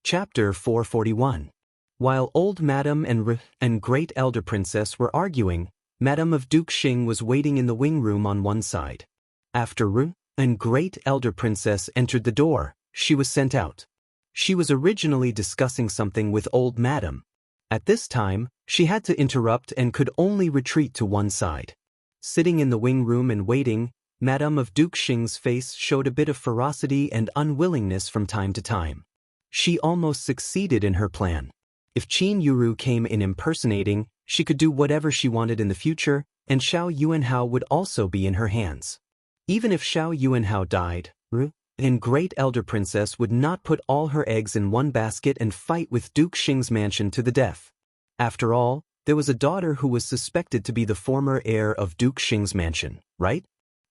Chapter 441. While old Madam and Great Elder Princess were arguing, Madam of Duke Xing was waiting in the wing room on one side. After and Great Elder Princess entered the door, she was sent out. She was originally discussing something with old Madam. At this time, she had to interrupt and could only retreat to one side. Sitting in the wing room and waiting, Madam of Duke Xing's face showed a bit of ferocity and unwillingness from time to time. She almost succeeded in her plan. If Qin Yuru came in impersonating, she could do whatever she wanted in the future, and Xiao Yuanhao would also be in her hands. Even if Xiao Yuanhao died, and Great Elder Princess would not put all her eggs in one basket and fight with Duke Xing's mansion to the death. After all, there was a daughter who was suspected to be the former heir of Duke Xing's mansion, right?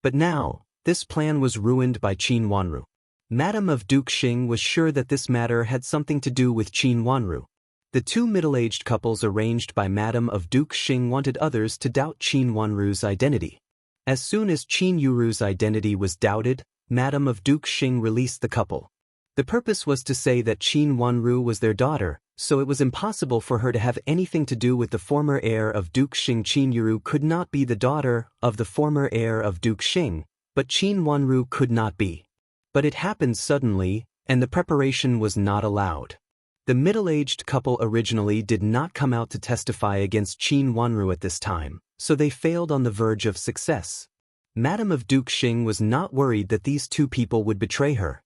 But now, this plan was ruined by Qin Wanru. Madam of Duke Xing was sure that this matter had something to do with Qin Wanru. The two middle-aged couples arranged by Madam of Duke Xing wanted others to doubt Qin Wanru's identity. As soon as Qin Yuru's identity was doubted, Madam of Duke Xing released the couple. The purpose was to say that Qin Wanru was their daughter, so it was impossible for her to have anything to do with the former heir of Duke Xing. Qin Yuru could not be the daughter of the former heir of Duke Xing, but Qin Wanru could not be. But it happened suddenly, and the preparation was not allowed. The middle-aged couple originally did not come out to testify against Qin Wanru at this time, so they failed on the verge of success. Madam of Duke Xing was not worried that these two people would betray her.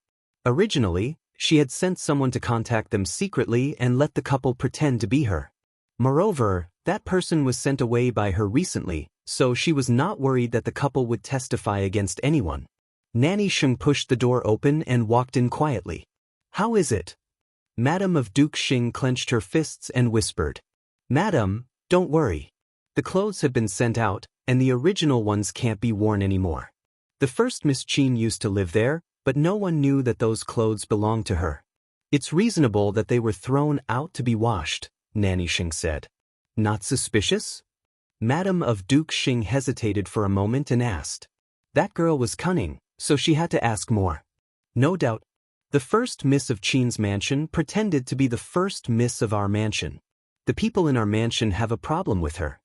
Originally, she had sent someone to contact them secretly and let the couple pretend to be her. Moreover, that person was sent away by her recently, so she was not worried that the couple would testify against anyone. Nanny Sheng pushed the door open and walked in quietly. "How is it?" Madam of Duke Xing clenched her fists and whispered. "Madam, don't worry. The clothes have been sent out, and the original ones can't be worn anymore. The first Miss Qin used to live there, but no one knew that those clothes belonged to her. It's reasonable that they were thrown out to be washed," Nanny Sheng said. "Not suspicious?" Madam of Duke Xing hesitated for a moment and asked. That girl was cunning, so she had to ask more. "No doubt. The first Miss of Qin's mansion pretended to be the first Miss of our mansion. The people in our mansion have a problem with her.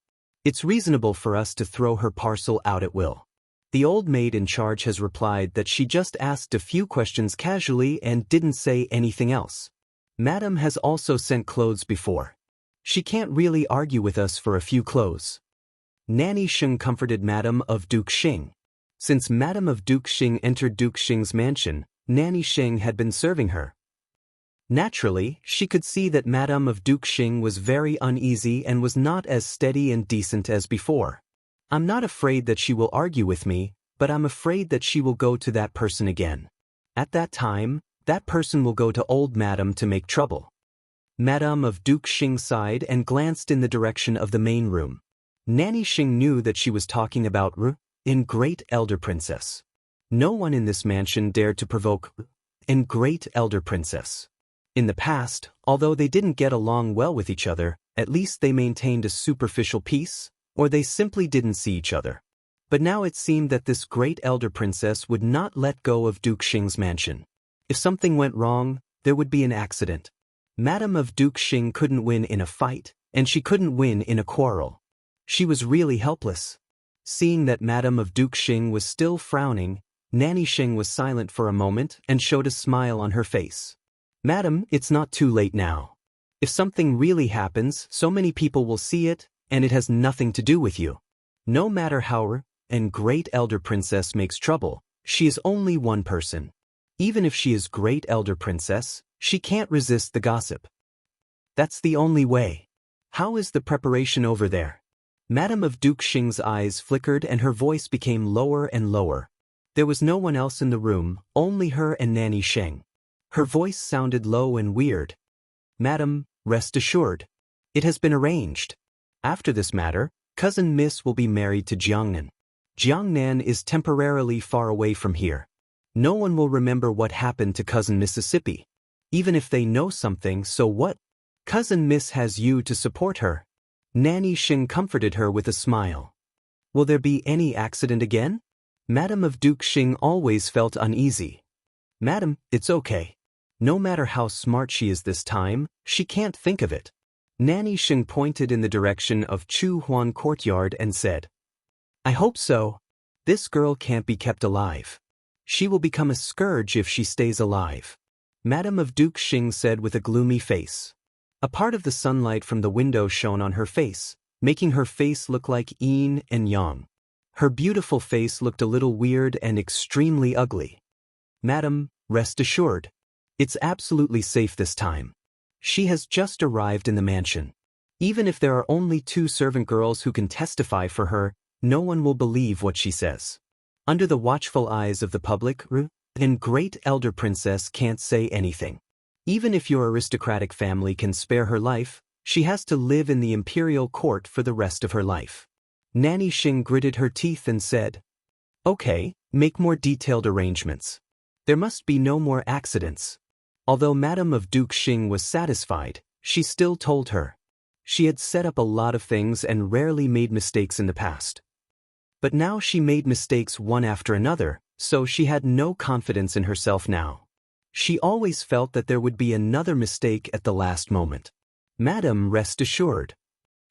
It's reasonable for us to throw her parcel out at will. The old maid in charge has replied that she just asked a few questions casually and didn't say anything else. Madam has also sent clothes before. She can't really argue with us for a few clothes." Nanny Sheng comforted Madam of Duke Xing. Since Madam of Duke Xing entered Duke Xing's mansion, Nanny Sheng had been serving her. Naturally, she could see that Madam of Duke Xing was very uneasy and was not as steady and decent as before. "I'm not afraid that she will argue with me, but I'm afraid that she will go to that person again. At that time, that person will go to old Madam to make trouble." Madam of Duke Xing sighed and glanced in the direction of the main room. Nanny Xing knew that she was talking about Great Elder Princess. No one in this mansion dared to provoke Great Elder Princess. In the past, although they didn't get along well with each other, at least they maintained a superficial peace, or they simply didn't see each other. But now it seemed that this Great Elder Princess would not let go of Duke Xing's mansion. If something went wrong, there would be an accident. Madam of Duke Xing couldn't win in a fight, and she couldn't win in a quarrel. She was really helpless. Seeing that Madam of Duke Xing was still frowning, Nanny Sheng was silent for a moment and showed a smile on her face. "Madam, it's not too late now. If something really happens, so many people will see it, and it has nothing to do with you. No matter how Great Elder Princess makes trouble, she is only one person. Even if she is Great Elder Princess, she can't resist the gossip. That's the only way. How is the preparation over there?" Madam of Duke Xing's eyes flickered and her voice became lower and lower. There was no one else in the room, only her and Nanny Sheng. Her voice sounded low and weird. "Madam, rest assured. It has been arranged. After this matter, Cousin Miss will be married to Jiangnan. Jiangnan is temporarily far away from here. No one will remember what happened to Cousin Mississippi. Even if they know something, so what? Cousin Miss has you to support her." Nanny Sheng comforted her with a smile. "Will there be any accident again?" Madam of Duke Xing always felt uneasy. "Madam, it's okay. No matter how smart she is this time, she can't think of it. Nanny Sheng pointed in the direction of Chu Huan courtyard and said, I hope so. This girl can't be kept alive. She will become a scourge if she stays alive. Madame of Duke Xing said with a gloomy face. A part of the sunlight from the window shone on her face, making her face look like yin and yang. Her beautiful face looked a little weird and extremely ugly. Madam, rest assured. It's absolutely safe this time. She has just arrived in the mansion. Even if there are only 2 servant girls who can testify for her, no one will believe what she says. Under the watchful eyes of the public, and great elder princess can't say anything. Even if your aristocratic family can spare her life, she has to live in the imperial court for the rest of her life. Nanny Xing gritted her teeth and said, Okay, make more detailed arrangements. There must be no more accidents. Although Madame of Duke Xing was satisfied, she still told her. She had set up a lot of things and rarely made mistakes in the past. But now she made mistakes one after another, so she had no confidence in herself now. She always felt that there would be another mistake at the last moment. Madam, rest assured.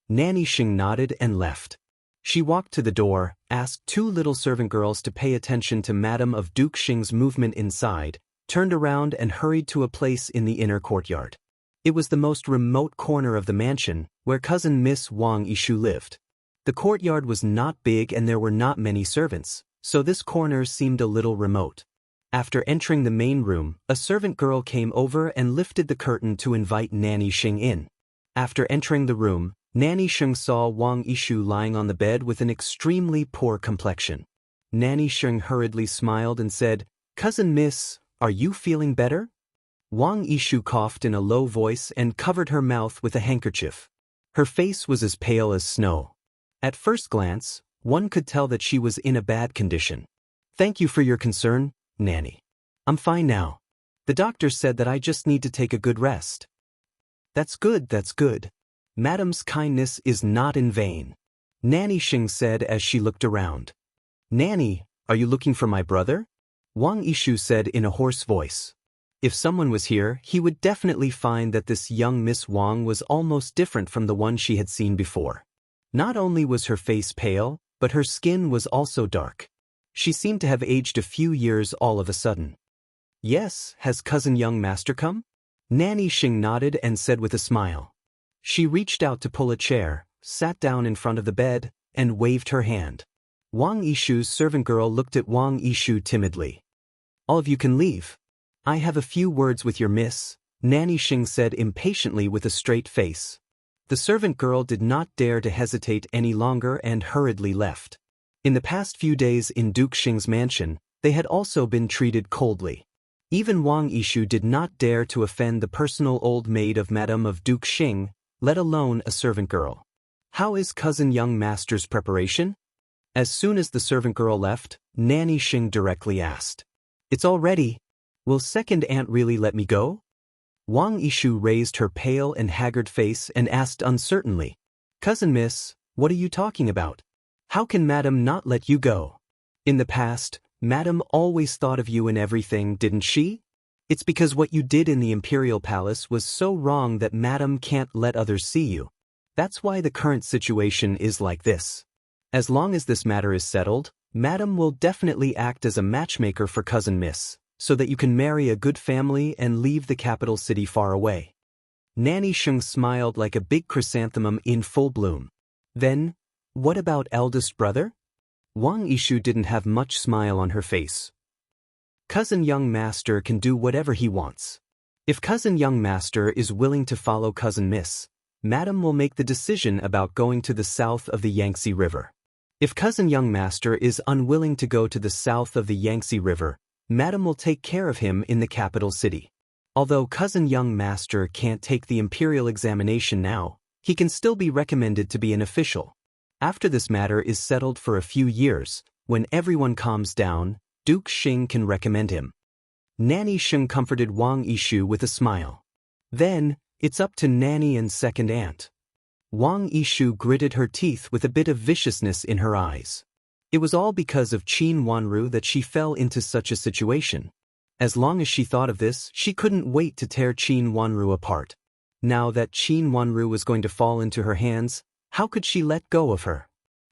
Nanny Xing nodded and left. She walked to the door, asked 2 little servant girls to pay attention to Madame of Duke Xing's movement inside, turned around and hurried to a place in the inner courtyard. It was the most remote corner of the mansion, where cousin Miss Wang Yishu lived. The courtyard was not big and there were not many servants, so this corner seemed a little remote. After entering the main room, a servant girl came over and lifted the curtain to invite Nanny Xing in. After entering the room, Nanny Xing saw Wang Yishu lying on the bed with an extremely poor complexion. Nanny Xing hurriedly smiled and said, Cousin Miss, are you feeling better? Wang Yishu coughed in a low voice and covered her mouth with a handkerchief. Her face was as pale as snow. At first glance, one could tell that she was in a bad condition. Thank you for your concern, Nanny. I'm fine now. The doctor said that I just need to take a good rest. That's good, that's good. Madam's kindness is not in vain. Nanny Xing said as she looked around. Nanny, are you looking for my brother? Wang Yishu said in a hoarse voice. If someone was here, he would definitely find that this young Miss Wang was almost different from the one she had seen before. Not only was her face pale, but her skin was also dark. She seemed to have aged a few years all of a sudden. Yes, has cousin young master come? Nanny Xing nodded and said with a smile. She reached out to pull a chair, sat down in front of the bed, and waved her hand. Wang Yishu's servant girl looked at Wang Yishu timidly. All of you can leave. I have a few words with your miss, Nanny Xing said impatiently with a straight face. The servant girl did not dare to hesitate any longer and hurriedly left. In the past few days in Duke Xing's mansion, they had also been treated coldly. Even Wang Yishu did not dare to offend the personal old maid of Madame of Duke Xing, let alone a servant girl. How is cousin young master's preparation? As soon as the servant girl left, Nanny Xing directly asked. It's all ready. Will second aunt really let me go? Wang Yishu raised her pale and haggard face and asked uncertainly. Cousin Miss, what are you talking about? How can Madam not let you go? In the past, Madam always thought of you in everything, didn't she? It's because what you did in the Imperial Palace was so wrong that Madam can't let others see you. That's why the current situation is like this. As long as this matter is settled, Madam will definitely act as a matchmaker for cousin Miss, so that you can marry a good family and leave the capital city far away. Nanny Xing smiled like a big chrysanthemum in full bloom. Then, what about eldest brother? Wang Yishu didn't have much smile on her face. Cousin young master can do whatever he wants. If cousin young master is willing to follow cousin Miss, Madam will make the decision about going to the south of the Yangtze River. If cousin young master is unwilling to go to the south of the Yangtze River, Madam will take care of him in the capital city. Although cousin young master can't take the imperial examination now, he can still be recommended to be an official. After this matter is settled for a few years, when everyone calms down, Duke Xing can recommend him. Nanny Xing comforted Wang Yishu with a smile. Then, it's up to Nanny and second aunt. Wang Yishu gritted her teeth with a bit of viciousness in her eyes. It was all because of Qin Wanru that she fell into such a situation. As long as she thought of this, she couldn't wait to tear Qin Wanru apart. Now that Qin Wanru was going to fall into her hands, how could she let go of her?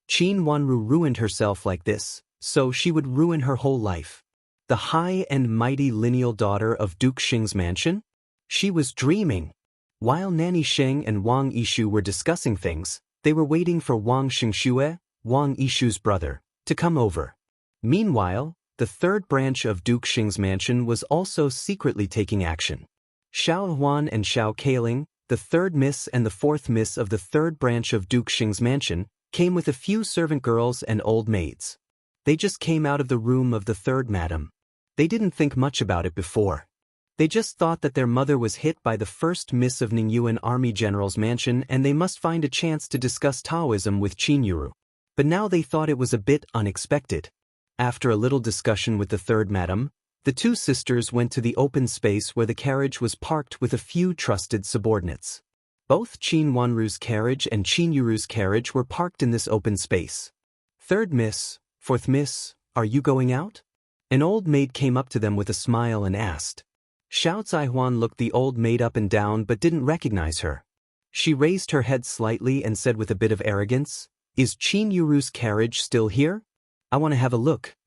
Qin Wanru ruined herself like this, so she would ruin her whole life. The high and mighty lineal daughter of Duke Xing's mansion? She was dreaming. While Nanny Sheng and Wang Yishu were discussing things, they were waiting for Wang Xingxue, Wang Yishu's brother, to come over. Meanwhile, the third branch of Duke Xing's mansion was also secretly taking action. Xiao Huan and Xiao Kailing, the third miss and the fourth miss of the third branch of Duke Xing's mansion, came with a few servant girls and old maids. They just came out of the room of the third madam. They didn't think much about it before. They just thought that their mother was hit by the first miss of Ningyuan army general's mansion and they must find a chance to discuss Taoism with Qin Yuru. But now they thought it was a bit unexpected. After a little discussion with the third madam, the two sisters went to the open space where the carriage was parked with a few trusted subordinates. Both Qin Wanru's carriage and Qin Yuru's carriage were parked in this open space. Third miss, fourth miss, are you going out? An old maid came up to them with a smile and asked. Xiao Zaihuan looked the old maid up and down but didn't recognize her. She raised her head slightly and said with a bit of arrogance, "Is Qin Yuru's carriage still here? I want to have a look."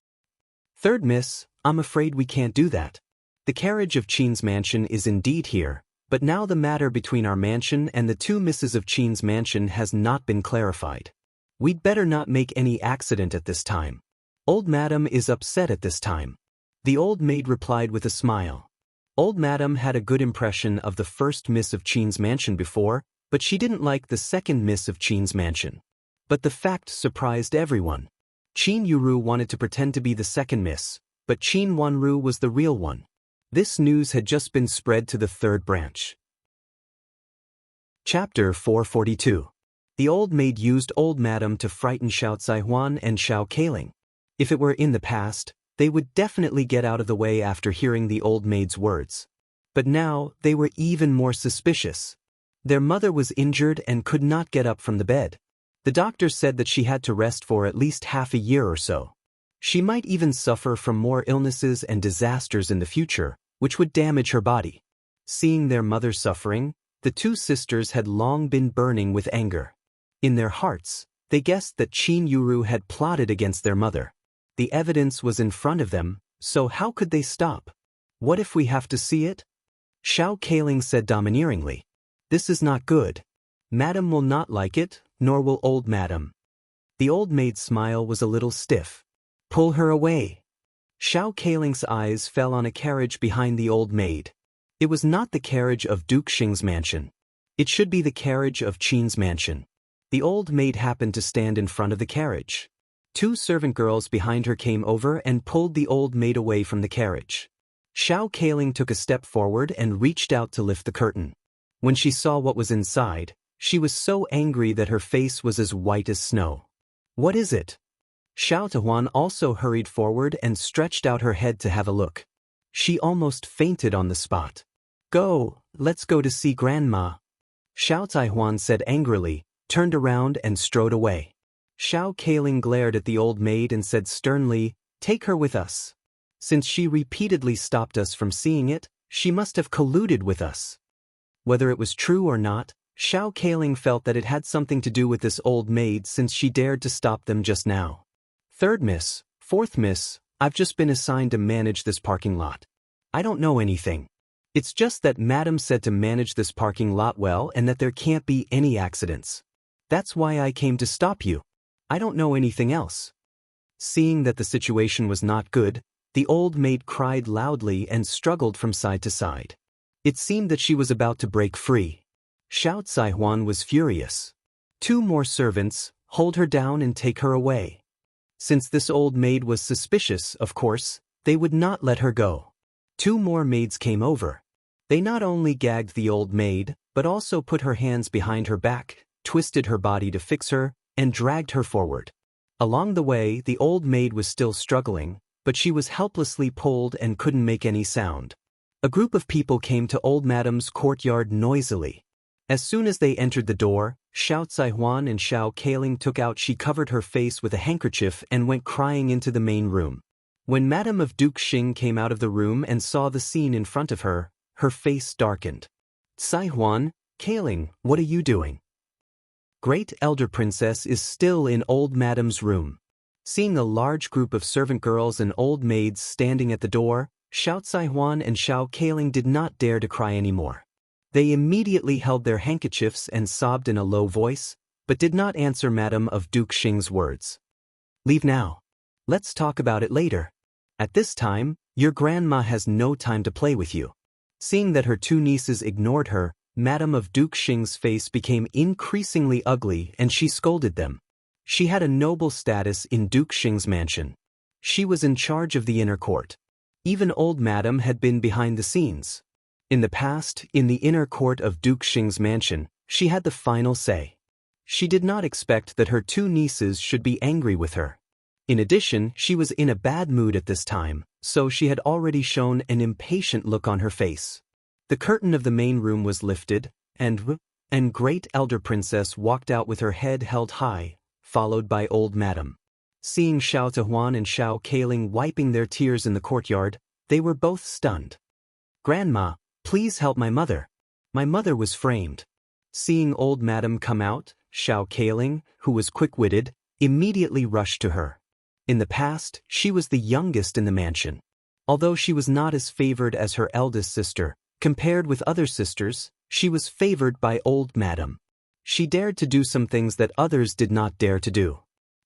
Third miss, I'm afraid we can't do that. The carriage of Qin's mansion is indeed here, but now the matter between our mansion and the two misses of Qin's mansion has not been clarified. We'd better not make any accident at this time. Old Madam is upset at this time. The old maid replied with a smile. Old Madam had a good impression of the first miss of Qin's mansion before, but she didn't like the second miss of Qin's mansion. But the fact surprised everyone. Qin Yuru wanted to pretend to be the second miss, but Qin Wanru was the real one. This news had just been spread to the third branch. Chapter 442. The old maid used Old Madam to frighten Xiao Zaihuan and Xiao Kailing. If it were in the past, they would definitely get out of the way after hearing the old maid's words. But now, they were even more suspicious. Their mother was injured and could not get up from the bed. The doctor said that she had to rest for at least half a year or so. She might even suffer from more illnesses and disasters in the future, which would damage her body. Seeing their mother suffering, the two sisters had long been burning with anger. In their hearts, they guessed that Qin Yuru had plotted against their mother. The evidence was in front of them, so how could they stop? What if we have to see it? Xiao Kailing said domineeringly. This is not good. Madam will not like it, nor will Old Madam. The old maid's smile was a little stiff. Pull her away. Xiao Kailing's eyes fell on a carriage behind the old maid. It was not the carriage of Duke Xing's mansion. It should be the carriage of Qin's mansion. The old maid happened to stand in front of the carriage. Two servant girls behind her came over and pulled the old maid away from the carriage. Xiao Kailing took a step forward and reached out to lift the curtain. When she saw what was inside, she was so angry that her face was as white as snow. What is it? Xiao Tahuan also hurried forward and stretched out her head to have a look. She almost fainted on the spot. Go, let's go to see Grandma. Xiao Taihuan said angrily, turned around and strode away. Xiao Kailing glared at the old maid and said sternly, take her with us. Since she repeatedly stopped us from seeing it, she must have colluded with us. Whether it was true or not, Xiao Kailing felt that it had something to do with this old maid since she dared to stop them just now. Third miss, fourth miss, I've just been assigned to manage this parking lot. I don't know anything. It's just that Madam said to manage this parking lot well and that there can't be any accidents. That's why I came to stop you. I don't know anything else. Seeing that the situation was not good, the old maid cried loudly and struggled from side to side. It seemed that she was about to break free. Xiao Zaihuan was furious. Two more servants, hold her down and take her away. Since this old maid was suspicious, of course, they would not let her go. Two more maids came over. They not only gagged the old maid, but also put her hands behind her back, twisted her body to fix her, and dragged her forward. Along the way, the old maid was still struggling, but she was helplessly pulled and couldn't make any sound. A group of people came to Old Madam's courtyard noisily. As soon as they entered the door, Xiao Zaihuan and Xiao Kailing took out she covered her face with a handkerchief and went crying into the main room. When Madame of Duke Xing came out of the room and saw the scene in front of her, her face darkened. Sai Huan, Kaling, what are you doing? Great Elder Princess is still in old Madame's room. Seeing a large group of servant girls and old maids standing at the door, Xiao Caihuan and Xiao Kaling did not dare to cry anymore. They immediately held their handkerchiefs and sobbed in a low voice, but did not answer Madame of Duke Xing's words. Leave now. Let's talk about it later. At this time, your grandma has no time to play with you. Seeing that her two nieces ignored her, Madame of Duke Xing's face became increasingly ugly and she scolded them. She had a noble status in Duke Xing's mansion. She was in charge of the inner court. Even old Madame had been behind the scenes. In the past, in the inner court of Duke Xing's mansion, she had the final say. She did not expect that her two nieces should be angry with her. In addition, she was in a bad mood at this time, so she had already shown an impatient look on her face. The curtain of the main room was lifted, and Great Elder Princess walked out with her head held high, followed by old Madame. Seeing Xiao Tahuan and Xiao Kaling wiping their tears in the courtyard, they were both stunned. Grandma, please help my mother. My mother was framed. Seeing old Madame come out, Xiao Kaling, who was quick-witted, immediately rushed to her. In the past, she was the youngest in the mansion. Although she was not as favored as her eldest sister, compared with other sisters, she was favored by old Madame. She dared to do some things that others did not dare to do.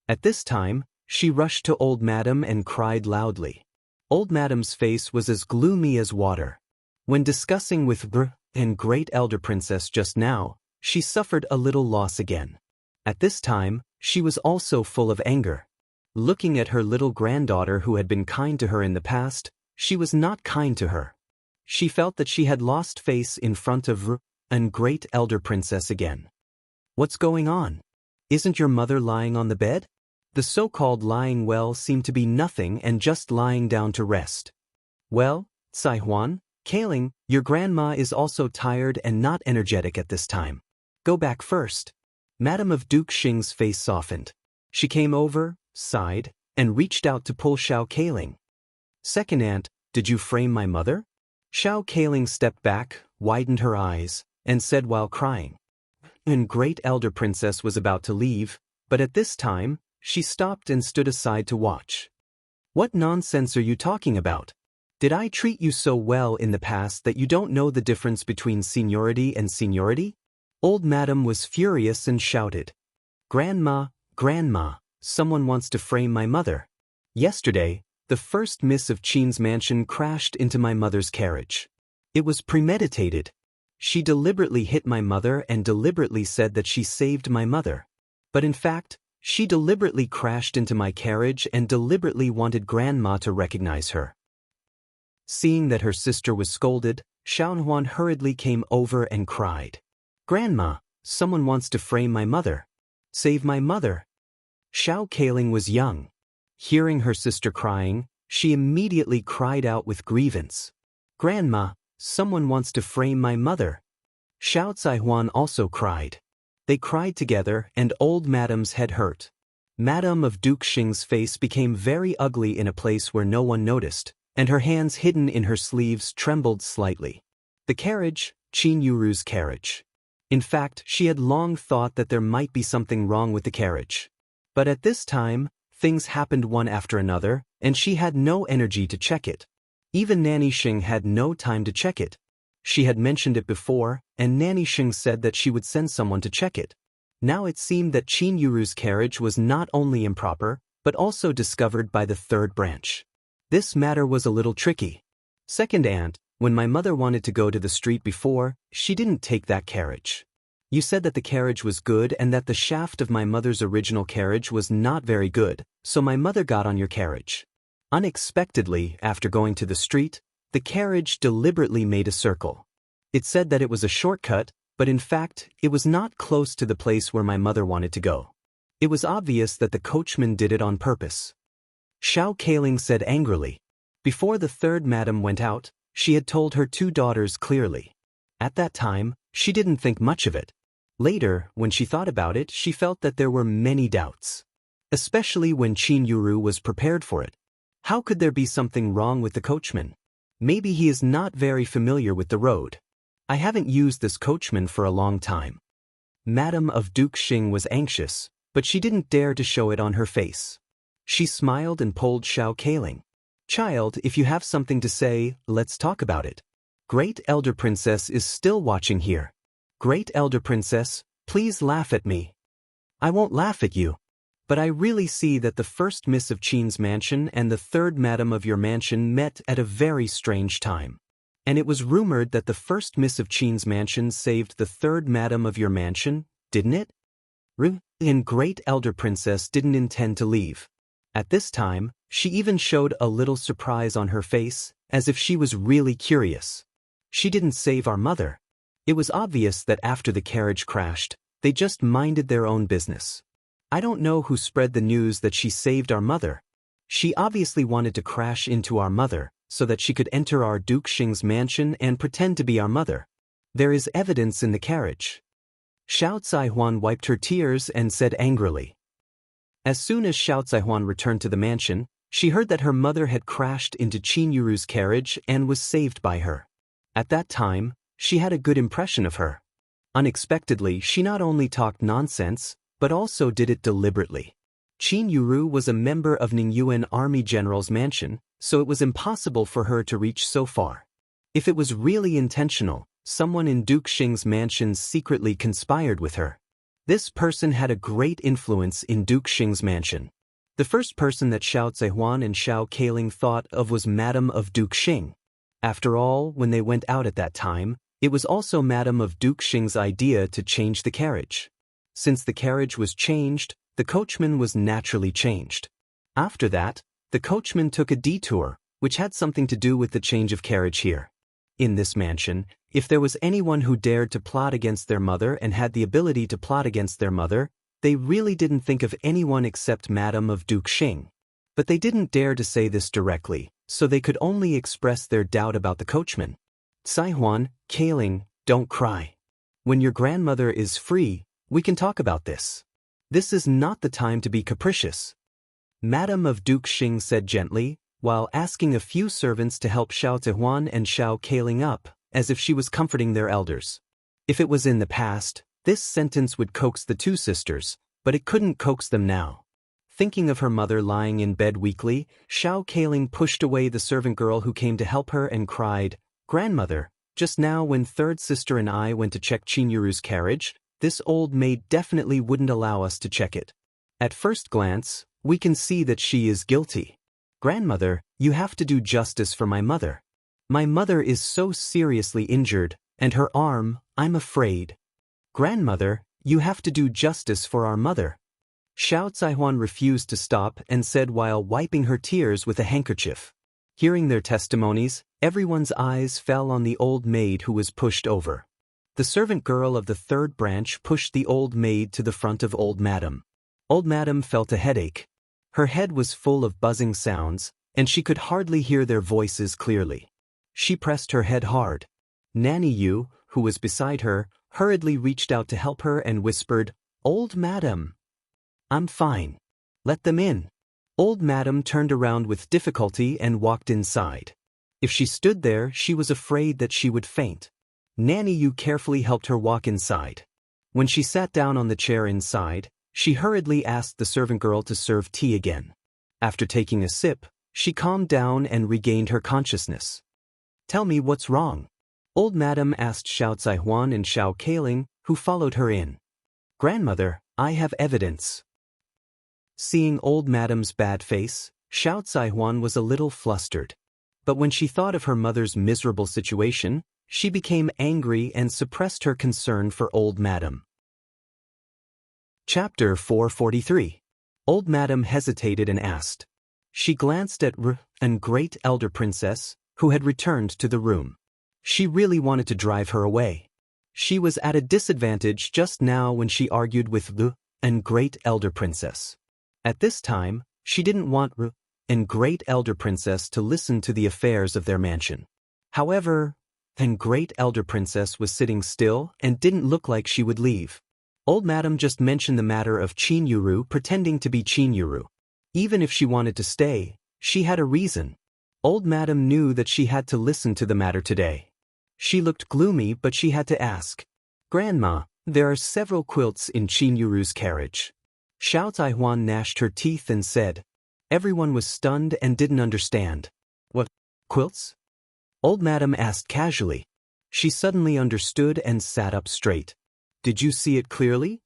At this time, she rushed to old Madame and cried loudly. Old Madame's face was as gloomy as water. When discussing with Great Elder Princess just now, she suffered a little loss again. At this time, she was also full of anger. Looking at her little granddaughter who had been kind to her in the past, she was not kind to her. She felt that she had lost face in front of Great Elder Princess again. What's going on? Isn't your mother lying on the bed? The so-called lying well seemed to be nothing and just lying down to rest. Well, Sai Huan, Kaling, your grandma is also tired and not energetic at this time. Go back first. Madame of Duke Xing's face softened. She came over, sighed, and reached out to pull Xiao Kaling. Second aunt, did you frame my mother? Xiao Kaling stepped back, widened her eyes, and said while crying. Great Elder Princess was about to leave, but at this time, she stopped and stood aside to watch. What nonsense are you talking about? Did I treat you so well in the past that you don't know the difference between seniority and seniority? Old Madame was furious and shouted. Grandma, Grandma, someone wants to frame my mother. Yesterday, the first Miss of Qin's mansion crashed into my mother's carriage. It was premeditated. She deliberately hit my mother and deliberately said that she saved my mother. But in fact, she deliberately crashed into my carriage and deliberately wanted Grandma to recognize her. Seeing that her sister was scolded, Xiaohuan hurriedly came over and cried. Grandma, someone wants to frame my mother. Save my mother. Xiao Kaling was young. Hearing her sister crying, she immediately cried out with grievance. Grandma, someone wants to frame my mother. Xiao Caihuan also cried. They cried together and old Madame's head hurt. Madame of Duke Xing's face became very ugly in a place where no one noticed, and her hands hidden in her sleeves trembled slightly. The carriage, Qin Yuru's carriage. In fact, she had long thought that there might be something wrong with the carriage. But at this time, things happened one after another, and she had no energy to check it. Even Nanny Xing had no time to check it. She had mentioned it before, and Nanny Xing said that she would send someone to check it. Now it seemed that Qin Yuru's carriage was not only improper, but also discovered by the third branch. This matter was a little tricky. Second aunt, when my mother wanted to go to the street before, she didn't take that carriage. You said that the carriage was good and that the shaft of my mother's original carriage was not very good, so my mother got on your carriage. Unexpectedly, after going to the street, the carriage deliberately made a circle. It said that it was a shortcut, but in fact, it was not close to the place where my mother wanted to go. It was obvious that the coachman did it on purpose. Xiao Kaling said angrily. Before the third madam went out, she had told her two daughters clearly. At that time, she didn't think much of it. Later, when she thought about it, she felt that there were many doubts. Especially when Qin Yuru was prepared for it. How could there be something wrong with the coachman? Maybe he is not very familiar with the road. I haven't used this coachman for a long time. Madame of Duke Xing was anxious, but she didn't dare to show it on her face. She smiled and pulled Xiao Kailing. Child, if you have something to say, let's talk about it. Great Elder Princess is still watching here. Great Elder Princess, please laugh at me. I won't laugh at you. But I really see that the first Miss of Qin's mansion and the third Madam of your mansion met at a very strange time. And it was rumored that the first Miss of Qin's mansion saved the third Madam of your mansion, didn't it? And Great Elder Princess didn't intend to leave. At this time, she even showed a little surprise on her face, as if she was really curious. She didn't save our mother. It was obvious that after the carriage crashed, they just minded their own business. I don't know who spread the news that she saved our mother. She obviously wanted to crash into our mother, so that she could enter our Duke Xing's mansion and pretend to be our mother. There is evidence in the carriage. Xiao Zaihuan wiped her tears and said angrily. As soon as Xiao Zaihuan returned to the mansion, she heard that her mother had crashed into Qin Yuru's carriage and was saved by her. At that time, she had a good impression of her. Unexpectedly, she not only talked nonsense, but also did it deliberately. Qin Yuru was a member of Ningyuan Army General's mansion, so it was impossible for her to reach so far. If it was really intentional, someone in Duke Xing's mansion secretly conspired with her. This person had a great influence in Duke Xing's mansion. The first person that Xiao Zaihuan and Xiao Kailing thought of was Madame of Duke Xing. After all, when they went out at that time, it was also Madame of Duke Xing's idea to change the carriage. Since the carriage was changed, the coachman was naturally changed. After that, the coachman took a detour, which had something to do with the change of carriage here. In this mansion, if there was anyone who dared to plot against their mother and had the ability to plot against their mother, they really didn't think of anyone except Madame of Duke Xing. But they didn't dare to say this directly, so they could only express their doubt about the coachman. Zaihuan, Kailing, don't cry. When your grandmother is free, we can talk about this. This is not the time to be capricious. Madame of Duke Xing said gently, while asking a few servants to help Xiao Zaihuan and Xiao Kailing up, as if she was comforting their elders. If it was in the past, this sentence would coax the two sisters, but it couldn't coax them now. Thinking of her mother lying in bed weakly, Xiao Kailing pushed away the servant girl who came to help her and cried, "Grandmother, just now when third sister and I went to check Qin Yuru's carriage, this old maid definitely wouldn't allow us to check it. At first glance, we can see that she is guilty. Grandmother, you have to do justice for my mother. My mother is so seriously injured, and her arm, I'm afraid. Grandmother, you have to do justice for our mother." Xiao Zaihuan refused to stop and said while wiping her tears with a handkerchief. Hearing their testimonies, everyone's eyes fell on the old maid who was pushed over. The servant girl of the third branch pushed the old maid to the front of Old Madam. Old Madam felt a headache. Her head was full of buzzing sounds, and she could hardly hear their voices clearly. She pressed her head hard. Nanny Yu, who was beside her, hurriedly reached out to help her and whispered, "Old Madam." "I'm fine. Let them in." Old Madam turned around with difficulty and walked inside. If she stood there, she was afraid that she would faint. Nanny Yu carefully helped her walk inside. When she sat down on the chair inside, she hurriedly asked the servant girl to serve tea again. After taking a sip, she calmed down and regained her consciousness. "Tell me what's wrong?" Old Madam asked Xiao Zaihuan and Xiao Kailing, who followed her in. "Grandmother, I have evidence." Seeing Old Madam's bad face, Xiao Zaihuan was a little flustered. But when she thought of her mother's miserable situation, she became angry and suppressed her concern for Old Madam. Chapter 443. Old Madam hesitated and asked. She glanced at and Great Elder Princess, who had returned to the room. She really wanted to drive her away. She was at a disadvantage just now when she argued with and Great Elder Princess. At this time, she didn't want and Great Elder Princess to listen to the affairs of their mansion. However, and Great Elder Princess was sitting still and didn't look like she would leave. Old Madam just mentioned the matter of Qin Yuru pretending to be Qin Yuru. Even if she wanted to stay, She had a reason. Old Madam knew that she had to listen to the matter today. She looked gloomy, but she had to ask. Grandma, there are several quilts in Qin Yuru's carriage. Xiao Zaihuan gnashed her teeth and said. Everyone was stunned and didn't understand. What? Quilts? Old Madam asked casually. She suddenly understood and sat up straight. Did you see it clearly?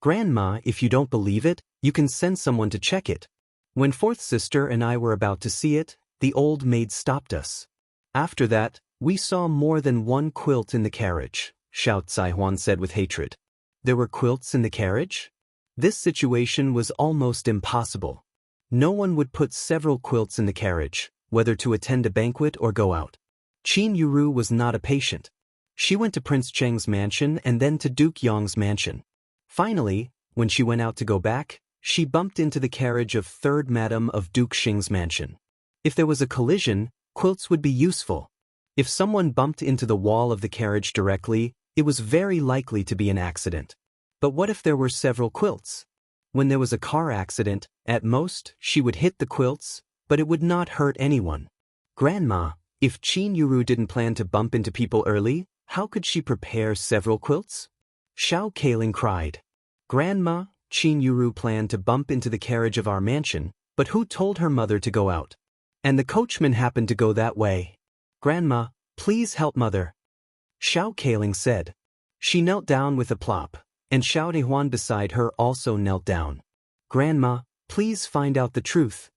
Grandma, if you don't believe it, you can send someone to check it. When fourth sister and I were about to see it, the old maid stopped us. After that, we saw more than one quilt in the carriage, Xiao Zaihuan said with hatred. There were quilts in the carriage? This situation was almost impossible. No one would put several quilts in the carriage, whether to attend a banquet or go out. Qin Yuru was not a patient. She went to Prince Cheng's mansion and then to Duke Yong's mansion. Finally, when she went out to go back, she bumped into the carriage of third Madam of Duke Xing's mansion. If there was a collision, quilts would be useful. If someone bumped into the wall of the carriage directly, it was very likely to be an accident. But what if there were several quilts? When there was a car accident, at most, she would hit the quilts, but it would not hurt anyone. Grandma, if Qin Yuru didn't plan to bump into people early, how could she prepare several quilts? Xiao Kaling cried. Grandma, Qin Yuru planned to bump into the carriage of our mansion, but who told her mother to go out? And the coachman happened to go that way. Grandma, please help mother. Xiao Kaling said. She knelt down with a plop, and Xiao Dehuan beside her also knelt down. Grandma, please find out the truth.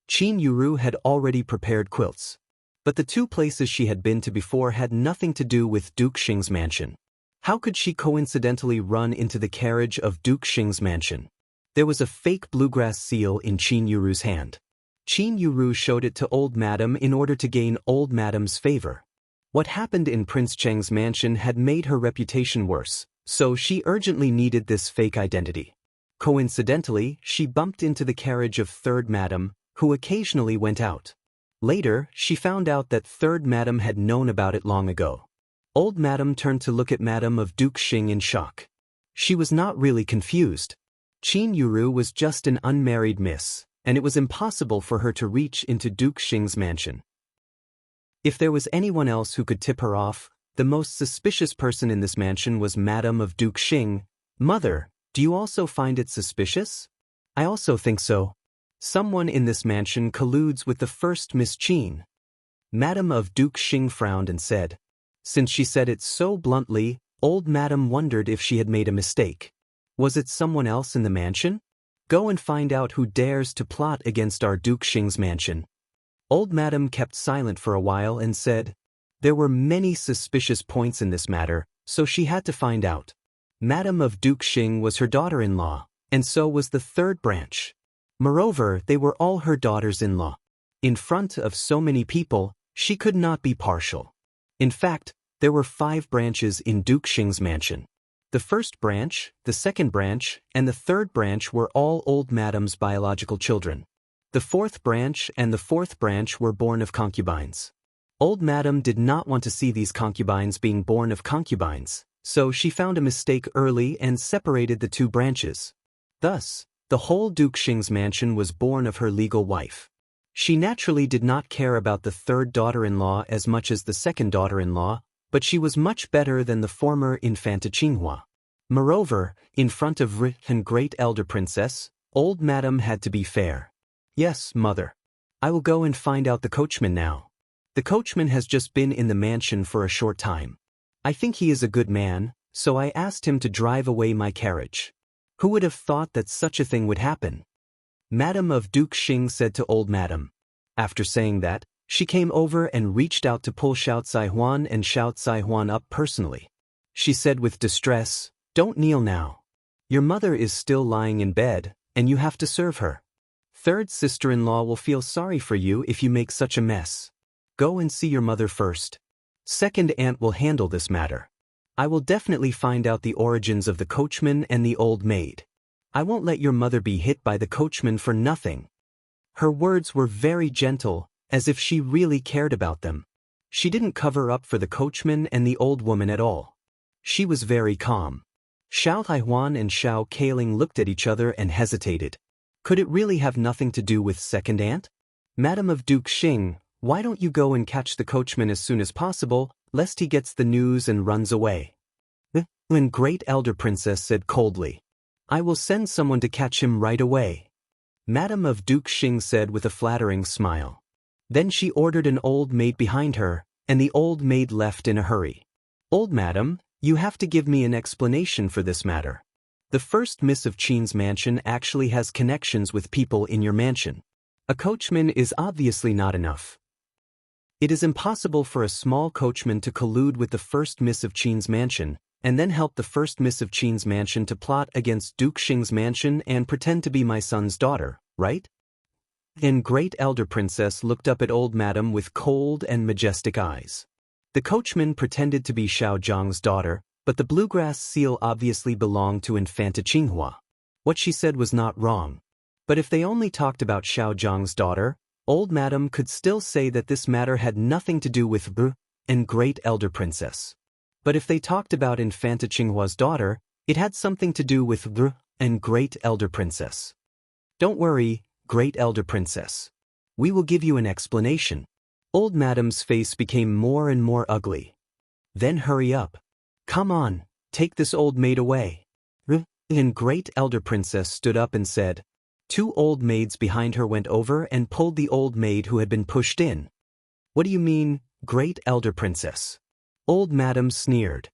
Qin Yuru had already prepared quilts. But the two places she had been to before had nothing to do with Duke Xing's mansion. How could she coincidentally run into the carriage of Duke Xing's mansion? There was a fake bluegrass seal in Qin Yuru's hand. Qin Yuru showed it to Old Madam in order to gain Old Madam's favor. What happened in Prince Cheng's mansion had made her reputation worse, so she urgently needed this fake identity. Coincidentally, she bumped into the carriage of third Madam, who occasionally went out. Later, she found out that third Madam had known about it long ago. Old Madam turned to look at Madam of Duke Xing in shock. She was not really confused. Qin Yuru was just an unmarried miss, and it was impossible for her to reach into Duke Xing's mansion. If there was anyone else who could tip her off, the most suspicious person in this mansion was Madam of Duke Xing. Mother, do you also find it suspicious? I also think so. Someone in this mansion colludes with the first Miss Qin. Madam of Duke Xing frowned and said. Since she said it so bluntly, Old Madam wondered if she had made a mistake. Was it someone else in the mansion? Go and find out who dares to plot against our Duke Xing's mansion. Old Madam kept silent for a while and said. There were many suspicious points in this matter, so she had to find out. Madam of Duke Xing was her daughter-in-law, and so was the third branch. Moreover, they were all her daughters-in-law. In front of so many people, she could not be partial. In fact, there were 5 branches in Duke Xing's mansion. The first branch, the second branch, and the third branch were all Old Madam's biological children. The fourth branch and the fourth branch were born of concubines. Old Madam did not want to see these concubines being born of concubines, so she found a mistake early and separated the 2 branches. Thus, the whole Duke Xing's mansion was born of her legal wife. She naturally did not care about the third daughter-in-law as much as the second daughter-in-law, but she was much better than the former Infanta Qinghua. Moreover, in front of and great elder princess, Old Madam had to be fair. Yes, mother. I will go and find out the coachman now. The coachman has just been in the mansion for a short time. I think he is a good man, so I asked him to drive away my carriage. Who would have thought that such a thing would happen? Madam of Duke Xing said to Old Madam. After saying that, she came over and reached out to pull Xiao Zaihuan and Xiao Zaihuan up personally. She said with distress, Don't kneel now. Your mother is still lying in bed, and you have to serve her. Third sister-in-law will feel sorry for you if you make such a mess. Go and see your mother first. Second aunt will handle this matter. I will definitely find out the origins of the coachman and the old maid. I won't let your mother be hit by the coachman for nothing. Her words were very gentle, as if she really cared about them. She didn't cover up for the coachman and the old woman at all. She was very calm. Xiao Taihuan and Xiao Kaling looked at each other and hesitated. Could it really have nothing to do with second aunt? Madam of Duke Xing, why don't you go and catch the coachman as soon as possible, lest he gets the news and runs away? And Great Elder Princess said coldly, I will send someone to catch him right away. Madam of Duke Xing said with a flattering smile. Then she ordered an old maid behind her, and the old maid left in a hurry. Old madam, you have to give me an explanation for this matter. The first Miss of Qin's mansion actually has connections with people in your mansion. A coachman is obviously not enough. It is impossible for a small coachman to collude with the first Miss of Qin's mansion, and then help the first Miss of Qin's mansion to plot against Duke Xing's mansion and pretend to be my son's daughter, right? And Great Elder Princess looked up at old madam with cold and majestic eyes. The coachman pretended to be Xiao Zhang's daughter, but the bluegrass seal obviously belonged to Infanta Qinghua. What she said was not wrong. But if they only talked about Xiao Zhang's daughter, old madam could still say that this matter had nothing to do with Bu and Great Elder Princess. But if they talked about Infanta Qinghua's daughter, it had something to do with Bu and Great Elder Princess. Don't worry, Great Elder Princess. We will give you an explanation. Old madam's face became more and more ugly. Then hurry up. Come on, take this old maid away. And Great Elder Princess stood up and said. Two old maids behind her went over and pulled the old maid who had been pushed in. What do you mean, Great Elder Princess? Old madam sneered.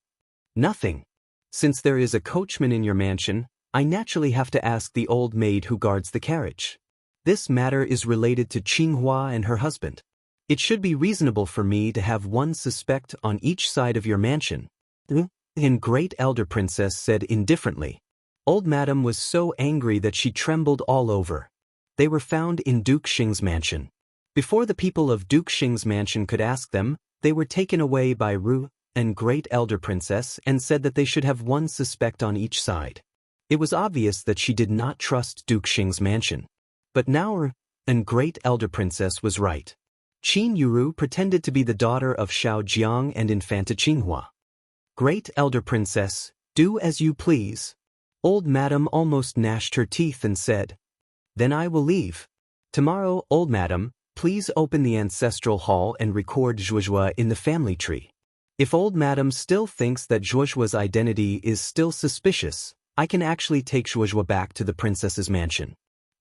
Nothing. Since there is a coachman in your mansion, I naturally have to ask the old maid who guards the carriage. This matter is related to Qinghua and her husband. It should be reasonable for me to have one suspect on each side of your mansion. And Great Elder Princess said indifferently. Old madam was so angry that she trembled all over. They were found in Duke Xing's mansion. Before the people of Duke Xing's mansion could ask them, they were taken away by Ru and Great Elder Princess and said that they should have one suspect on each side. It was obvious that she did not trust Duke Xing's mansion. But now Ru and Great Elder Princess was right. Qin Yuru pretended to be the daughter of Xiao Jiang and Infanta Qinghua. Great Elder Princess, do as you please. Old madam almost gnashed her teeth and said, Then I will leave. Tomorrow, old madam, please open the ancestral hall and record Zhuozhua in the family tree. If old madam still thinks that Zhuozhua's identity is still suspicious, I can actually take Zhuozhua back to the princess's mansion.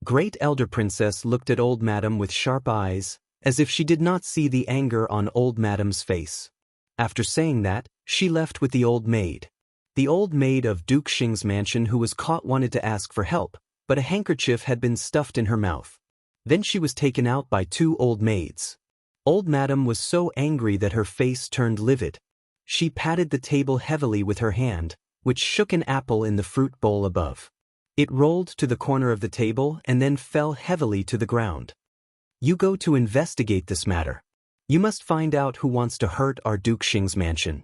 Great Elder Princess looked at old madam with sharp eyes, as if she did not see the anger on old madam's face. After saying that, she left with the old maid. The old maid of Duke Xing's mansion who was caught wanted to ask for help, but a handkerchief had been stuffed in her mouth. Then she was taken out by two old maids. Old madam was so angry that her face turned livid. She patted the table heavily with her hand, which shook an apple in the fruit bowl above. It rolled to the corner of the table and then fell heavily to the ground. You go to investigate this matter. You must find out who wants to hurt our Duke Xing's mansion.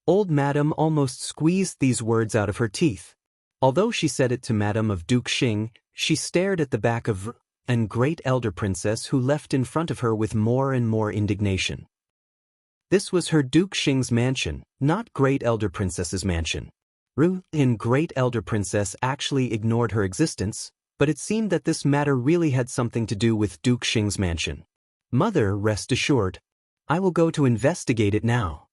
Old madam almost squeezed these words out of her teeth. Although she said it to Madam of Duke Xing, she stared at the back of and Great Elder Princess who left in front of her with more and more indignation. This was her Duke Xing's mansion, not Great Elder Princess's mansion. Ru and Great Elder Princess actually ignored her existence, but it seemed that this matter really had something to do with Duke Xing's mansion. Mother, rest assured. I will go to investigate it now.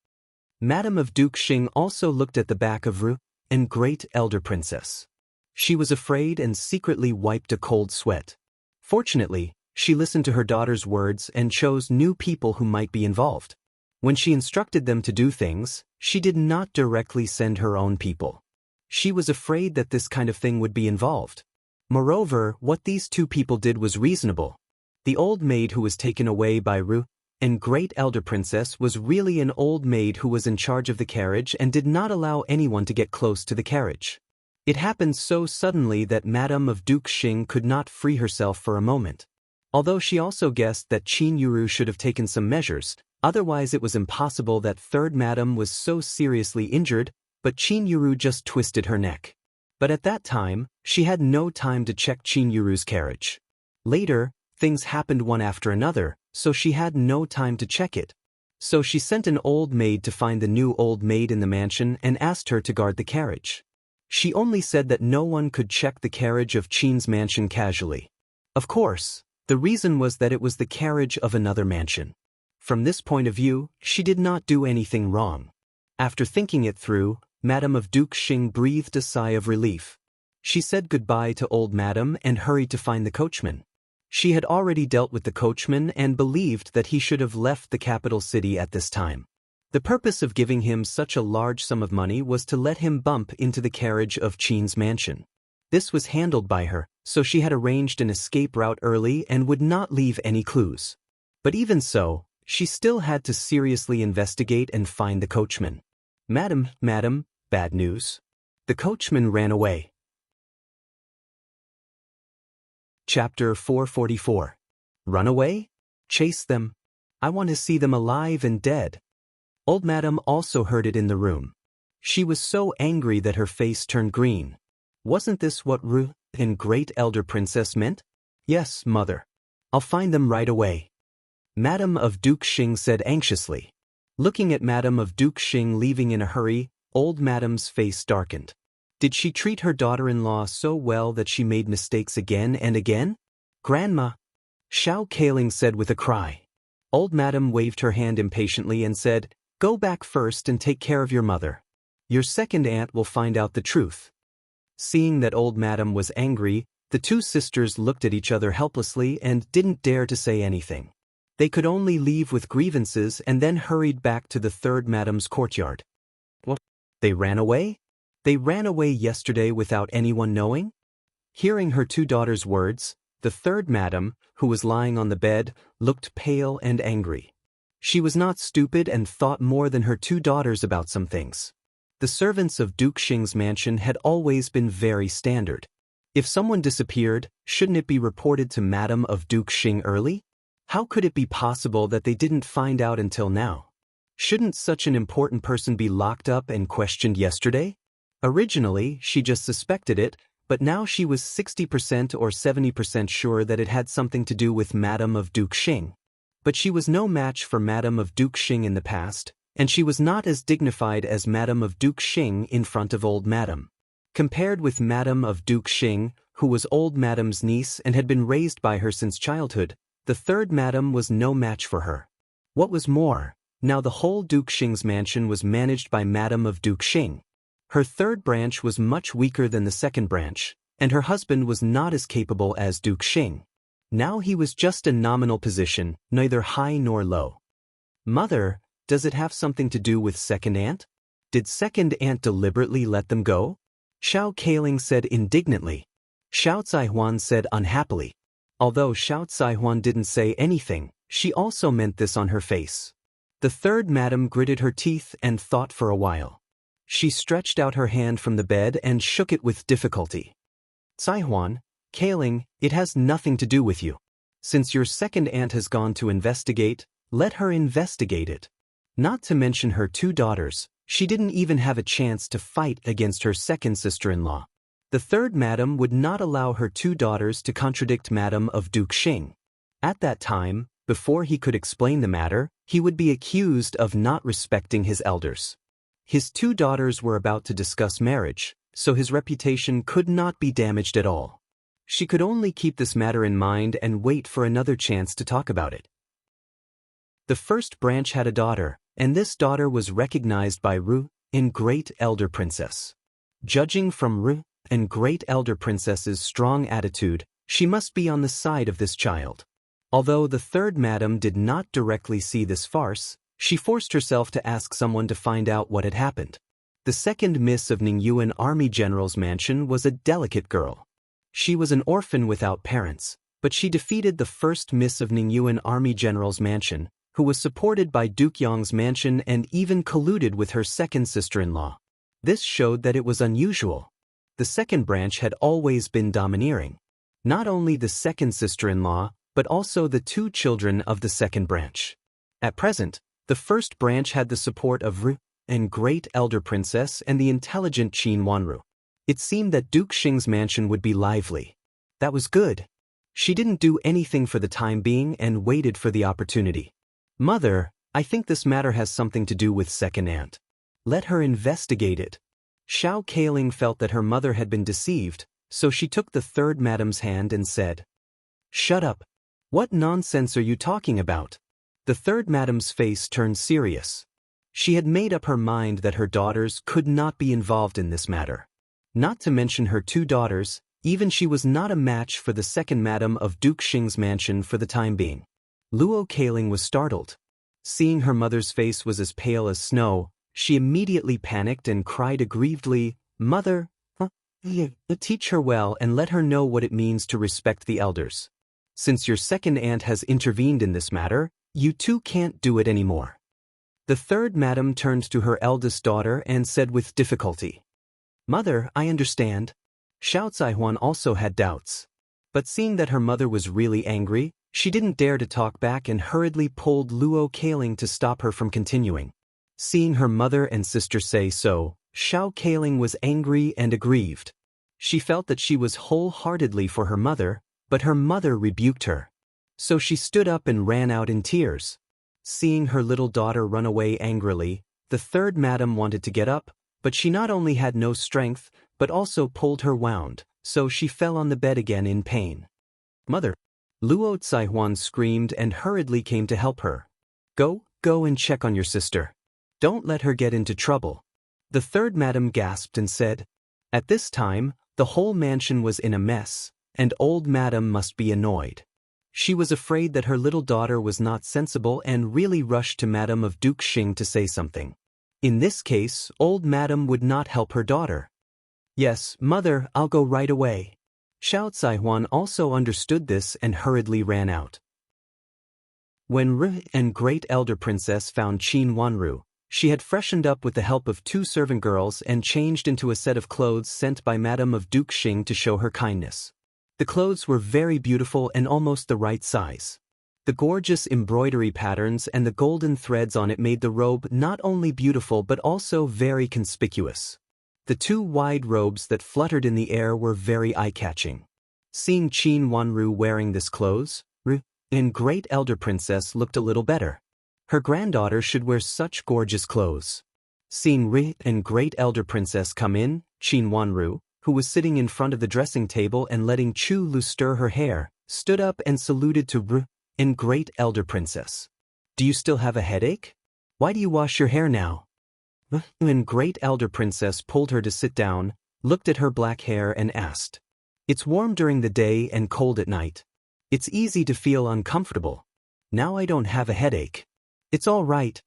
Madam of Duke Xing also looked at the back of Ru and Great Elder Princess. She was afraid and secretly wiped a cold sweat. Fortunately, she listened to her daughter's words and chose new people who might be involved. When she instructed them to do things, she did not directly send her own people. She was afraid that this kind of thing would be involved. Moreover, what these two people did was reasonable. The old maid who was taken away by Ru and Great Elder Princess was really an old maid who was in charge of the carriage and did not allow anyone to get close to the carriage. It happened so suddenly that Madame of Duke Xing could not free herself for a moment. Although she also guessed that Qin Yuru should have taken some measures, otherwise it was impossible that third Madame was so seriously injured, but Qin Yuru just twisted her neck. But at that time, she had no time to check Qin Yuru's carriage. Later, things happened one after another, so she had no time to check it. So she sent an old maid to find the new old maid in the mansion and asked her to guard the carriage. She only said that no one could check the carriage of Qin's mansion casually. Of course, The reason was that it was the carriage of another mansion. From this point of view, she did not do anything wrong. After thinking it through, Madame of Duke Xing breathed a sigh of relief. She said goodbye to old Madame and hurried to find the coachman. She had already dealt with the coachman and believed that he should have left the capital city at this time. The purpose of giving him such a large sum of money was to let him bump into the carriage of Qin's mansion. This was handled by her, so she had arranged an escape route early and would not leave any clues. But even so, she still had to seriously investigate and find the coachman. Madam, bad news. The coachman ran away. Chapter 444. Run away? Chase them. I want to see them alive and dead. Old Madam also heard it in the room. She was so angry that her face turned green. Wasn't this what Ru and Great Elder Princess meant? Yes, Mother. I'll find them right away. Madame of Duke Xing said anxiously. Looking at Madame of Duke Xing leaving in a hurry, old Madame's face darkened. Did she treat her daughter-in-law so well that she made mistakes again and again? Grandma! Xiao Kaling said with a cry. Old Madame waved her hand impatiently and said, Go back first and take care of your mother. Your second aunt will find out the truth. Seeing that old Madame was angry, the two sisters looked at each other helplessly and didn't dare to say anything. They could only leave with grievances and then hurried back to the third Madame's courtyard. What? They ran away? They ran away yesterday without anyone knowing? Hearing her two daughters' words, the third Madame, who was lying on the bed, looked pale and angry. She was not stupid and thought more than her two daughters about some things. The servants of Duke Xing's mansion had always been very standard. If someone disappeared, shouldn't it be reported to Madame of Duke Xing early? How could it be possible that they didn't find out until now? Shouldn't such an important person be locked up and questioned yesterday? Originally, she just suspected it, but now she was 60% or 70% sure that it had something to do with Madame of Duke Xing. But she was no match for Madame of Duke Xing in the past, and she was not as dignified as Madame of Duke Xing in front of old Madame. Compared with Madame of Duke Xing, who was old Madame's niece and had been raised by her since childhood, the third Madame was no match for her. What was more, now the whole Duke Xing's mansion was managed by Madame of Duke Xing. Her third branch was much weaker than the second branch, and her husband was not as capable as Duke Xing. Now he was just a nominal position, neither high nor low. Mother, does it have something to do with second aunt? Did second aunt deliberately let them go? Xiao Kaling said indignantly. Xiao Zaihuan said unhappily. Although Xiao Zaihuan didn't say anything, she also meant this on her face. The third Madame gritted her teeth and thought for a while. She stretched out her hand from the bed and shook it with difficulty. Zaihuan, Kaling, it has nothing to do with you. Since your second aunt has gone to investigate, let her investigate it. Not to mention her two daughters, she didn't even have a chance to fight against her second sister-in-law. The third Madame would not allow her two daughters to contradict Madame of Duke Xing. At that time, before he could explain the matter, he would be accused of not respecting his elders. His two daughters were about to discuss marriage, so his reputation could not be damaged at all. She could only keep this matter in mind and wait for another chance to talk about it. The first branch had a daughter, and this daughter was recognized by Ru and Great Elder Princess. Judging from Ru and Great Elder Princess's strong attitude, she must be on the side of this child. Although the third Madame did not directly see this farce, she forced herself to ask someone to find out what had happened. The second Miss of Ningyuan Army General's mansion was a delicate girl. She was an orphan without parents, but she defeated the first Miss of Ningyuan Army General's mansion, who was supported by Duke Yong's mansion and even colluded with her second sister-in-law. This showed that it was unusual. The second branch had always been domineering. Not only the second sister-in-law, but also the two children of the second branch. At present, the first branch had the support of Ru and Great Elder Princess and the intelligent Qin Wanru. It seemed that Duke Xing's mansion would be lively. That was good. She didn't do anything for the time being and waited for the opportunity. Mother, I think this matter has something to do with second aunt. Let her investigate it. Xiao Kaling felt that her mother had been deceived, so she took the third Madame's hand and said, Shut up. What nonsense are you talking about? The third madam's face turned serious. She had made up her mind that her daughters could not be involved in this matter. Not to mention her two daughters, even she was not a match for the second madam of Duke Xing's mansion for the time being. Luo Kaling was startled. Seeing her mother's face was as pale as snow, she immediately panicked and cried aggrievedly, "Mother, teach her well and let her know what it means to respect the elders. Since your second aunt has intervened in this matter, you two can't do it anymore." The third madam turned to her eldest daughter and said with difficulty, "Mother, I understand." Xiao Zaihuan also had doubts. But seeing that her mother was really angry, she didn't dare to talk back and hurriedly pulled Luo Kaling to stop her from continuing. Seeing her mother and sister say so, Xiao Kaling was angry and aggrieved. She felt that she was wholeheartedly for her mother, but her mother rebuked her. So she stood up and ran out in tears. Seeing her little daughter run away angrily, the third madam wanted to get up, but she not only had no strength, but also pulled her wound, so she fell on the bed again in pain. "Mother!" Luo Zaihuan screamed and hurriedly came to help her. Go and check on your sister. Don't let her get into trouble." The third madam gasped and said. At this time, the whole mansion was in a mess, and old madam must be annoyed. She was afraid that her little daughter was not sensible and really rushed to Madam of Duke Xing to say something. In this case, old madam would not help her daughter. "Yes, mother, I'll go right away." Xiao Zaihuan also understood this and hurriedly ran out. When Ru and Great Elder Princess found Qin Wanru, she had freshened up with the help of two servant girls and changed into a set of clothes sent by Madam of Duke Xing to show her kindness. The clothes were very beautiful and almost the right size. The gorgeous embroidery patterns and the golden threads on it made the robe not only beautiful but also very conspicuous. The two wide robes that fluttered in the air were very eye-catching. Seeing Qin Wanru wearing this clothes, Ru and Great Elder Princess looked a little better. Her granddaughter should wear such gorgeous clothes. Seeing Ru and Great Elder Princess come in, Qin Wanru, who was sitting in front of the dressing table and letting Chu Lu stir her hair, stood up and saluted to Ru and Great Elder Princess. "Do you still have a headache? Why do you wash your hair now?" And Great Elder Princess pulled her to sit down, looked at her black hair and asked. "It's warm during the day and cold at night. It's easy to feel uncomfortable. Now I don't have a headache. It's all right."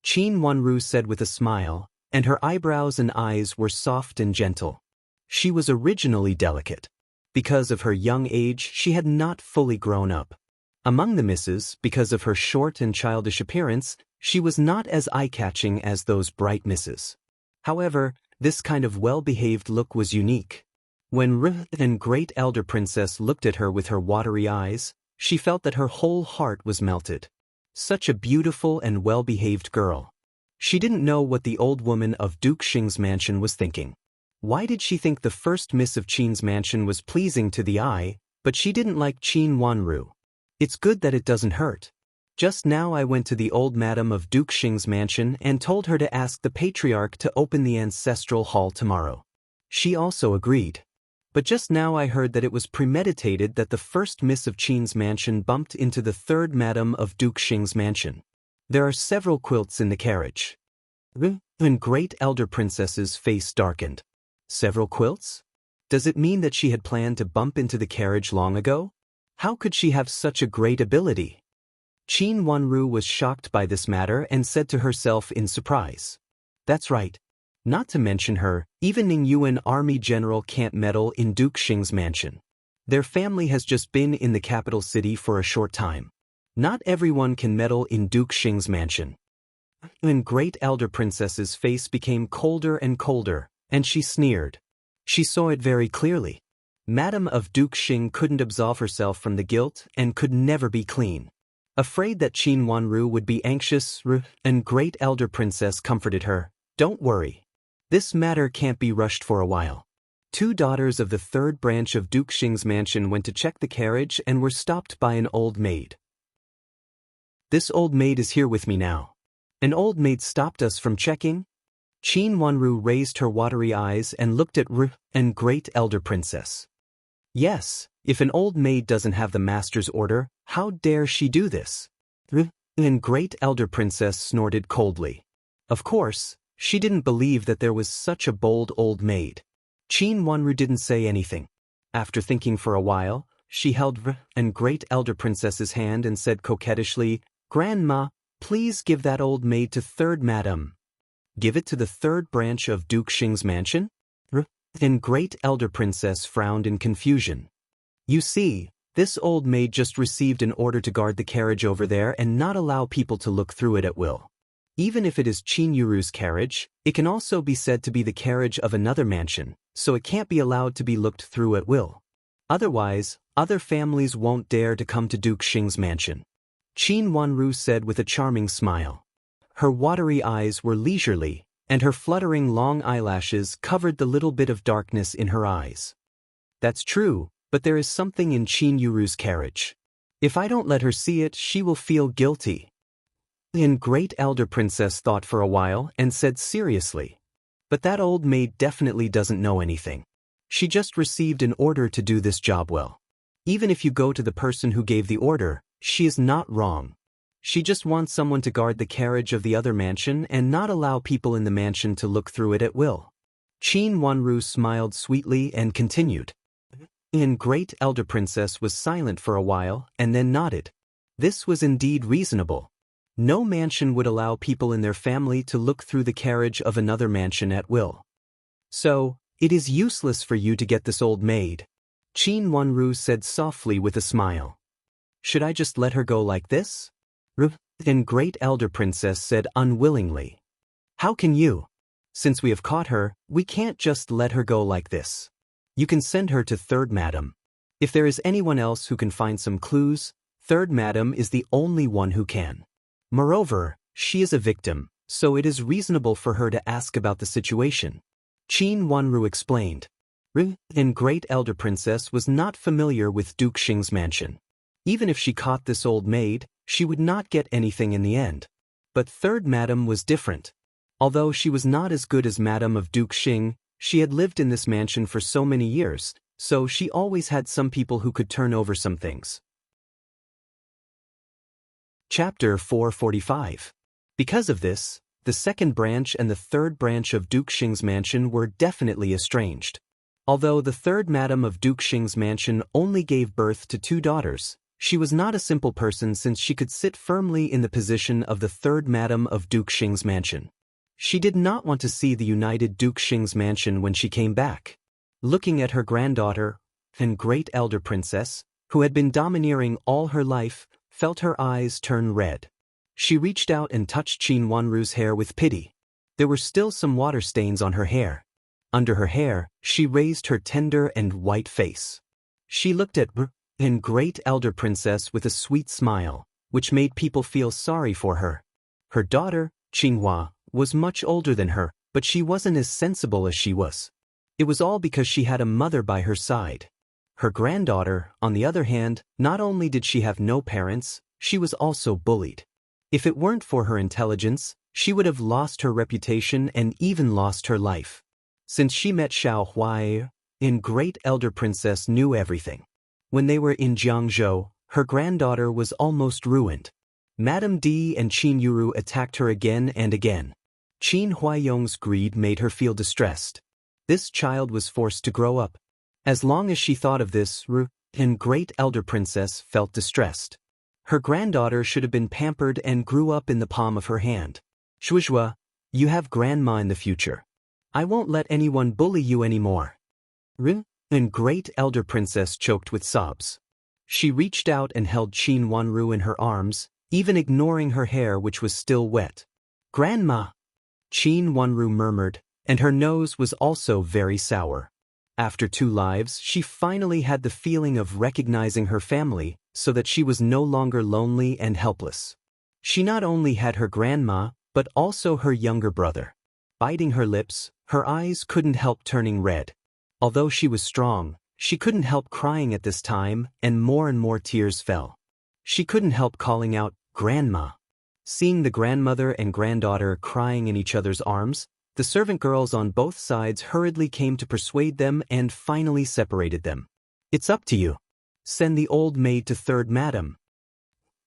Qin Wanru said with a smile, and her eyebrows and eyes were soft and gentle. She was originally delicate. Because of her young age, she had not fully grown up. Among the misses, because of her short and childish appearance, she was not as eye-catching as those bright misses. However, this kind of well-behaved look was unique. When Ru and Great Elder Princess looked at her with her watery eyes, she felt that her whole heart was melted. Such a beautiful and well-behaved girl. She didn't know what the old woman of Duke Xing's mansion was thinking. Why did she think the first miss of Qin's mansion was pleasing to the eye, but she didn't like Qin Wanru? It's good that it doesn't hurt. Just now I went to the old madam of Duke Xing's mansion and told her to ask the patriarch to open the ancestral hall tomorrow. She also agreed. But just now I heard that it was premeditated that the first miss of Qin's mansion bumped into the third madam of Duke Xing's mansion. There are several quilts in the carriage. And Great Elder Princess's face darkened. Several quilts? Does it mean that she had planned to bump into the carriage long ago? How could she have such a great ability? Qin Wanru was shocked by this matter and said to herself in surprise. That's right. Not to mention her, even Ning Yuan army general can't meddle in Duke Xing's mansion. Their family has just been in the capital city for a short time. Not everyone can meddle in Duke Xing's mansion. And Great Elder Princess's face became colder and colder, and she sneered. She saw it very clearly. Madam of Duke Xing couldn't absolve herself from the guilt and could never be clean. Afraid that Qin Wanru would be anxious, Ru and Great Elder Princess comforted her. Don't worry. This matter can't be rushed for a while. Two daughters of the third branch of Duke Xing's mansion went to check the carriage and were stopped by an old maid. This old maid is here with me now. An old maid stopped us from checking? Qin Wanru raised her watery eyes and looked at Ru and Great Elder Princess. Yes, if an old maid doesn't have the master's order, How dare she do this? And Great Elder Princess snorted coldly. Of course, she didn't believe that there was such a bold old maid. Qin Wanru didn't say anything. After thinking for a while, she held and Great Elder Princess's hand and said coquettishly, "Grandma, please give that old maid to third madam." Give it to the third branch of Duke Xing's mansion? And Great Elder Princess frowned in confusion. You see, this old maid just received an order to guard the carriage over there and not allow people to look through it at will. Even if it is Qin Yuru's carriage, it can also be said to be the carriage of another mansion, so it can't be allowed to be looked through at will. Otherwise, other families won't dare to come to Duke Xing's mansion. Qin Wanru said with a charming smile. Her watery eyes were leisurely, and her fluttering long eyelashes covered the little bit of darkness in her eyes. That's true, but there is something in Qin Yuru's carriage. If I don't let her see it, she will feel guilty. And Great Elder Princess thought for a while and said seriously. But that old maid definitely doesn't know anything. She just received an order to do this job well. Even if you go to the person who gave the order, she is not wrong. She just wants someone to guard the carriage of the other mansion and not allow people in the mansion to look through it at will. Qin Wanru smiled sweetly and continued. And Great Elder Princess was silent for a while and then nodded. This was indeed reasonable. No mansion would allow people in their family to look through the carriage of another mansion at will. So, it is useless for you to get this old maid. Qin Wanru said softly with a smile. Should I just let her go like this? And Great Elder Princess said unwillingly. How can you? Since we have caught her, we can't just let her go like this. You can send her to third madam. If there is anyone else who can find some clues, third madam is the only one who can. Moreover, she is a victim, so it is reasonable for her to ask about the situation. Qin Wanru explained. And Great Elder Princess was not familiar with Duke Xing's mansion. Even if she caught this old maid, she would not get anything in the end. But third madam was different. Although she was not as good as Madam of Duke Xing, she had lived in this mansion for so many years, so she always had some people who could turn over some things. Chapter 445. Because of this, the second branch and the third branch of Duke Xing's mansion were definitely estranged. Although the third madam of Duke Xing's mansion only gave birth to 2 daughters, she was not a simple person since she could sit firmly in the position of the third madam of Duke Xing's mansion. She did not want to see the united Duke Xing's mansion when she came back. Looking at her granddaughter, and Great Elder Princess, who had been domineering all her life, felt her eyes turn red. She reached out and touched Qin Wanru's hair with pity. There were still some water stains on her hair. Under her hair, she raised her tender and white face. She looked at and Great Elder Princess with a sweet smile, which made people feel sorry for her. Her daughter, Qinghua, was much older than her, but she wasn't as sensible as she was. It was all because she had a mother by her side. Her granddaughter, on the other hand, not only did she have no parents, she was also bullied. If it weren't for her intelligence, she would have lost her reputation and even lost her life. Since she met Xiao Huai, Great Elder Princess knew everything. When they were in Jiangzhou, her granddaughter was almost ruined. Madame D and Qin Yuru attacked her again and again. Qin Huaiyong's greed made her feel distressed. This child was forced to grow up. As long as she thought of this, Great Elder Princess felt distressed. Her granddaughter should have been pampered and grew up in the palm of her hand. Shuizhua, you have grandma in the future. I won't let anyone bully you anymore. Great Elder Princess choked with sobs. She reached out and held Qin Wanru in her arms, even ignoring her hair which was still wet. Grandma! Qin Wanru murmured, and her nose was also very sour. After 2 lives, she finally had the feeling of recognizing her family, so that she was no longer lonely and helpless. She not only had her grandma, but also her younger brother. Biting her lips, her eyes couldn't help turning red. Although she was strong, she couldn't help crying at this time, and more tears fell. She couldn't help calling out, Grandma. Seeing the grandmother and granddaughter crying in each other's arms, the servant girls on both sides hurriedly came to persuade them and finally separated them. It's up to you. Send the old maid to third madam.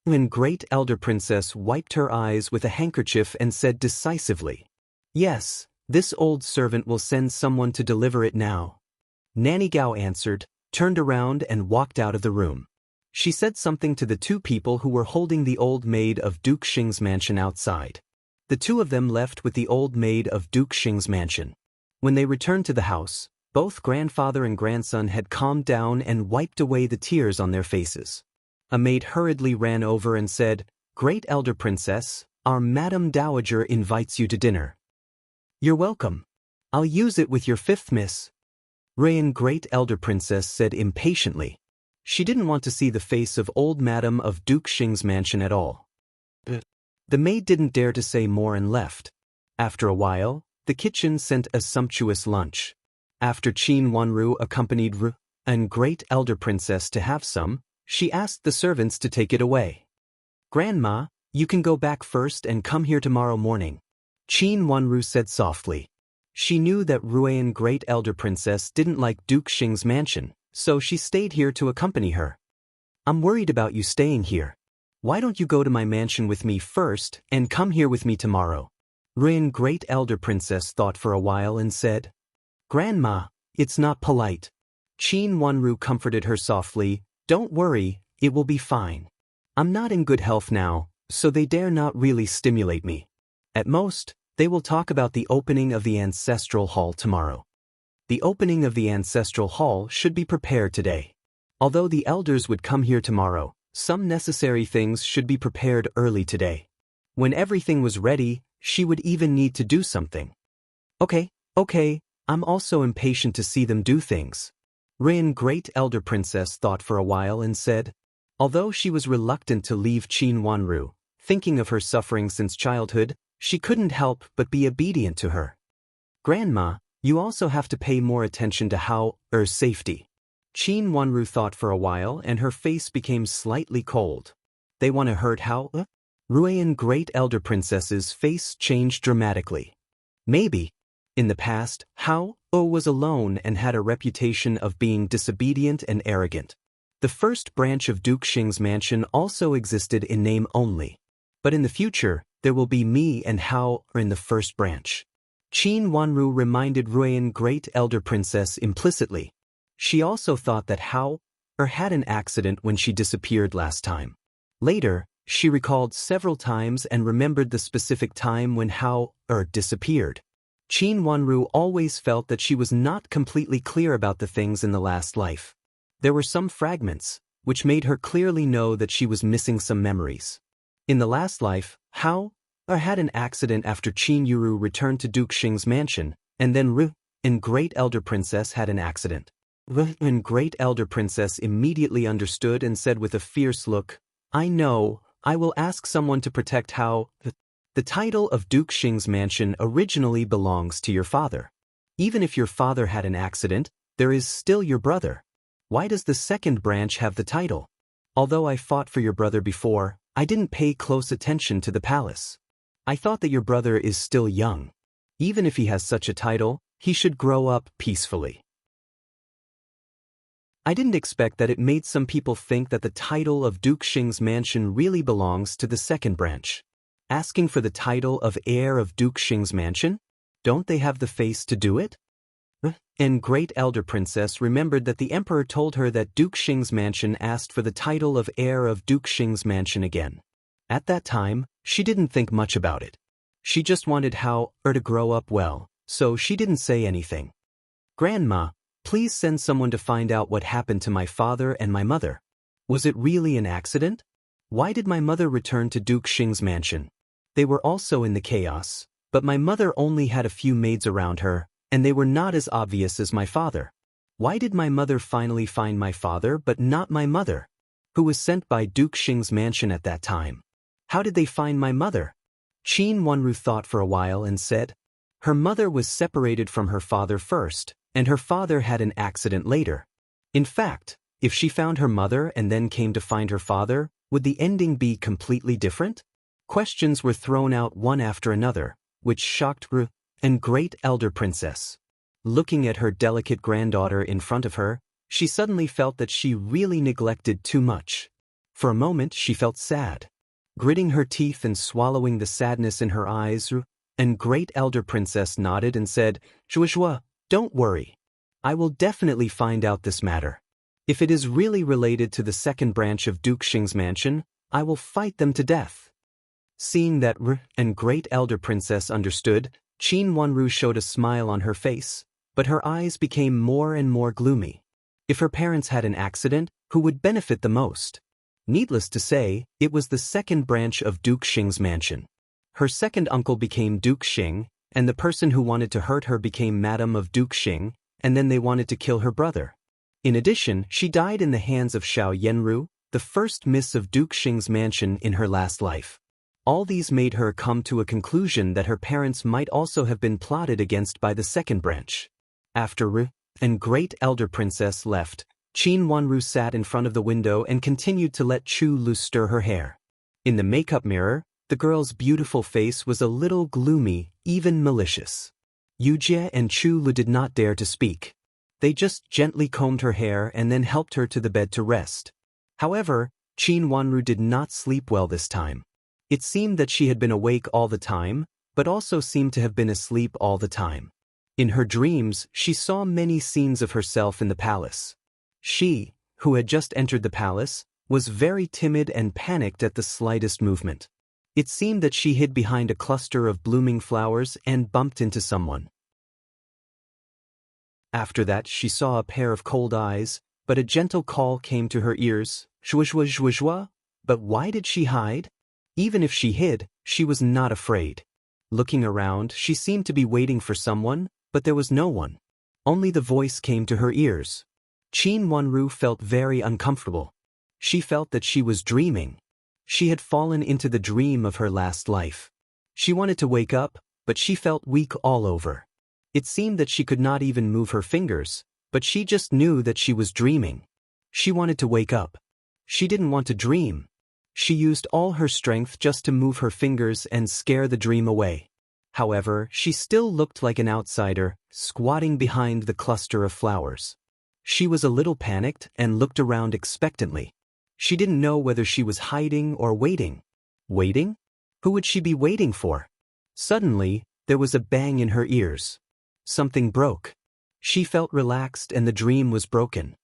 and great elder princess wiped her eyes with a handkerchief and said decisively, "Yes, this old servant will send someone to deliver it now." Nanny Gao answered, turned around and walked out of the room. She said something to the two people who were holding the old maid of Duke Xing's mansion outside. The two of them left with the old maid of Duke Xing's mansion. When they returned to the house, both grandfather and grandson had calmed down and wiped away the tears on their faces. A maid hurriedly ran over and said, "Great elder princess, our Madam Dowager invites you to dinner." "You're welcome. I'll use it with your fifth miss," Ruyan great elder princess said impatiently. She didn't want to see the face of old Madam of Duke Xing's mansion at all. The maid didn't dare to say more and left. After a while, the kitchen sent a sumptuous lunch. After Qin Wanru accompanied Ru and great elder princess to have some, she asked the servants to take it away. "Grandma, you can go back first and come here tomorrow morning," Qin Wanru said softly. She knew that Ruyan great elder princess didn't like Duke Xing's mansion, so she stayed here to accompany her. "I'm worried about you staying here. Why don't you go to my mansion with me first and come here with me tomorrow?" Ruyan great elder princess thought for a while and said, "Grandma, it's not polite." Qin Wanru comforted her softly, "Don't worry, it will be fine. I'm not in good health now, so they dare not really stimulate me. At most, they will talk about the opening of the ancestral hall tomorrow. The opening of the ancestral hall should be prepared today. Although the elders would come here tomorrow, some necessary things should be prepared early today. When everything was ready, she would even need to do something." Okay, I'm also impatient to see them do things," Ruyan great elder princess thought for a while and said. Although she was reluctant to leave Qin Wanru, thinking of her suffering since childhood, she couldn't help but be obedient to her. "Grandma, you also have to pay more attention to Hao's safety." Qin Wanru thought for a while and her face became slightly cold. "They want to hurt Hao?" Ruyan great elder princess's face changed dramatically. "Maybe. In the past, Hao was alone and had a reputation of being disobedient and arrogant. The first branch of Duke Xing's mansion also existed in name only. But in the future, there will be me and Hao in the first branch." Qin Wanru reminded Ruyan great elder princess implicitly. She also thought that Hao had an accident when she disappeared last time. Later, she recalled several times and remembered the specific time when Hao disappeared. Qin Wanru always felt that she was not completely clear about the things in the last life. There were some fragments, which made her clearly know that she was missing some memories. In the last life, Hao had an accident after Qin Yuru returned to Duke Xing's mansion, and then Ru and great elder princess had an accident. Ru and great elder princess immediately understood and said with a fierce look, "I know, I will ask someone to protect Hao. The title of Duke Xing's mansion originally belongs to your father. Even if your father had an accident, there is still your brother. Why does the second branch have the title? Although I fought for your brother before, I didn't pay close attention to the palace. I thought that your brother is still young. Even if he has such a title, he should grow up peacefully." I didn't expect that it made some people think that the title of Duke Xing's mansion really belongs to the second branch. Asking for the title of heir of Duke Xing's mansion? Don't they have the face to do it? And great elder princess remembered that the emperor told her that Duke Xing's mansion asked for the title of heir of Duke Xing's mansion again. At that time, she didn't think much about it. She just wanted Hao to grow up well, so she didn't say anything. "Grandma, please send someone to find out what happened to my father and my mother. Was it really an accident? Why did my mother return to Duke Xing's mansion? They were also in the chaos, but my mother only had a few maids around her, and they were not as obvious as my father. Why did my mother finally find my father but not my mother, who was sent by Duke Xing's mansion at that time? How did they find my mother?" Qin Wanru thought for a while and said, "Her mother was separated from her father first, and her father had an accident later. In fact, if she found her mother and then came to find her father, would the ending be completely different?" Questions were thrown out one after another, which shocked Ru and great elder princess. Looking at her delicate granddaughter in front of her, she suddenly felt that she really neglected too much. For a moment she felt sad. Gritting her teeth and swallowing the sadness in her eyes, and great elder princess nodded and said, "Joshua, don't worry. I will definitely find out this matter. If it is really related to the second branch of Duke Xing's mansion, I will fight them to death." Seeing that and great elder princess understood, Qin Wanru showed a smile on her face, but her eyes became more and more gloomy. If her parents had an accident, who would benefit the most? Needless to say, it was the second branch of Duke Xing's mansion. Her second uncle became Duke Xing, and the person who wanted to hurt her became Madam of Duke Xing, and then they wanted to kill her brother. In addition, she died in the hands of Xiao Yenru, the first miss of Duke Xing's mansion in her last life. All these made her come to a conclusion that her parents might also have been plotted against by the second branch. After and great elder princess left, Qin Wanru sat in front of the window and continued to let Chu Lu stir her hair. In the makeup mirror, the girl's beautiful face was a little gloomy, even malicious. Yu Jie and Chu Lu did not dare to speak. They just gently combed her hair and then helped her to the bed to rest. However, Qin Wanru did not sleep well this time. It seemed that she had been awake all the time, but also seemed to have been asleep all the time. In her dreams, she saw many scenes of herself in the palace. She, who had just entered the palace, was very timid and panicked at the slightest movement. It seemed that she hid behind a cluster of blooming flowers and bumped into someone. After that, she saw a pair of cold eyes, but a gentle call came to her ears, "Zhuozhuo, zhuozhuo." But why did she hide? Even if she hid, she was not afraid. Looking around, she seemed to be waiting for someone, but there was no one. Only the voice came to her ears. Qin Wanru felt very uncomfortable. She felt that she was dreaming. She had fallen into the dream of her last life. She wanted to wake up, but she felt weak all over. It seemed that she could not even move her fingers, but she just knew that she was dreaming. She wanted to wake up. She didn't want to dream. She used all her strength just to move her fingers and scare the dream away. However, she still looked like an outsider, squatting behind the cluster of flowers. She was a little panicked and looked around expectantly. She didn't know whether she was hiding or waiting. Waiting? Who would she be waiting for? Suddenly, there was a bang in her ears. Something broke. She felt relaxed and the dream was broken.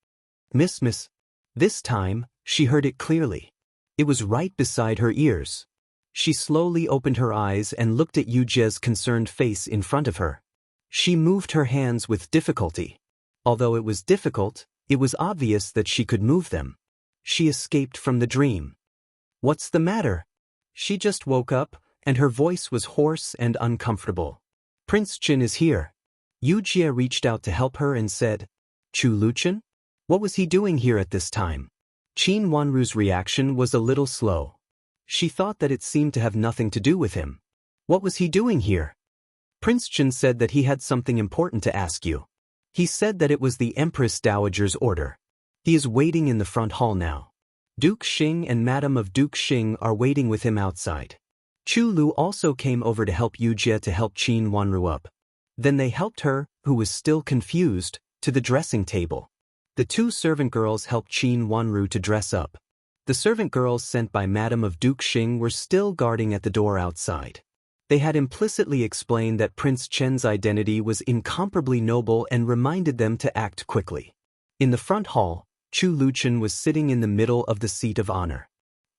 Miss. This time, she heard it clearly. It was right beside her ears. She slowly opened her eyes and looked at Yu Jie's concerned face in front of her. She moved her hands with difficulty. Although it was difficult, it was obvious that she could move them. She escaped from the dream. "What's the matter?" She just woke up, and her voice was hoarse and uncomfortable. "Prince Qin is here." Yu Jie reached out to help her and said, "Chu Luchen? What was he doing here at this time?" Qin Wanru's reaction was a little slow. She thought that it seemed to have nothing to do with him. What was he doing here? "Prince Qin said that he had something important to ask you. He said that it was the Empress Dowager's order. He is waiting in the front hall now. Duke Xing and Madam of Duke Xing are waiting with him outside." Chu Lu also came over to help Yu Jie to help Qin Wanru up. Then they helped her, who was still confused, to the dressing table. The two servant girls helped Qin Wanru to dress up. The servant girls sent by Madam of Duke Xing were still guarding at the door outside. They had implicitly explained that Prince Chen's identity was incomparably noble and reminded them to act quickly. In the front hall, Chu Luchen was sitting in the middle of the seat of honor.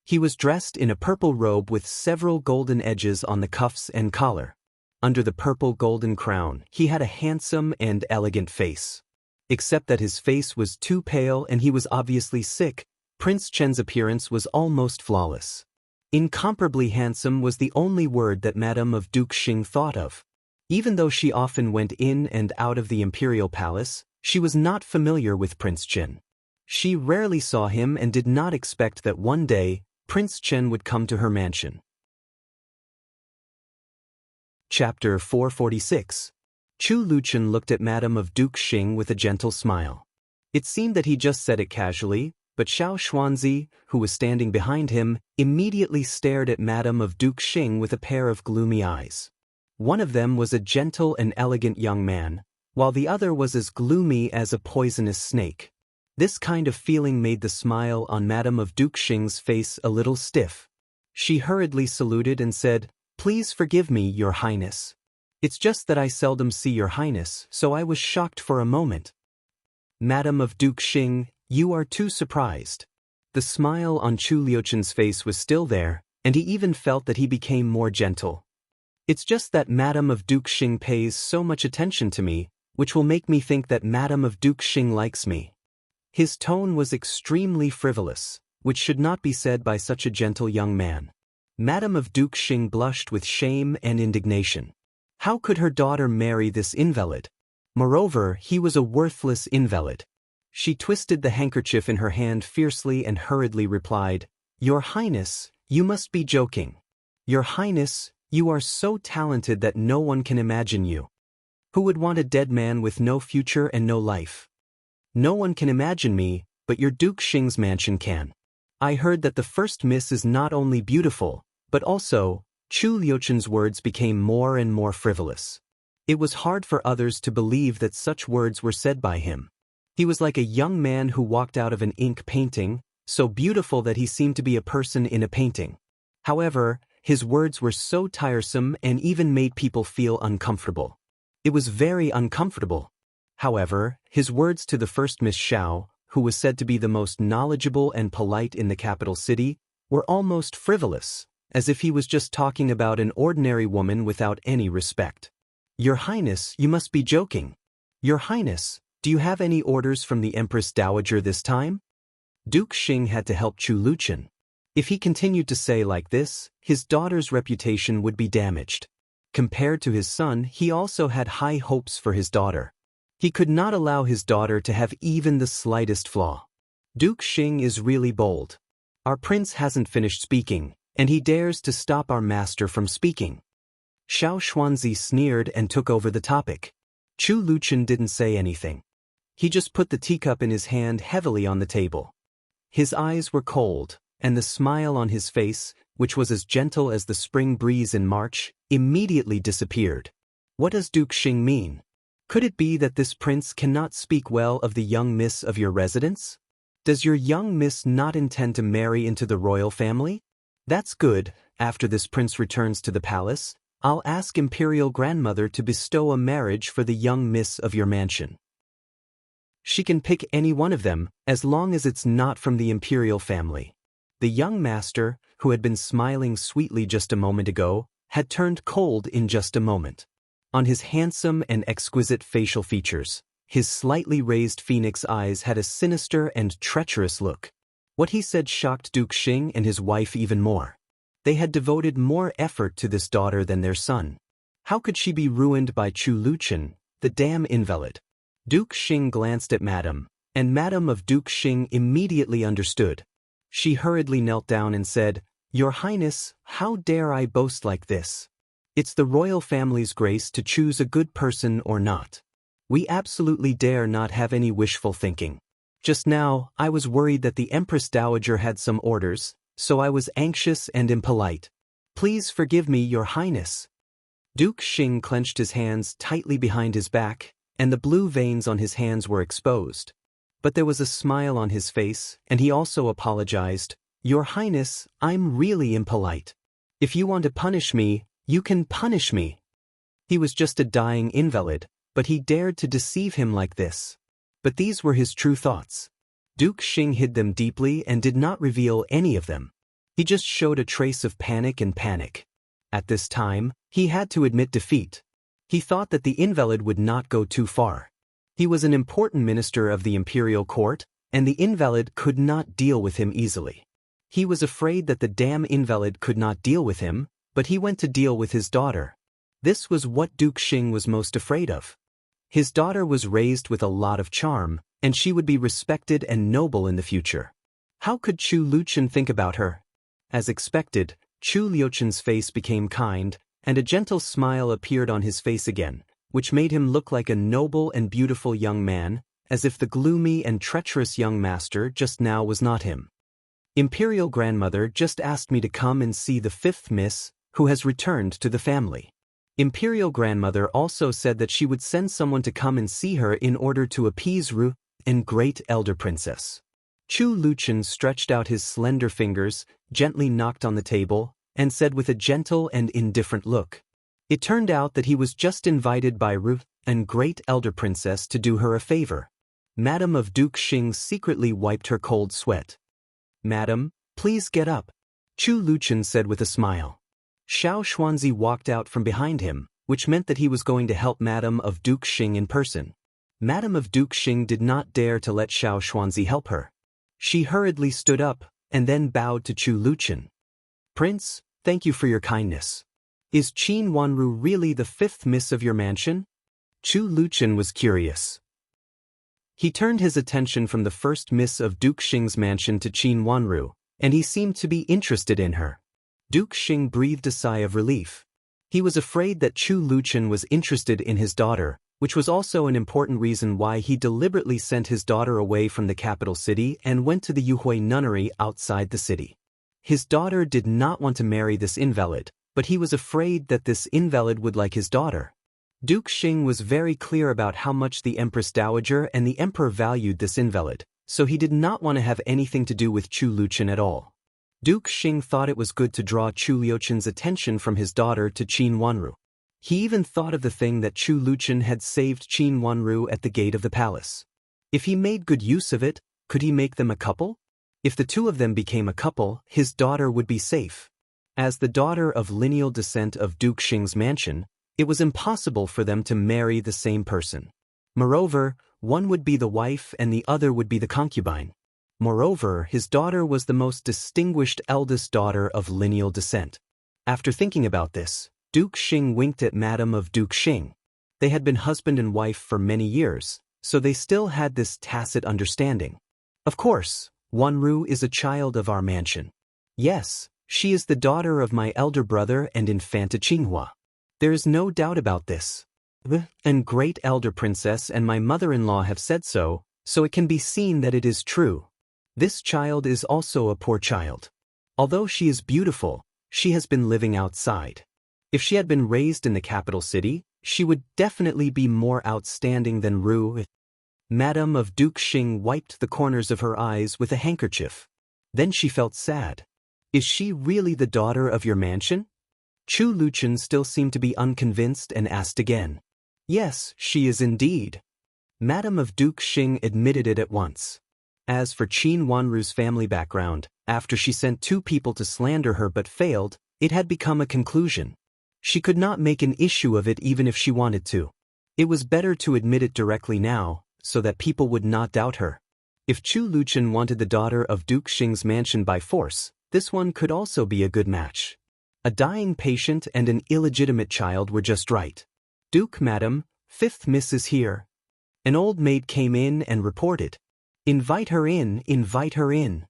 He was dressed in a purple robe with several golden edges on the cuffs and collar. Under the purple golden crown, he had a handsome and elegant face. Except that his face was too pale and he was obviously sick, Prince Chen's appearance was almost flawless. Incomparably handsome was the only word that Madame of Duke Xing thought of. Even though she often went in and out of the Imperial Palace, she was not familiar with Prince Chen. She rarely saw him and did not expect that one day, Prince Chen would come to her mansion. Chapter 446. Chu Luchen looked at Madame of Duke Xing with a gentle smile. It seemed that he just said it casually, but Xiao Xuanzi, who was standing behind him, immediately stared at Madame of Duke Xing with a pair of gloomy eyes. One of them was a gentle and elegant young man, while the other was as gloomy as a poisonous snake. This kind of feeling made the smile on Madame of Duxing's face a little stiff. She hurriedly saluted and said, "Please forgive me, Your Highness. It's just that I seldom see Your Highness, so I was shocked for a moment." "Madame of Duxing, you are too surprised." The smile on Chu Liuchen's face was still there, and he even felt that he became more gentle. "It's just that Madame of Duxing pays so much attention to me, which will make me think that Madame of Duxing likes me." His tone was extremely frivolous, which should not be said by such a gentle young man. Madame of Duxing blushed with shame and indignation. How could her daughter marry this invalid? Moreover, he was a worthless invalid. She twisted the handkerchief in her hand fiercely and hurriedly replied, "Your Highness, you must be joking. Your Highness, you are so talented that no one can imagine you. Who would want a dead man with no future and no life? No one can imagine me, but your Duke Xing's mansion can. I heard that the first miss is not only beautiful, but also." Chu Liuchen's words became more and more frivolous. It was hard for others to believe that such words were said by him. He was like a young man who walked out of an ink painting, so beautiful that he seemed to be a person in a painting. However, his words were so tiresome and even made people feel uncomfortable. It was very uncomfortable. However, his words to the first Miss Xiao, who was said to be the most knowledgeable and polite in the capital city, were almost frivolous, as if he was just talking about an ordinary woman without any respect. "Your Highness, you must be joking. Your Highness, do you have any orders from the Empress Dowager this time?" Duke Xing had to help Chu Liuchen. If he continued to say like this, his daughter's reputation would be damaged. Compared to his son, he also had high hopes for his daughter. He could not allow his daughter to have even the slightest flaw. "Duke Xing is really bold. Our prince hasn't finished speaking, and he dares to stop our master from speaking." Xiao Xuanzi sneered and took over the topic. Chu Liuchen didn't say anything. He just put the teacup in his hand heavily on the table. His eyes were cold, and the smile on his face, which was as gentle as the spring breeze in March, immediately disappeared. What does Duke Xing mean? Could it be that this prince cannot speak well of the young miss of your residence? Does your young miss not intend to marry into the royal family? That's good. After this prince returns to the palace, I'll ask Imperial grandmother to bestow a marriage for the young miss of your mansion. She can pick any one of them, as long as it's not from the Imperial family. The young master, who had been smiling sweetly just a moment ago, had turned cold in just a moment. On his handsome and exquisite facial features, his slightly raised phoenix eyes had a sinister and treacherous look. What he said shocked Duke Xing and his wife even more. They had devoted more effort to this daughter than their son. How could she be ruined by Chu Liuchen, the damn invalid? Duke Xing glanced at Madame, and Madame of Duke Xing immediately understood. She hurriedly knelt down and said, "Your Highness, how dare I boast like this? It's the royal family's grace to choose a good person or not. We absolutely dare not have any wishful thinking. Just now, I was worried that the Empress Dowager had some orders, so I was anxious and impolite. Please forgive me, Your Highness." Duke Xing clenched his hands tightly behind his back, and the blue veins on his hands were exposed. But there was a smile on his face, and he also apologized. "Your Highness, I'm really impolite. If you want to punish me, you can punish me." He was just a dying invalid, but he dared to deceive him like this. But these were his true thoughts. Duke Xing hid them deeply and did not reveal any of them. He just showed a trace of panic and panic. At this time, he had to admit defeat. He thought that the invalid would not go too far. He was an important minister of the imperial court, and the invalid could not deal with him easily. He was afraid that the damn invalid could not deal with him, but he went to deal with his daughter. This was what Duke Xing was most afraid of. His daughter was raised with a lot of charm, and she would be respected and noble in the future. How could Chu Liuchen think about her? As expected, Chu Liuchen's face became kind, and a gentle smile appeared on his face again, which made him look like a noble and beautiful young man, as if the gloomy and treacherous young master just now was not him. "Imperial grandmother just asked me to come and see the fifth miss, who has returned to the family. Imperial grandmother also said that she would send someone to come and see her in order to appease Ru and great elder princess. Chu Luchen stretched out his slender fingers, gently knocked on the table, and said with a gentle and indifferent look. It turned out that he was just invited by Ru and great elder princess to do her a favor. Madame of Duke Xing secretly wiped her cold sweat. "Madam, please get up," Chu Luchen said with a smile. Xiao Xuanzi walked out from behind him, which meant that he was going to help Madame of Duke Xing in person. Madame of Duke Xing did not dare to let Xiao Xuanzi help her. She hurriedly stood up, and then bowed to Chu Luchen. "Prince, thank you for your kindness. Is Qin Wanru really the 5th miss of your mansion?" Chu Luchen was curious. He turned his attention from the 1st miss of Duke Xing's mansion to Qin Wanru, and he seemed to be interested in her. Duke Xing breathed a sigh of relief. He was afraid that Chu Luchen was interested in his daughter, which was also an important reason why he deliberately sent his daughter away from the capital city and went to the Yuhui nunnery outside the city. His daughter did not want to marry this invalid, but he was afraid that this invalid would like his daughter. Duke Xing was very clear about how much the Empress Dowager and the Emperor valued this invalid, so he did not want to have anything to do with Chu Luchen at all. Duke Xing thought it was good to draw Chu Liuchen's attention from his daughter to Qin Wanru. He even thought of the thing that Chu Luchen had saved Qin Wanru at the gate of the palace. If he made good use of it, could he make them a couple? If the two of them became a couple, his daughter would be safe. As the daughter of lineal descent of Duke Xing's mansion, it was impossible for them to marry the same person. Moreover, one would be the wife and the other would be the concubine. Moreover, his daughter was the most distinguished eldest daughter of lineal descent. After thinking about this, Duke Xing winked at Madame of Duke Xing. They had been husband and wife for many years, so they still had this tacit understanding. "Of course, Wanru is a child of our mansion. Yes, she is the daughter of my elder brother and Infanta Qinghua. There is no doubt about this. And great elder princess and my mother-in-law have said so, so it can be seen that it is true. This child is also a poor child. Although she is beautiful, she has been living outside. If she had been raised in the capital city, she would definitely be more outstanding than Ru." Madame of Duke Xing wiped the corners of her eyes with a handkerchief. Then she felt sad. "Is she really the daughter of your mansion?" Chu Luchen still seemed to be unconvinced and asked again. "Yes, she is indeed." Madame of Duke Xing admitted it at once. As for Qin Wanru's family background, after she sent 2 people to slander her but failed, it had become a conclusion. She could not make an issue of it even if she wanted to. It was better to admit it directly now, so that people would not doubt her. If Chu Luchen wanted the daughter of Duke Xing's mansion by force, this one could also be a good match. A dying patient and an illegitimate child were just right. "Duke, madam, 5th miss is here." An old maid came in and reported. "Invite her in, invite her in."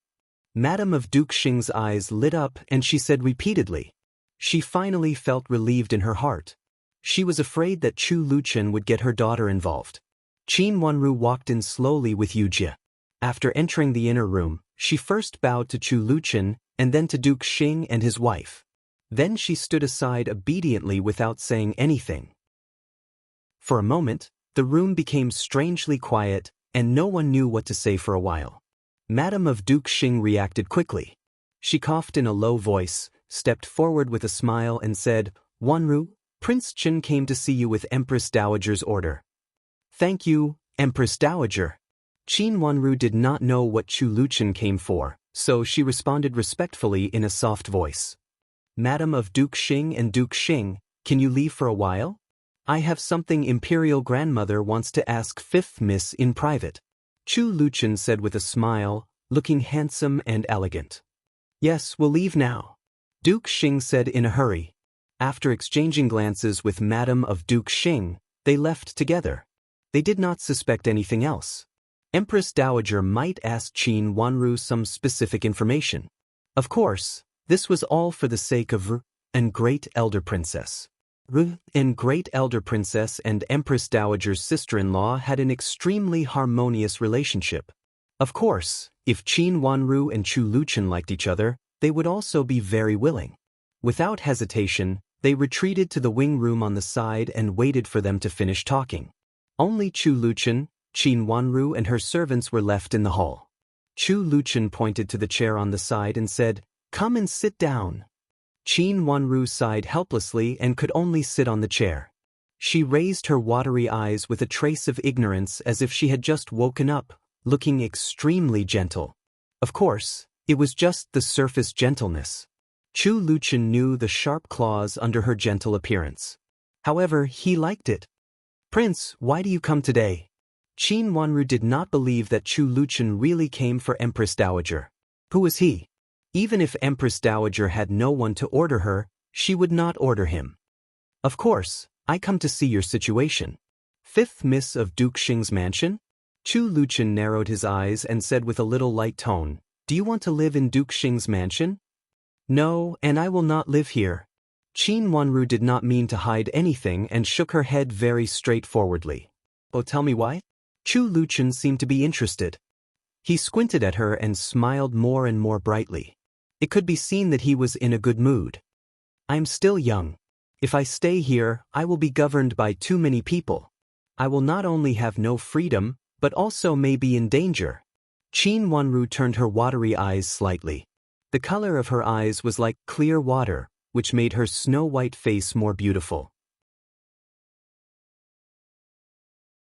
Madame of Duke Xing's eyes lit up and she said repeatedly. She finally felt relieved in her heart. She was afraid that Chu Luchen would get her daughter involved. Qin Wanru walked in slowly with Yujie. After entering the inner room, she first bowed to Chu Luchen and then to Duke Xing and his wife. Then she stood aside obediently without saying anything. For a moment, the room became strangely quiet, and no one knew what to say for a while. Madame of Duke Xing reacted quickly. She coughed in a low voice, stepped forward with a smile and said, "Wanru, Prince Chen came to see you with Empress Dowager's order." "Thank you, Empress Dowager." Qin Wanru did not know what Chu Luchen came for, so she responded respectfully in a soft voice. "Madame of Duke Xing and Duke Xing, can you leave for a while? I have something Imperial grandmother wants to ask 5th miss in private." Chu Luchen said with a smile, looking handsome and elegant. "Yes, we'll leave now," Duke Xing said in a hurry. After exchanging glances with Madame of Duke Xing, they left together. They did not suspect anything else. Empress Dowager might ask Qin Wanru some specific information. Of course, this was all for the sake of Ru and great elder princess. Ru and great elder princess and Empress Dowager's sister-in-law had an extremely harmonious relationship. Of course, if Qin Wanru and Chu Luchen liked each other, they would also be very willing. Without hesitation, they retreated to the wing room on the side and waited for them to finish talking. Only Chu Luchen, Qin Wanru and her servants were left in the hall. Chu Luchen pointed to the chair on the side and said, "Come and sit down." Qin Wanru sighed helplessly and could only sit on the chair. She raised her watery eyes with a trace of ignorance as if she had just woken up, looking extremely gentle. Of course, it was just the surface gentleness. Chu Luchen knew the sharp claws under her gentle appearance. However, he liked it. "Prince, why do you come today?" Qin Wanru did not believe that Chu Luchen really came for Empress Dowager. Who was he? Even if Empress Dowager had no one to order her, she would not order him. "Of course, I come to see your situation." "Fifth Miss of Duke Xing's mansion?" Chu Luchen narrowed his eyes and said with a little light tone, "Do you want to live in Duke Xing's mansion?" "No, and I will not live here." Qin Wanru did not mean to hide anything and shook her head very straightforwardly. "Oh, tell me why?" Chu Luchen seemed to be interested. He squinted at her and smiled more and more brightly. It could be seen that he was in a good mood. "I am still young. If I stay here, I will be governed by too many people. I will not only have no freedom, but also may be in danger." Qin Wanru turned her watery eyes slightly. The color of her eyes was like clear water, which made her snow-white face more beautiful.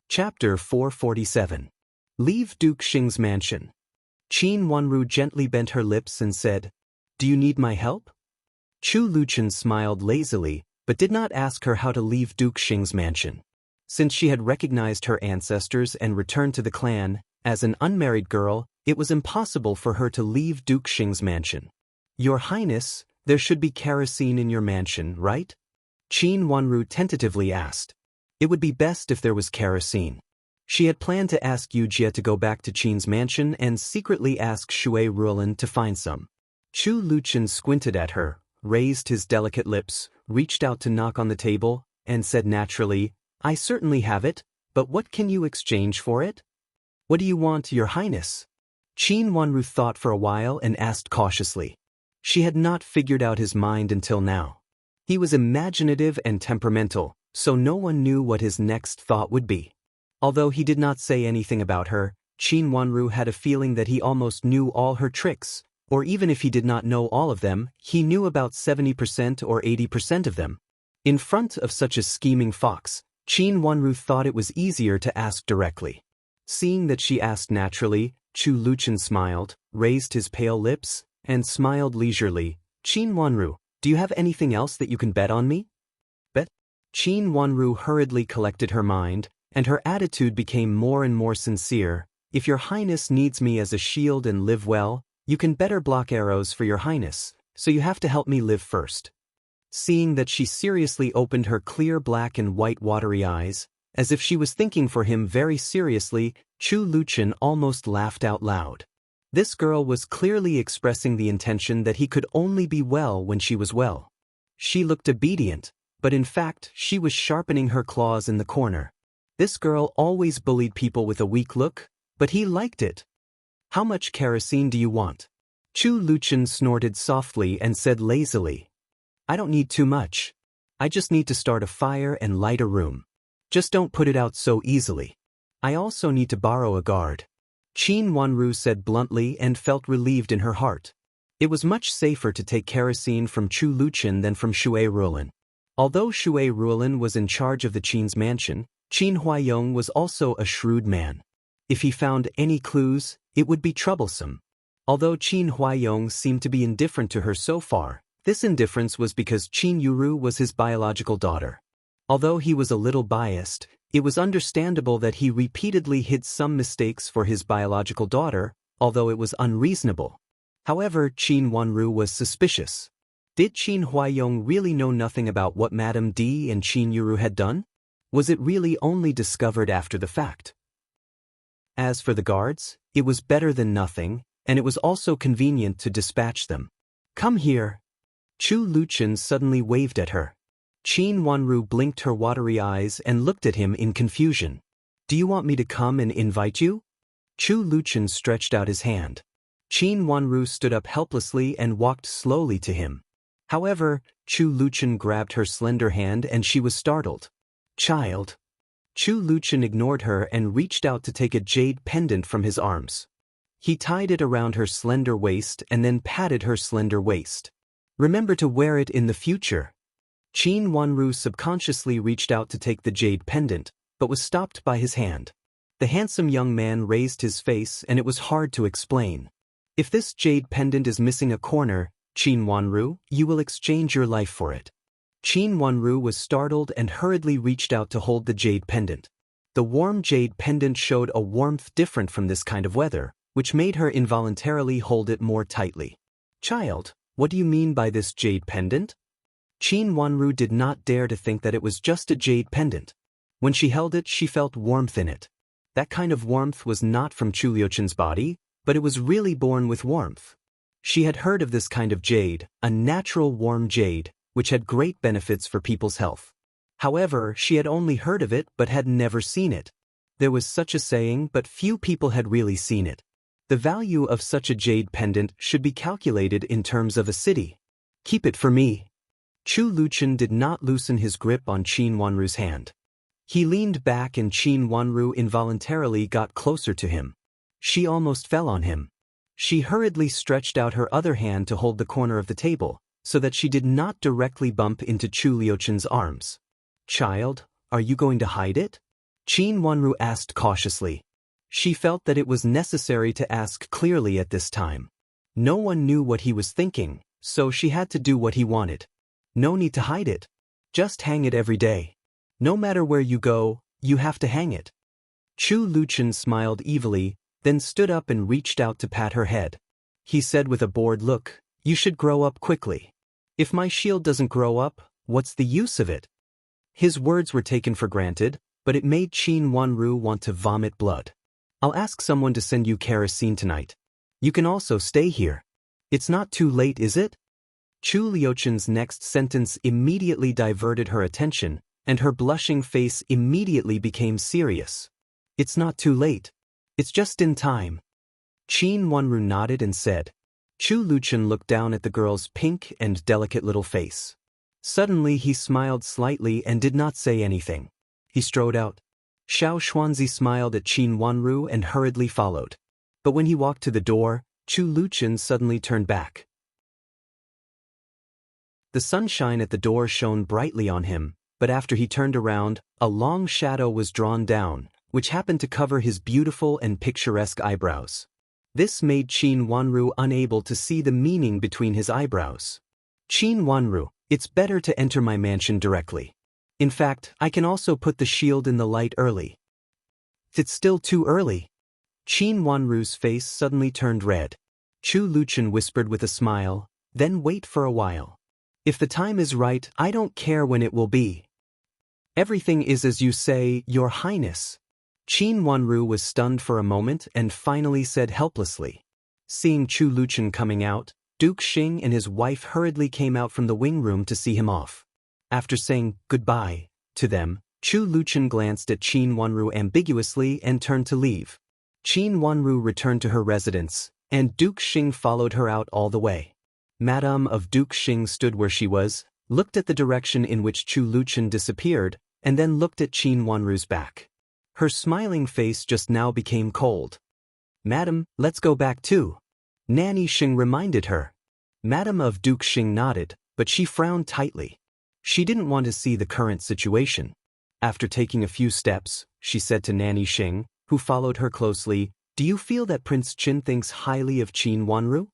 Chapter 447. Leave Duke Xing's mansion. Qin Wanru gently bent her lips and said, "Do you need my help?" Chu Luchen smiled lazily, but did not ask her how to leave Duke Xing's mansion. Since she had recognized her ancestors and returned to the clan, as an unmarried girl, it was impossible for her to leave Duke Xing's mansion. "Your Highness, there should be kerosene in your mansion, right?" Qin Wanru tentatively asked. It would be best if there was kerosene. She had planned to ask Yujie to go back to Qin's mansion and secretly ask Shui Ruolin to find some. Chu Luchen squinted at her, raised his delicate lips, reached out to knock on the table, and said naturally, "I certainly have it, but what can you exchange for it?" "What do you want, Your Highness?" Qin Wanru thought for a while and asked cautiously. She had not figured out his mind until now. He was imaginative and temperamental, so no one knew what his next thought would be. Although he did not say anything about her, Qin Wanru had a feeling that he almost knew all her tricks, or even if he did not know all of them, he knew about 70% or 80% of them. In front of such a scheming fox, Qin Wanru thought it was easier to ask directly. Seeing that she asked naturally, Chu Luchen smiled, raised his pale lips, and smiled leisurely. "Qin Wanru, do you have anything else that you can bet on me?" "Bet?" Qin Wanru hurriedly collected her mind, and her attitude became more and more sincere. "If Your Highness needs me as a shield and live well, you can better block arrows for Your Highness, so you have to help me live first." Seeing that she seriously opened her clear black and white watery eyes, as if she was thinking for him very seriously, Chu Luchen almost laughed out loud. This girl was clearly expressing the intention that he could only be well when she was well. She looked obedient, but in fact she was sharpening her claws in the corner. This girl always bullied people with a weak look, but he liked it. "How much kerosene do you want?" Chu Luchen snorted softly and said lazily, "I don't need too much. I just need to start a fire and light a room. Just don't put it out so easily. I also need to borrow a guard." Qin Wanru said bluntly and felt relieved in her heart. It was much safer to take kerosene from Chu Luchen than from Shui Ruolin. Although Shui Ruolin was in charge of the Qin's mansion, Qin Huaiyong was also a shrewd man. If he found any clues, it would be troublesome. Although Qin Huaiyong seemed to be indifferent to her so far, this indifference was because Qin Yuru was his biological daughter. Although he was a little biased, it was understandable that he repeatedly hid some mistakes for his biological daughter, although it was unreasonable. However, Qin Wanru was suspicious. Did Qin Huaiyong really know nothing about what Madame D and Qin Yuru had done? Was it really only discovered after the fact? As for the guards, it was better than nothing, and it was also convenient to dispatch them. "Come here." Chu Luchen suddenly waved at her. Qin Wanru blinked her watery eyes and looked at him in confusion. "Do you want me to come and invite you?" Chu Luchen stretched out his hand. Qin Wanru stood up helplessly and walked slowly to him. However, Chu Luchen grabbed her slender hand and she was startled. "Child." Chu Luchen ignored her and reached out to take a jade pendant from his arms. He tied it around her slender waist and then patted her slender waist. Remember to wear it in the future. Qin Wanru subconsciously reached out to take the jade pendant, but was stopped by his hand. The handsome young man raised his face and it was hard to explain. If this jade pendant is missing a corner, Qin Wanru, you will exchange your life for it. Qin Wanru was startled and hurriedly reached out to hold the jade pendant. The warm jade pendant showed a warmth different from this kind of weather, which made her involuntarily hold it more tightly. Child, what do you mean by this jade pendant? Qin Wanru did not dare to think that it was just a jade pendant. When she held it, she felt warmth in it. That kind of warmth was not from Chu Liuchen's body, but it was really born with warmth. She had heard of this kind of jade, a natural warm jade, which had great benefits for people's health. However, she had only heard of it but had never seen it. There was such a saying, but few people had really seen it. The value of such a jade pendant should be calculated in terms of a city. Keep it for me. Chu Luchen did not loosen his grip on Qin Wanru's hand. He leaned back and Qin Wanru involuntarily got closer to him. She almost fell on him. She hurriedly stretched out her other hand to hold the corner of the table, so that she did not directly bump into Chu Liuchen's arms. Child, are you going to hide it? Qin Wanru asked cautiously. She felt that it was necessary to ask clearly at this time. No one knew what he was thinking, so she had to do what he wanted. No need to hide it. Just hang it every day. No matter where you go, you have to hang it. Chu Luchen smiled evilly, then stood up and reached out to pat her head. He said with a bored look, you should grow up quickly. If my shield doesn't grow up, what's the use of it? His words were taken for granted, but it made Qin Wanru want to vomit blood. I'll ask someone to send you kerosene tonight. You can also stay here. It's not too late, is it? Chu Liuchen's next sentence immediately diverted her attention, and her blushing face immediately became serious. It's not too late. It's just in time. Qin Wanru nodded and said. Chu Luchen looked down at the girl's pink and delicate little face. Suddenly he smiled slightly and did not say anything. He strode out. Xiao Xuanzi smiled at Qin Wanru and hurriedly followed. But when he walked to the door, Chu Luchen suddenly turned back. The sunshine at the door shone brightly on him, but after he turned around, a long shadow was drawn down, which happened to cover his beautiful and picturesque eyebrows. This made Qin Wanru unable to see the meaning between his eyebrows. Qin Wanru, it's better to enter my mansion directly. In fact, I can also put the shield in the light early. It's still too early. Qin Wanru's face suddenly turned red. Chu Luchen whispered with a smile, then wait for a while. If the time is right, I don't care when it will be. Everything is as you say, Your Highness. Qin Wanru was stunned for a moment and finally said helplessly. Seeing Chu Luchen coming out, Duke Xing and his wife hurriedly came out from the wing room to see him off. After saying goodbye to them, Chu Luchen glanced at Qin Wanru ambiguously and turned to leave. Qin Wanru returned to her residence, and Duke Xing followed her out all the way. Madame of Duke Xing stood where she was, looked at the direction in which Chu Luchen disappeared, and then looked at Qin Wanru's back. Her smiling face just now became cold. Madam, let's go back too. Nanny Xing reminded her. Madame of Duke Xing nodded, but she frowned tightly. She didn't want to see the current situation. After taking a few steps, she said to Nanny Xing, who followed her closely, Do you feel that Prince Qin thinks highly of Qin Wanru?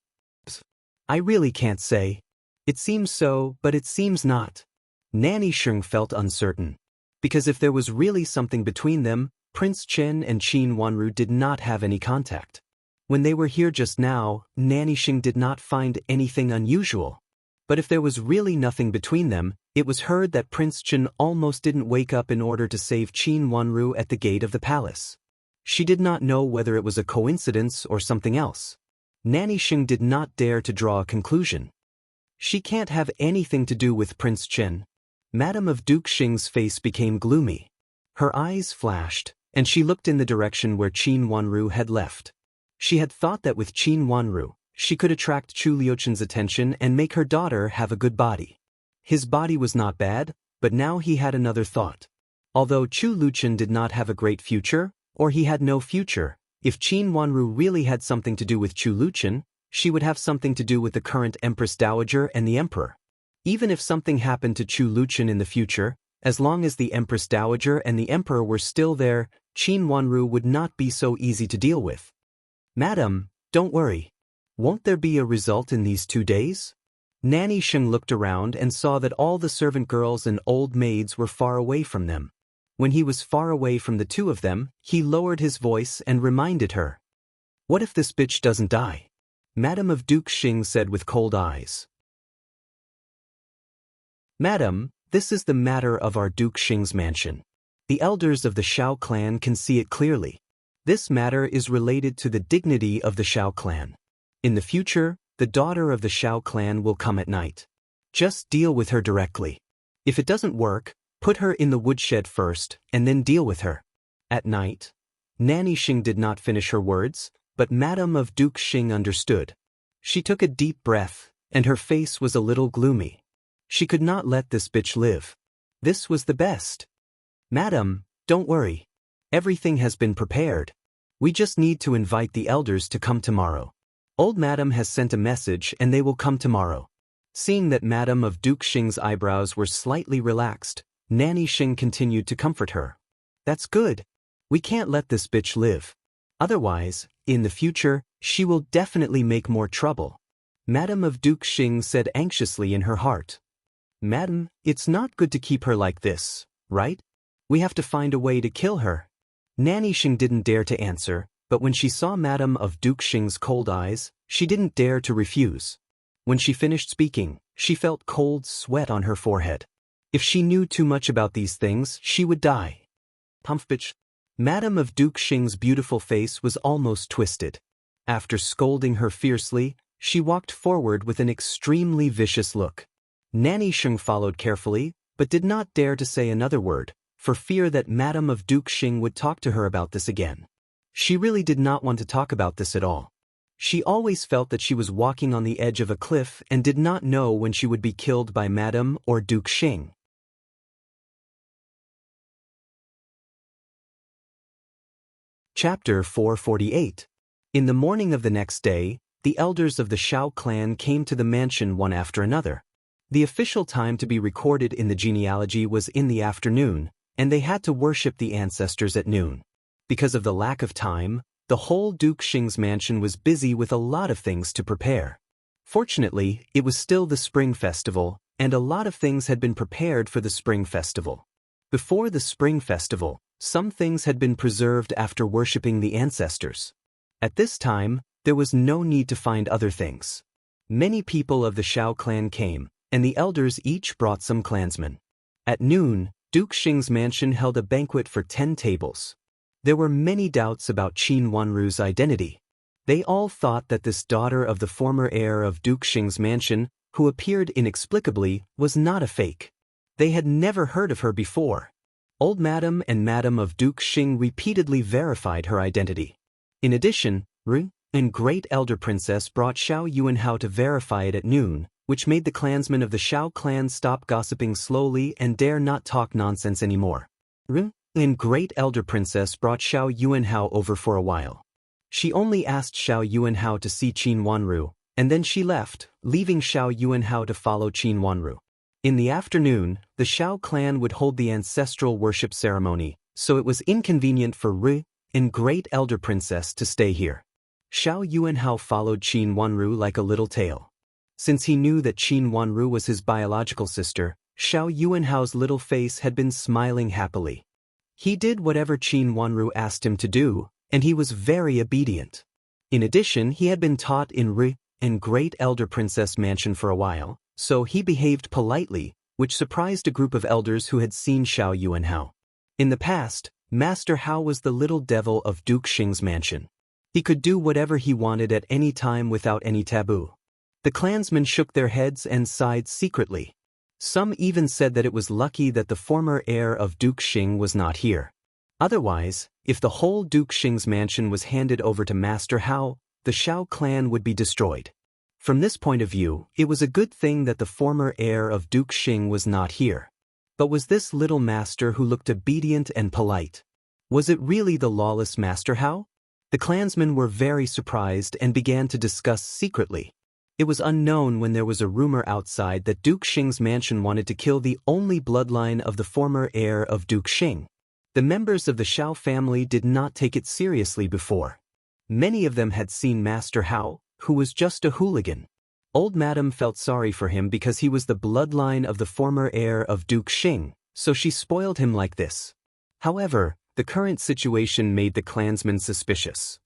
I really can't say. It seems so, but it seems not. Nanny Xing felt uncertain. Because if there was really something between them, Prince Qin and Qin Wanru did not have any contact. When they were here just now, Nanny Xing did not find anything unusual. But if there was really nothing between them, it was heard that Prince Qin almost didn't wake up in order to save Qin Wanru at the gate of the palace. She did not know whether it was a coincidence or something else. Nanny Xing did not dare to draw a conclusion. She can't have anything to do with Prince Qin. Madame of Duke Xing's face became gloomy. Her eyes flashed, and she looked in the direction where Qin Wanru had left. She had thought that with Qin Wanru, she could attract Chu Liuchen's attention and make her daughter have a good body. His body was not bad, but now he had another thought. Although Chu Luchen did not have a great future, or he had no future, if Qin Wanru really had something to do with Chu Luchen, she would have something to do with the current Empress Dowager and the Emperor. Even if something happened to Chu Luchen in the future, as long as the Empress Dowager and the Emperor were still there, Qin Wanru would not be so easy to deal with. Madam, don't worry. Won't there be a result in these 2 days? Nanny Sheng looked around and saw that all the servant girls and old maids were far away from them. When he was far away from the two of them, he lowered his voice and reminded her. What if this bitch doesn't die? Madam of Duke Xing said with cold eyes. Madam, this is the matter of our Duke Xing's mansion. The elders of the Shao clan can see it clearly. This matter is related to the dignity of the Shao clan. In the future, the daughter of the Shao clan will come at night. Just deal with her directly. If it doesn't work, put her in the woodshed first, and then deal with her. At night. Nanny Xing did not finish her words, but Madam of Duke Xing understood. She took a deep breath, and her face was a little gloomy. She could not let this bitch live. This was the best. Madam, don't worry. Everything has been prepared. We just need to invite the elders to come tomorrow. Old Madam has sent a message and they will come tomorrow. Seeing that Madam of Duke Xing's eyebrows were slightly relaxed, Nanny Xing continued to comfort her. That's good. We can't let this bitch live. Otherwise, in the future, she will definitely make more trouble. Madam of Duke Xing said anxiously in her heart. Madam, it's not good to keep her like this, right? We have to find a way to kill her. Nanny Xing didn't dare to answer, but when she saw Madam of Duke Xing's cold eyes, she didn't dare to refuse. When she finished speaking, she felt cold sweat on her forehead. If she knew too much about these things, she would die. Pumpfbitch. Madam of Duke Xing's beautiful face was almost twisted. After scolding her fiercely, she walked forward with an extremely vicious look. Nanny Xing followed carefully, but did not dare to say another word, for fear that Madam of Duke Xing would talk to her about this again. She really did not want to talk about this at all. She always felt that she was walking on the edge of a cliff and did not know when she would be killed by Madam or Duke Xing. Chapter 448. In the morning of the next day, the elders of the Shao clan came to the mansion one after another. The official time to be recorded in the genealogy was in the afternoon, and they had to worship the ancestors at noon. Because of the lack of time, the whole Duke Xing's mansion was busy with a lot of things to prepare. Fortunately, it was still the Spring Festival, and a lot of things had been prepared for the Spring Festival. Before the Spring Festival, some things had been preserved after worshipping the ancestors. At this time, there was no need to find other things. Many people of the Shao clan came, and the elders each brought some clansmen. At noon, Duke Xing's mansion held a banquet for 10 tables. There were many doubts about Qin Wanru's identity. They all thought that this daughter of the former heir of Duke Xing's mansion, who appeared inexplicably, was not a fake. They had never heard of her before. Old Madam and Madam of Duke Xing repeatedly verified her identity. In addition, Ru and Great Elder Princess brought Xiao Yuanhao to verify it at noon, which made the clansmen of the Shao clan stop gossiping slowly and dare not talk nonsense anymore. Ru and Great Elder Princess brought Xiao Yuanhao over for a while. She only asked Xiao Yuanhao to see Qin Wanru, and then she left, leaving Xiao Yuanhao to follow Qin Wanru. In the afternoon, the Shao clan would hold the ancestral worship ceremony, so it was inconvenient for Ru and Great Elder Princess to stay here. Xiao Yuanhao followed Qin Wanru like a little tail. Since he knew that Qin Wanru was his biological sister, Xiao Yuanhao's little face had been smiling happily. He did whatever Qin Wanru asked him to do, and he was very obedient. In addition, he had been taught in Ru and Great Elder Princess Mansion for a while, so he behaved politely, which surprised a group of elders who had seen Xiao Yuanhao. In the past, Master Hao was the little devil of Duke Xing's mansion. He could do whatever he wanted at any time without any taboo. The clansmen shook their heads and sighed secretly. Some even said that it was lucky that the former heir of Duke Xing was not here. Otherwise, if the whole Duke Xing's mansion was handed over to Master Hao, the Shao clan would be destroyed. From this point of view, it was a good thing that the former heir of Duke Xing was not here. But was this little master who looked obedient and polite? Was it really the lawless Master Hao? The clansmen were very surprised and began to discuss secretly. It was unknown when there was a rumor outside that Duke Xing's mansion wanted to kill the only bloodline of the former heir of Duke Xing. The members of the Shao family did not take it seriously before. Many of them had seen Master Hao, who was just a hooligan. Old Madam felt sorry for him because he was the bloodline of the former heir of Duke Xing, so she spoiled him like this. However, the current situation made the clansmen suspicious.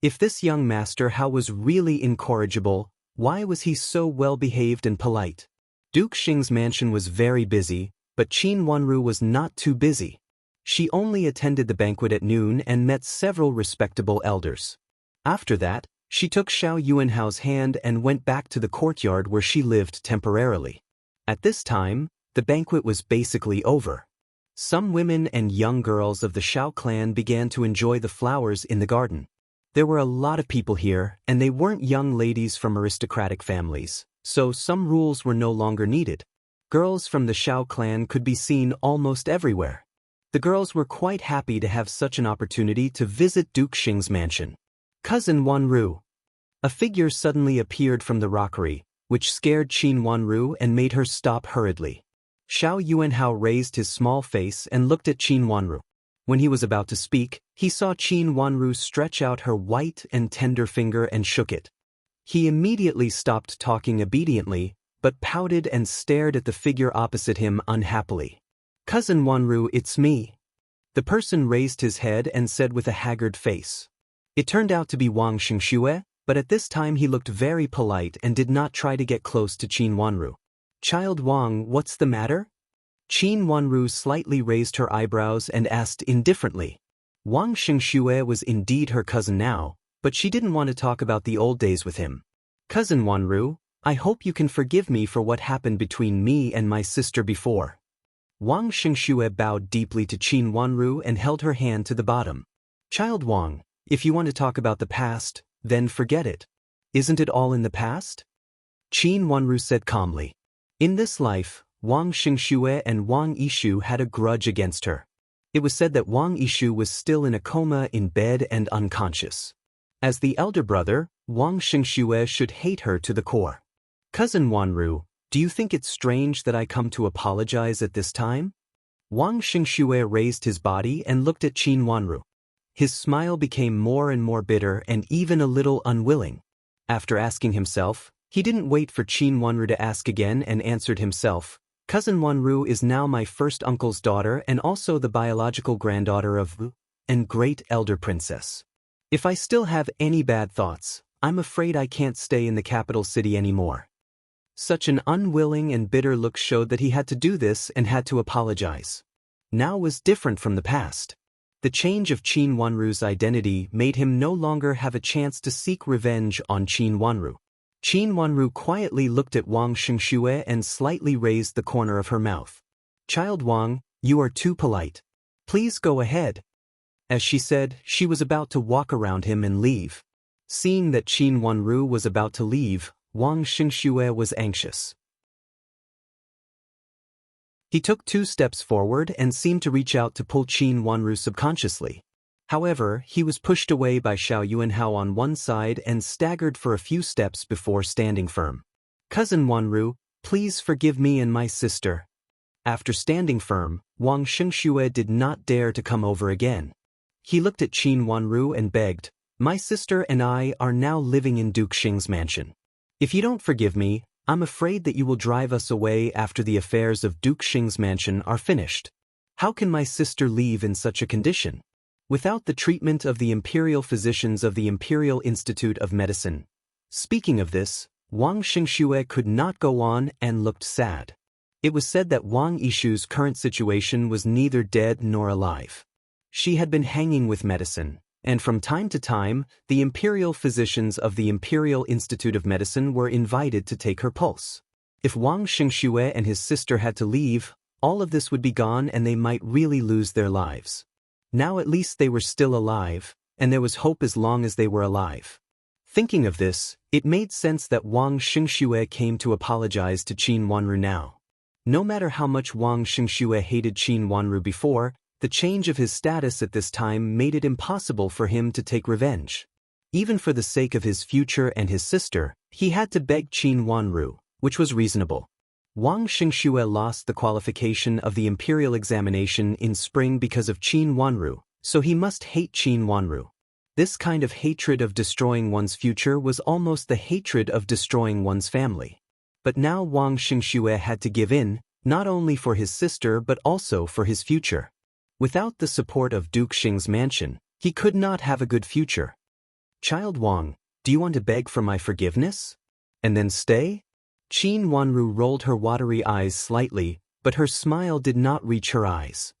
If this young Master Hao was really incorrigible, why was he so well-behaved and polite? Duke Xing's mansion was very busy, but Qin Wanru was not too busy. She only attended the banquet at noon and met several respectable elders. After that, she took Xiao Yuanhao's hand and went back to the courtyard where she lived temporarily. At this time, the banquet was basically over. Some women and young girls of the Shao clan began to enjoy the flowers in the garden. There were a lot of people here, and they weren't young ladies from aristocratic families, so some rules were no longer needed. Girls from the Shao clan could be seen almost everywhere. The girls were quite happy to have such an opportunity to visit Duke Xing's mansion. Cousin Wanru. A figure suddenly appeared from the rockery, which scared Qin Wanru and made her stop hurriedly. Xiao Yuanhao raised his small face and looked at Qin Wanru. When he was about to speak, he saw Qin Wanru stretch out her white and tender finger and shook it. He immediately stopped talking obediently, but pouted and stared at the figure opposite him unhappily. Cousin Wanru, it's me. The person raised his head and said with a haggard face. It turned out to be Wang Xingxue, but at this time he looked very polite and did not try to get close to Qin Wanru. Child Wang, what's the matter? Qin Wanru slightly raised her eyebrows and asked indifferently. Wang Xingxue was indeed her cousin now, but she didn't want to talk about the old days with him. Cousin Wanru, I hope you can forgive me for what happened between me and my sister before. Wang Xingxue bowed deeply to Qin Wanru and held her hand to the bottom. Child Wang, if you want to talk about the past, then forget it. Isn't it all in the past? Qin Wanru said calmly. In this life, Wang Xingxue and Wang Yishu had a grudge against her. It was said that Wang Yishu was still in a coma in bed and unconscious. As the elder brother, Wang Xingxue should hate her to the core. Cousin Wanru, do you think it's strange that I come to apologize at this time? Wang Xingxue raised his body and looked at Qin Wanru. His smile became more and more bitter and even a little unwilling. After asking himself, he didn't wait for Qin Wanru to ask again and answered himself. Cousin Wanru is now my first uncle's daughter and also the biological granddaughter of Wu and great elder princess. If I still have any bad thoughts, I'm afraid I can't stay in the capital city anymore. Such an unwilling and bitter look showed that he had to do this and had to apologize. Now was different from the past. The change of Qin Wanru's identity made him no longer have a chance to seek revenge on Qin Wanru. Qin Wanru quietly looked at Wang Xingxue and slightly raised the corner of her mouth. Child Wang, you are too polite. Please go ahead. As she said, she was about to walk around him and leave. Seeing that Qin Wanru was about to leave, Wang Xingxue was anxious. He took 2 steps forward and seemed to reach out to pull Qin Wanru subconsciously. However, he was pushed away by Xiao Yuanhao on one side and staggered for a few steps before standing firm. Cousin Wanru, please forgive me and my sister. After standing firm, Wang Xingxue did not dare to come over again. He looked at Qin Wanru and begged, my sister and I are now living in Duke Xing's mansion. If you don't forgive me, I'm afraid that you will drive us away after the affairs of Duke Xing's mansion are finished. How can my sister leave in such a condition? Without the treatment of the Imperial physicians of the Imperial Institute of Medicine. Speaking of this, Wang Xingxue could not go on and looked sad. It was said that Wang Yishu's current situation was neither dead nor alive. She had been hanging with medicine, and from time to time, the Imperial physicians of the Imperial Institute of Medicine were invited to take her pulse. If Wang Xingxue and his sister had to leave, all of this would be gone and they might really lose their lives. Now at least they were still alive, and there was hope as long as they were alive. Thinking of this, it made sense that Wang Xingxue came to apologize to Qin Wanru now. No matter how much Wang Xingxue hated Qin Wanru before, the change of his status at this time made it impossible for him to take revenge. Even for the sake of his future and his sister, he had to beg Qin Wanru, which was reasonable. Wang Xingxue lost the qualification of the Imperial examination in spring because of Qin Wanru, so he must hate Qin Wanru. This kind of hatred of destroying one's future was almost the hatred of destroying one's family. But now Wang Xingxue had to give in, not only for his sister but also for his future. Without the support of Duke Xing's mansion, he could not have a good future. "Child Wang, do you want to beg for my forgiveness? And then stay?" Qin Wanru rolled her watery eyes slightly, but her smile did not reach her eyes.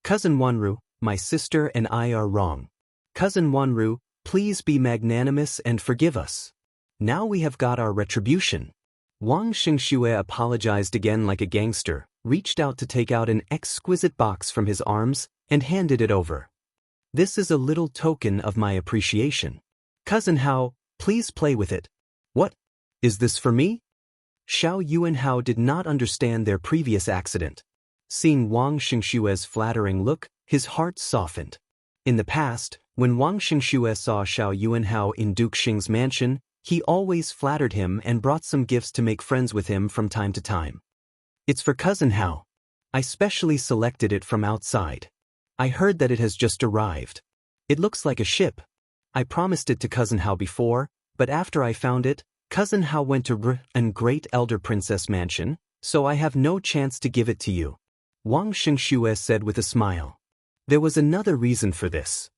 "Cousin Wanru, my sister and I are wrong. Cousin Wanru, please be magnanimous and forgive us. Now we have got our retribution." Wang Xingxue apologized again like a gangster, reached out to take out an exquisite box from his arms, and handed it over. "This is a little token of my appreciation. Cousin Hao, please play with it." "What? Is this for me?" Xiao Yuanhao did not understand their previous accident. Seeing Wang Xingxue's flattering look, his heart softened. In the past, when Wang Xingxue saw Xiao Yuanhao in Duke Xing's mansion, he always flattered him and brought some gifts to make friends with him from time to time. "It's for Cousin Hao. I specially selected it from outside. I heard that it has just arrived. It looks like a ship. I promised it to Cousin Hao before, but after I found it, Cousin Hao went to and Great Elder Princess Mansion, so I have no chance to give it to you," Wang Xingxue said with a smile. There was another reason for this.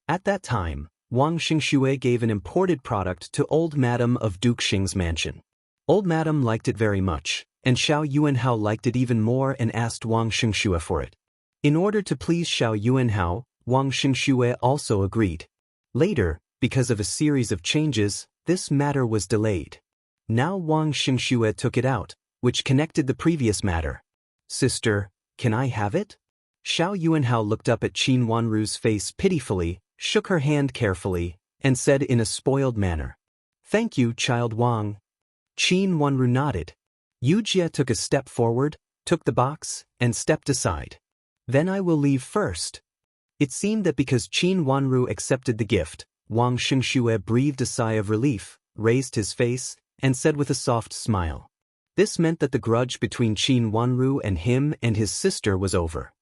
At that time, Wang Xingxue gave an imported product to Old Madam of Duke Xing's mansion. Old Madam liked it very much, and Xiao Yuanhao liked it even more and asked Wang Xingxue for it. In order to please Xiao Yuanhao, Wang Xingxue also agreed. Later, because of a series of changes, this matter was delayed. Now Wang Xingxue took it out, which connected the previous matter. "Sister, can I have it?" Xiao Yuanhao looked up at Qin Wanru's face pitifully, shook her hand carefully, and said in a spoiled manner, "Thank you, child Wang." Qin Wanru nodded. Yujie took a step forward, took the box, and stepped aside. "Then I will leave first." It seemed that because Qin Wanru accepted the gift, Wang Xingxue breathed a sigh of relief, raised his face, and said with a soft smile. This meant that the grudge between Qin Wanru and him and his sister was over.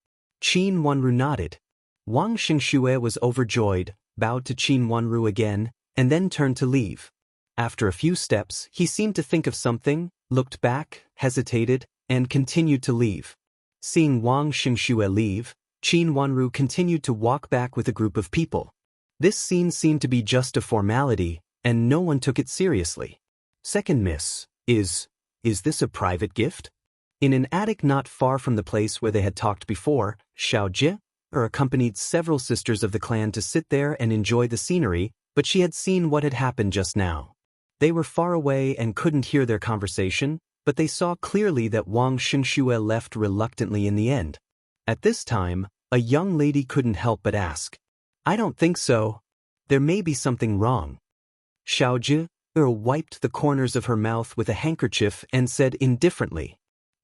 Qin Wanru nodded. Wang Xingxue was overjoyed, bowed to Qin Wanru again, and then turned to leave. After a few steps, he seemed to think of something, looked back, hesitated, and continued to leave. Seeing Wang Xingxue leave, Qin Wanru continued to walk back with a group of people. This scene seemed to be just a formality, and no one took it seriously. Second miss, is this a private gift? In an attic not far from the place where they had talked before, Xiao Jie accompanied several sisters of the clan to sit there and enjoy the scenery, but she had seen what had happened just now. They were far away and couldn't hear their conversation, but they saw clearly that Wang Xingxue left reluctantly in the end. At this time, a young lady couldn't help but ask, "I don't think so. There may be something wrong." Xiao Jie wiped the corners of her mouth with a handkerchief and said indifferently,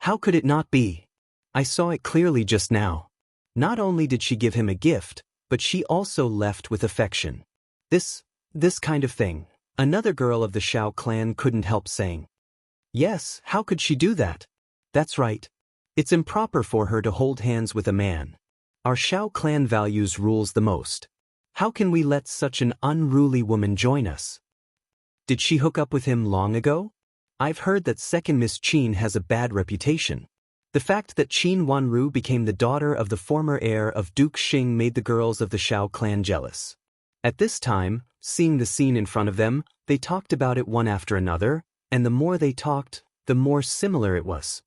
"How could it not be? I saw it clearly just now. Not only did she give him a gift, but she also left with affection. This kind of thing." Another girl of the Xiao clan couldn't help saying, "Yes, how could she do that? That's right. It's improper for her to hold hands with a man. Our Xiao clan values rules the most. How can we let such an unruly woman join us? Did she hook up with him long ago? I've heard that second Miss Qin has a bad reputation." The fact that Qin Wanru became the daughter of the former heir of Duke Xing made the girls of the Xiao clan jealous. At this time, seeing the scene in front of them, they talked about it one after another, and the more they talked, the more similar it was.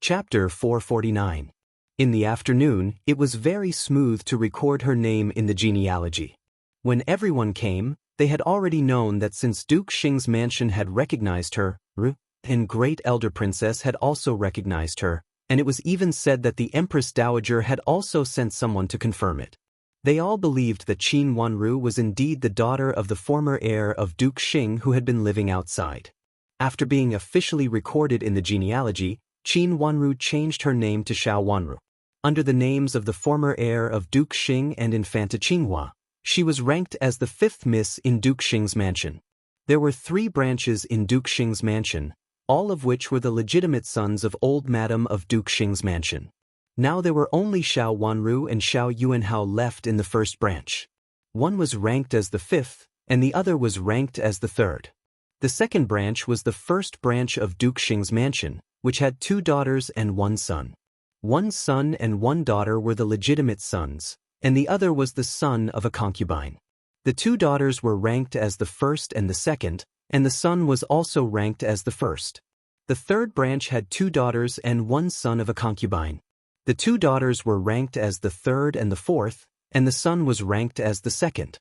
Chapter 449. In the afternoon, it was very smooth to record her name in the genealogy. When everyone came, they had already known that since Duke Xing's mansion had recognized her, and Great Elder Princess had also recognized her, and it was even said that the Empress Dowager had also sent someone to confirm it. They all believed that Qin Wanru was indeed the daughter of the former heir of Duke Xing who had been living outside. After being officially recorded in the genealogy, Qin Wanru changed her name to Xiao Wanru. Under the names of the former heir of Duke Xing and Infanta Qinghua, she was ranked as the fifth miss in Duke Xing's mansion. There were 3 branches in Duke Xing's mansion, all of which were the legitimate sons of old Madam of Duke Xing's mansion. Now there were only Xiao Wanru and Xiao Yuanhao left in the first branch. One was ranked as the 5th, and the other was ranked as the 3rd. The second branch was the first branch of Duke Xing's mansion, which had 2 daughters and 1 son. 1 son and 1 daughter were the legitimate sons, and the other was the son of a concubine. The 2 daughters were ranked as the 1st and the 2nd, and the son was also ranked as the 1st. The third branch had 2 daughters and 1 son of a concubine. The 2 daughters were ranked as the 3rd and the 4th, and the son was ranked as the 2nd.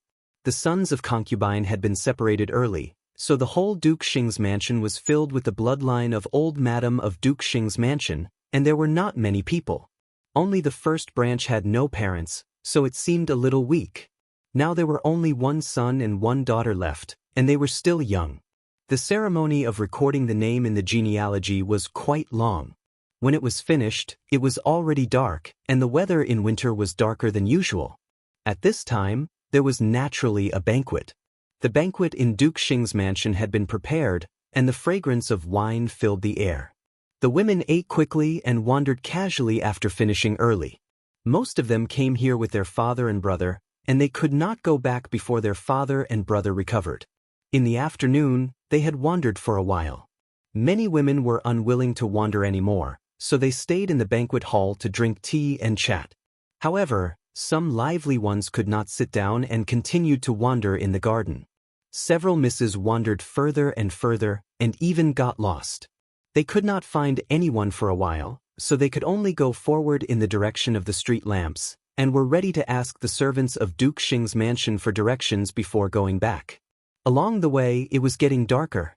The sons of concubine had been separated early, so the whole Duke Xing's mansion was filled with the bloodline of old Madam of Duke Xing's mansion, and there were not many people. Only the first branch had no parents, so it seemed a little weak. Now there were only 1 son and 1 daughter left, and they were still young. The ceremony of recording the name in the genealogy was quite long. When it was finished, it was already dark, and the weather in winter was darker than usual. At this time, there was naturally a banquet. The banquet in Duke Xing's mansion had been prepared, and the fragrance of wine filled the air. The women ate quickly and wandered casually after finishing early. Most of them came here with their father and brother, and they could not go back before their father and brother recovered. In the afternoon, they had wandered for a while. Many women were unwilling to wander anymore, so they stayed in the banquet hall to drink tea and chat. However, some lively ones could not sit down and continued to wander in the garden. Several misses wandered further and further, and even got lost. They could not find anyone for a while, so they could only go forward in the direction of the street lamps, and were ready to ask the servants of Duke Xing's mansion for directions before going back. Along the way, it was getting darker.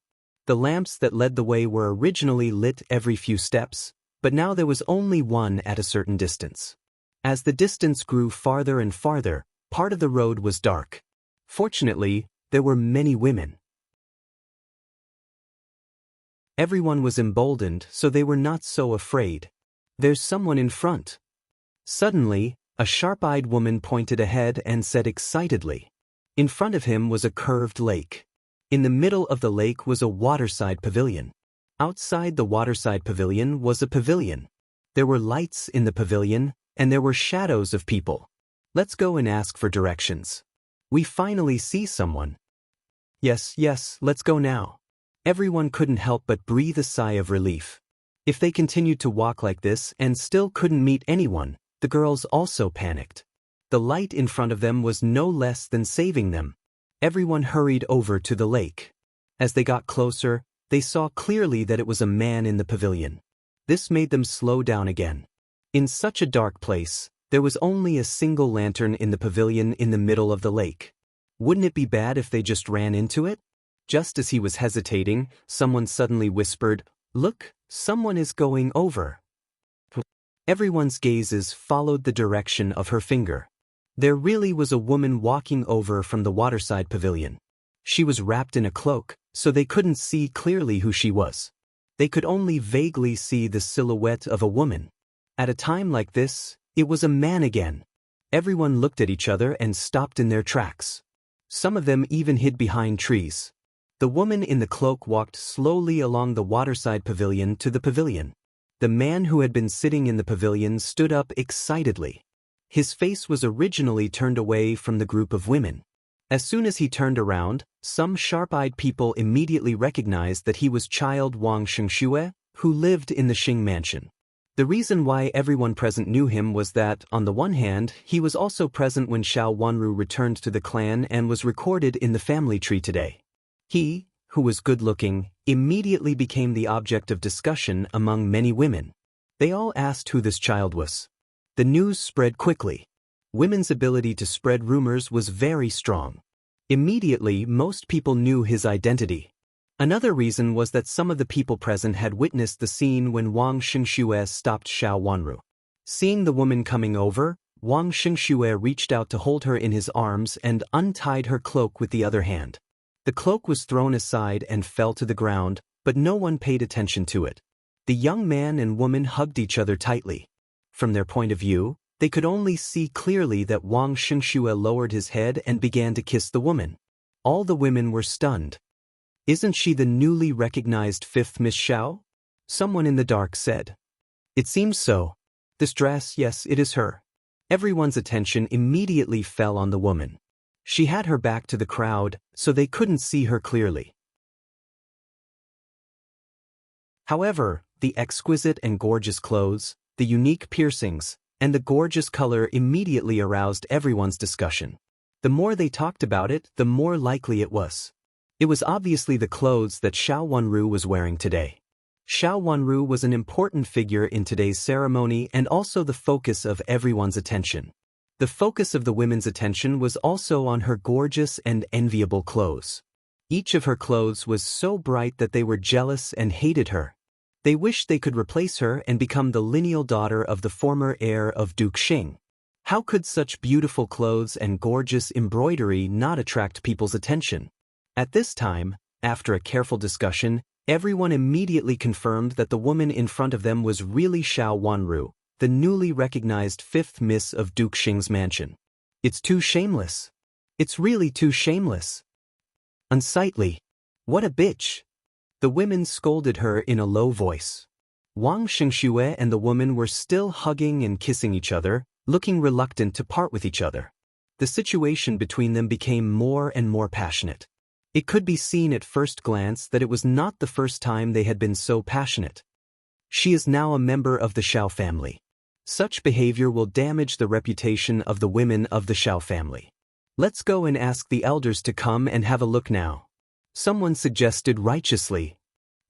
The lamps that led the way were originally lit every few steps, but now there was only one at a certain distance. As the distance grew farther and farther, part of the road was dark. Fortunately, there were many women. Everyone was emboldened, so they were not so afraid. "There's someone in front." Suddenly, a sharp-eyed woman pointed ahead and said excitedly. In front of him was a curved lake. In the middle of the lake was a waterside pavilion. Outside the waterside pavilion was a pavilion. There were lights in the pavilion, and there were shadows of people. "Let's go and ask for directions. We finally see someone." Yes, let's go now." Everyone couldn't help but breathe a sigh of relief. If they continued to walk like this and still couldn't meet anyone, the girls also panicked. The light in front of them was no less than saving them. Everyone hurried over to the lake. As they got closer, they saw clearly that it was a man in the pavilion. This made them slow down again. In such a dark place, there was only a single lantern in the pavilion in the middle of the lake. Wouldn't it be bad if they just ran into it? Just as he was hesitating, someone suddenly whispered, "Look, someone is going over." Everyone's gazes followed the direction of her finger. There really was a woman walking over from the waterside pavilion. She was wrapped in a cloak, so they couldn't see clearly who she was. They could only vaguely see the silhouette of a woman. At a time like this, it was a man again. Everyone looked at each other and stopped in their tracks. Some of them even hid behind trees. The woman in the cloak walked slowly along the waterside pavilion to the pavilion. The man who had been sitting in the pavilion stood up excitedly. His face was originally turned away from the group of women. As soon as he turned around, some sharp-eyed people immediately recognized that he was child Wang Shengxue, who lived in the Xing mansion. The reason why everyone present knew him was that, on the one hand, he was also present when Xiao Wanru returned to the clan and was recorded in the family tree today. He, who was good-looking, immediately became the object of discussion among many women. They all asked who this child was. The news spread quickly. Women's ability to spread rumors was very strong. Immediately, most people knew his identity. Another reason was that some of the people present had witnessed the scene when Wang Xingxue stopped Xiao Wanru. Seeing the woman coming over, Wang Xingxue reached out to hold her in his arms and untied her cloak with the other hand. The cloak was thrown aside and fell to the ground, but no one paid attention to it. The young man and woman hugged each other tightly. From their point of view, they could only see clearly that Wang Xingxue lowered his head and began to kiss the woman. All the women were stunned. "Isn't she the newly recognized fifth Miss Xiao?" Someone in the dark said. "It seems so. This dress, yes, it is her." Everyone's attention immediately fell on the woman. She had her back to the crowd, so they couldn't see her clearly. However, the exquisite and gorgeous clothes, the unique piercings, and the gorgeous color immediately aroused everyone's discussion. The more they talked about it, the more likely it was. It was obviously the clothes that Xiao Wanru was wearing today. Xiao Wanru was an important figure in today's ceremony and also the focus of everyone's attention. The focus of the women's attention was also on her gorgeous and enviable clothes. Each of her clothes was so bright that they were jealous and hated her. They wished they could replace her and become the lineal daughter of the former heir of Duke Xing. How could such beautiful clothes and gorgeous embroidery not attract people's attention? At this time, after a careful discussion, everyone immediately confirmed that the woman in front of them was really Xiao Wanru, the newly recognized fifth miss of Duke Xing's mansion. "It's too shameless. It's really too shameless. Unsightly. What a bitch." The women scolded her in a low voice. Wang Xingxue and the woman were still hugging and kissing each other, looking reluctant to part with each other. The situation between them became more and more passionate. It could be seen at first glance that it was not the first time they had been so passionate. She is now a member of the Xiao family. Such behavior will damage the reputation of the women of the Xiao family. "Let's go and ask the elders to come and have a look now," someone suggested righteously.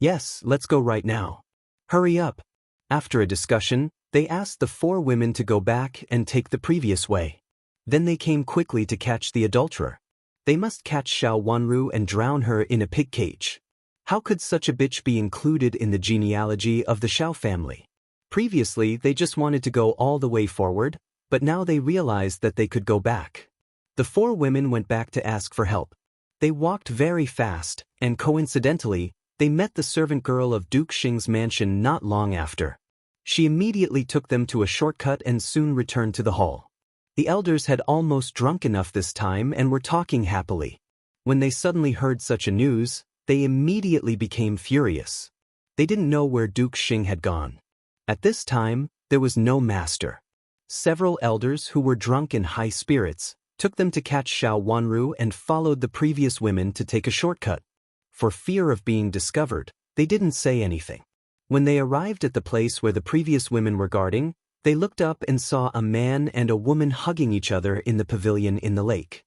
"Yes, let's go right now. Hurry up." After a discussion, they asked the four women to go back and take the previous way. Then they came quickly to catch the adulterer. They must catch Xiao Wanru and drown her in a pig cage. How could such a bitch be included in the genealogy of the Xiao family? Previously, they just wanted to go all the way forward, but now they realized that they could go back. The four women went back to ask for help. They walked very fast, and coincidentally, they met the servant girl of Duke Xing's mansion not long after. She immediately took them to a shortcut and soon returned to the hall. The elders had almost drunk enough this time and were talking happily. When they suddenly heard such a news, they immediately became furious. They didn't know where Duke Xing had gone. At this time, there was no master. Several elders who were drunk in high spirits took them to catch Xiao Wanru and followed the previous women to take a shortcut. For fear of being discovered, they didn't say anything. When they arrived at the place where the previous women were guarding, they looked up and saw a man and a woman hugging each other in the pavilion in the lake.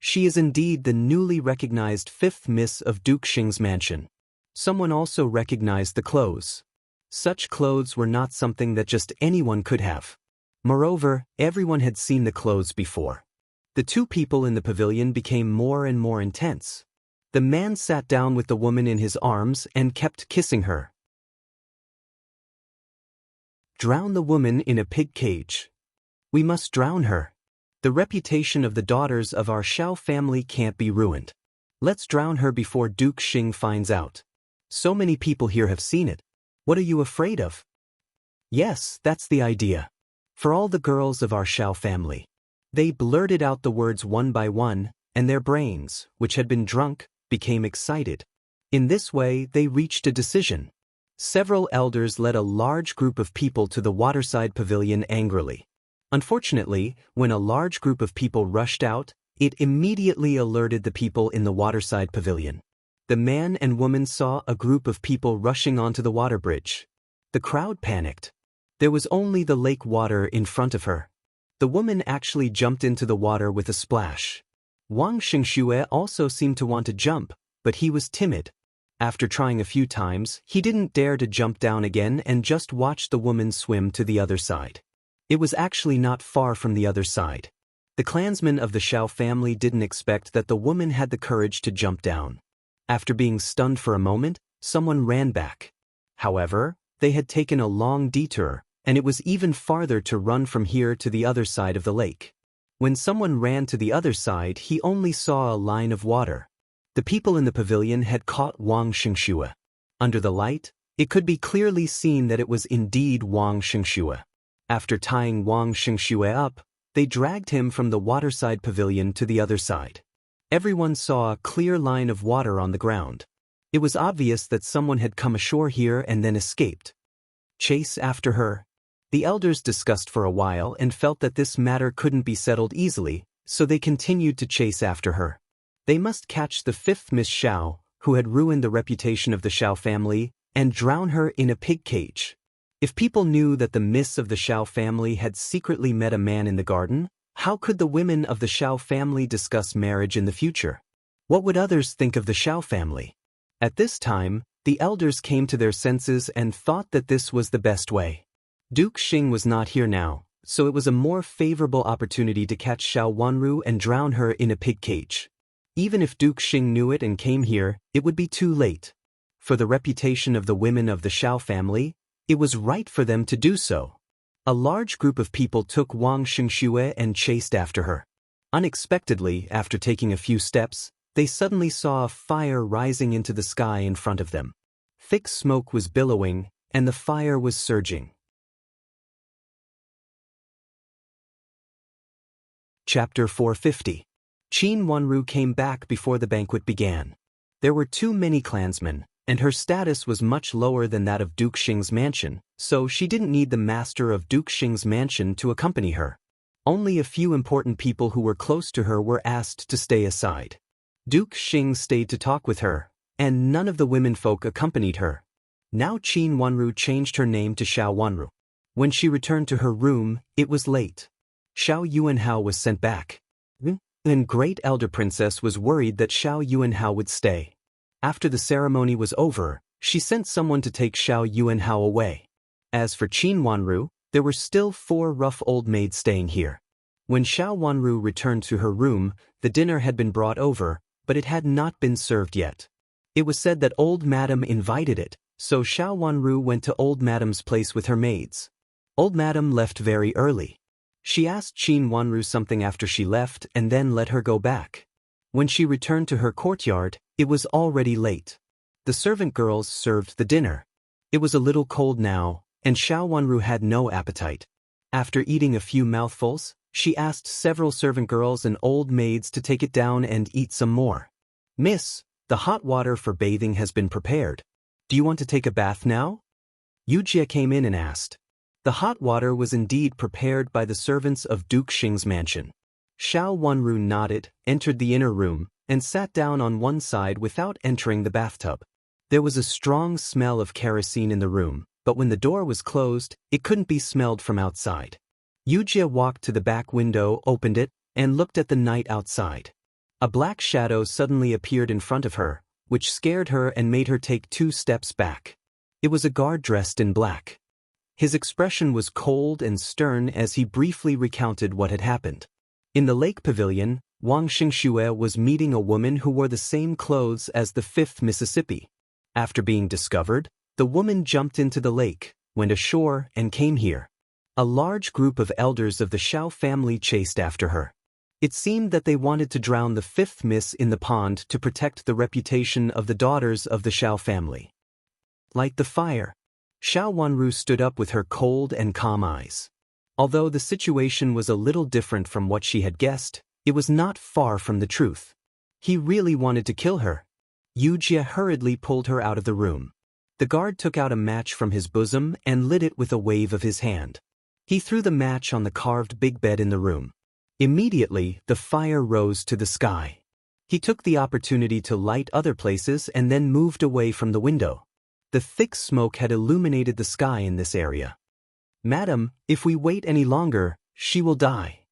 She is indeed the newly recognized fifth miss of Duke Xing's mansion. Someone also recognized the clothes. Such clothes were not something that just anyone could have. Moreover, everyone had seen the clothes before. The two people in the pavilion became more and more intense. The man sat down with the woman in his arms and kept kissing her. "Drown the woman in a pig cage. We must drown her. The reputation of the daughters of our Xiao family can't be ruined. Let's drown her before Duke Xing finds out. So many people here have seen it. What are you afraid of?" "Yes, that's the idea. For all the girls of our Xiao family." They blurted out the words one by one, and their brains, which had been drunk, became excited. In this way, they reached a decision. Several elders led a large group of people to the waterside pavilion angrily. Unfortunately, when a large group of people rushed out, it immediately alerted the people in the waterside pavilion. The man and woman saw a group of people rushing onto the water bridge. The crowd panicked. There was only the lake water in front of her. The woman actually jumped into the water with a splash. Wang Xingxue also seemed to want to jump, but he was timid. After trying a few times, he didn't dare to jump down again and just watched the woman swim to the other side. It was actually not far from the other side. The clansmen of the Xiao family didn't expect that the woman had the courage to jump down. After being stunned for a moment, someone ran back. However, they had taken a long detour, and it was even farther to run from here to the other side of the lake. When someone ran to the other side, he only saw a line of water. The people in the pavilion had caught Wang Xingxue. Under the light, it could be clearly seen that it was indeed Wang Xingxue. After tying Wang Xingxue up, they dragged him from the waterside pavilion to the other side. Everyone saw a clear line of water on the ground. It was obvious that someone had come ashore here and then escaped. Chase after her. The elders discussed for a while and felt that this matter couldn't be settled easily, so they continued to chase after her. They must catch the fifth Miss Xiao, who had ruined the reputation of the Xiao family, and drown her in a pig cage. If people knew that the Miss of the Xiao family had secretly met a man in the garden, how could the women of the Xiao family discuss marriage in the future? What would others think of the Xiao family? At this time, the elders came to their senses and thought that this was the best way. Duke Xing was not here now, so it was a more favorable opportunity to catch Xiao Wanru and drown her in a pig cage. Even if Duke Xing knew it and came here, it would be too late. For the reputation of the women of the Xiao family, it was right for them to do so. A large group of people took Wang Xingxue and chased after her. Unexpectedly, after taking a few steps, they suddenly saw a fire rising into the sky in front of them. Thick smoke was billowing, and the fire was surging. Chapter 450. Qin Wanru came back before the banquet began. There were too many clansmen, and her status was much lower than that of Duke Xing's mansion, so she didn't need the master of Duke Xing's mansion to accompany her. Only a few important people who were close to her were asked to stay aside. Duke Xing stayed to talk with her, and none of the womenfolk accompanied her. Now Qin Wanru changed her name to Xiao Wanru. When she returned to her room, it was late. Xiao Yuanhao was sent back. And Great Elder Princess was worried that Xiao Yuanhao would stay. After the ceremony was over, she sent someone to take Xiao Yuanhao away. As for Qin Wanru, there were still 4 rough old maids staying here. When Xiao Wanru returned to her room, the dinner had been brought over, but it had not been served yet. It was said that Old Madam invited it, so Xiao Wanru went to Old Madam's place with her maids. Old Madam left very early. She asked Qin Wanru something after she left and then let her go back. When she returned to her courtyard, it was already late. The servant girls served the dinner. It was a little cold now, and Xiao Wanru had no appetite. After eating a few mouthfuls, she asked several servant girls and old maids to take it down and eat some more. "Miss, the hot water for bathing has been prepared. Do you want to take a bath now?" Yujie came in and asked. The hot water was indeed prepared by the servants of Duke Xing's mansion. Xiao Wanru nodded, entered the inner room, and sat down on one side without entering the bathtub. There was a strong smell of kerosene in the room, but when the door was closed, it couldn't be smelled from outside. Yujie walked to the back window, opened it, and looked at the night outside. A black shadow suddenly appeared in front of her, which scared her and made her take 2 steps back. It was a guard dressed in black. His expression was cold and stern as he briefly recounted what had happened. In the lake pavilion, Wang Xingxue was meeting a woman who wore the same clothes as the 5th Mississippi. After being discovered, the woman jumped into the lake, went ashore, and came here. A large group of elders of the Xiao family chased after her. It seemed that they wanted to drown the 5th Miss in the pond to protect the reputation of the daughters of the Xiao family. Light the fire. Xiao Wanru stood up with her cold and calm eyes. Although the situation was a little different from what she had guessed, it was not far from the truth. He really wanted to kill her. Yujie hurriedly pulled her out of the room. The guard took out a match from his bosom and lit it with a wave of his hand. He threw the match on the carved big bed in the room. Immediately, the fire rose to the sky. He took the opportunity to light other places and then moved away from the window. The thick smoke had illuminated the sky in this area. "Madam, if we wait any longer, she will die."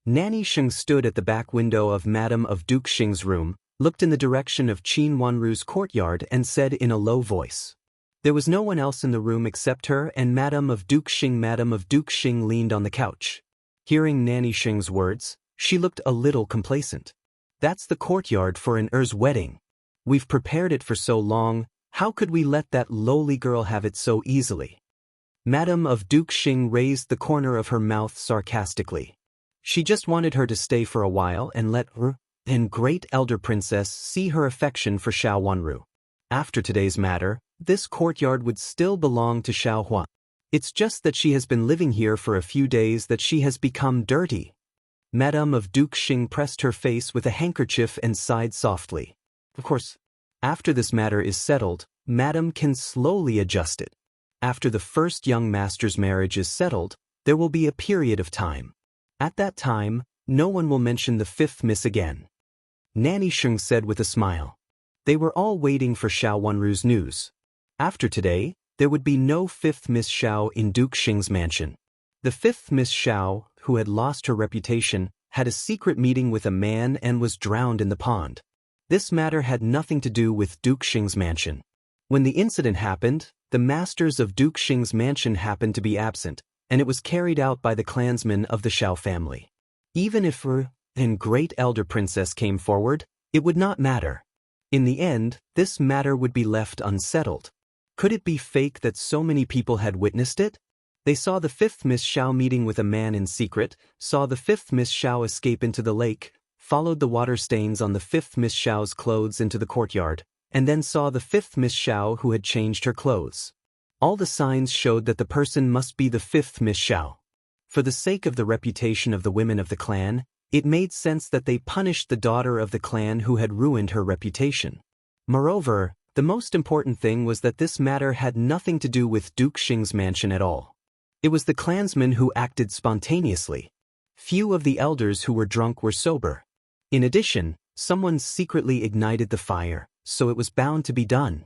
Nanny Sheng stood at the back window of Madam of Duke Xing's room, looked in the direction of Qin Wanru's courtyard and said in a low voice. There was no one else in the room except her and Madam of Duke Xing. Madam of Duke Xing leaned on the couch. Hearing Nanny Sheng's words, she looked a little complacent. That's the courtyard for an Er's wedding. We've prepared it for so long, how could we let that lowly girl have it so easily? Madame of Duke Xing raised the corner of her mouth sarcastically. She just wanted her to stay for a while and let her and great elder princess see her affection for Xiao Wanru. After today's matter, this courtyard would still belong to Xiao Hua. It's just that she has been living here for a few days that she has become dirty. Madame of Duke Xing pressed her face with a handkerchief and sighed softly. Of course, after this matter is settled, Madame can slowly adjust it. After the first young master's marriage is settled, there will be a period of time. At that time, no one will mention the fifth miss again. Nanny Sheng said with a smile. They were all waiting for Xiao Wanru's news. After today, there would be no fifth Miss Xiao in Duke Xing's mansion. The fifth Miss Xiao, who had lost her reputation, had a secret meeting with a man and was drowned in the pond. This matter had nothing to do with Duke Xing's mansion. When the incident happened, the masters of Duke Xing's mansion happened to be absent, and it was carried out by the clansmen of the Xiao family. Even if and great elder princess came forward, it would not matter. In the end, this matter would be left unsettled. Could it be fake that so many people had witnessed it? They saw the fifth Miss Xiao meeting with a man in secret, saw the fifth Miss Xiao escape into the lake, followed the water stains on the fifth Miss Xiao's clothes into the courtyard, and then saw the fifth Miss Xiao who had changed her clothes. All the signs showed that the person must be the fifth Miss Xiao. For the sake of the reputation of the women of the clan, it made sense that they punished the daughter of the clan who had ruined her reputation. Moreover, the most important thing was that this matter had nothing to do with Duke Xing's mansion at all. It was the clansmen who acted spontaneously. Few of the elders who were drunk were sober. In addition, someone secretly ignited the fire, so it was bound to be done.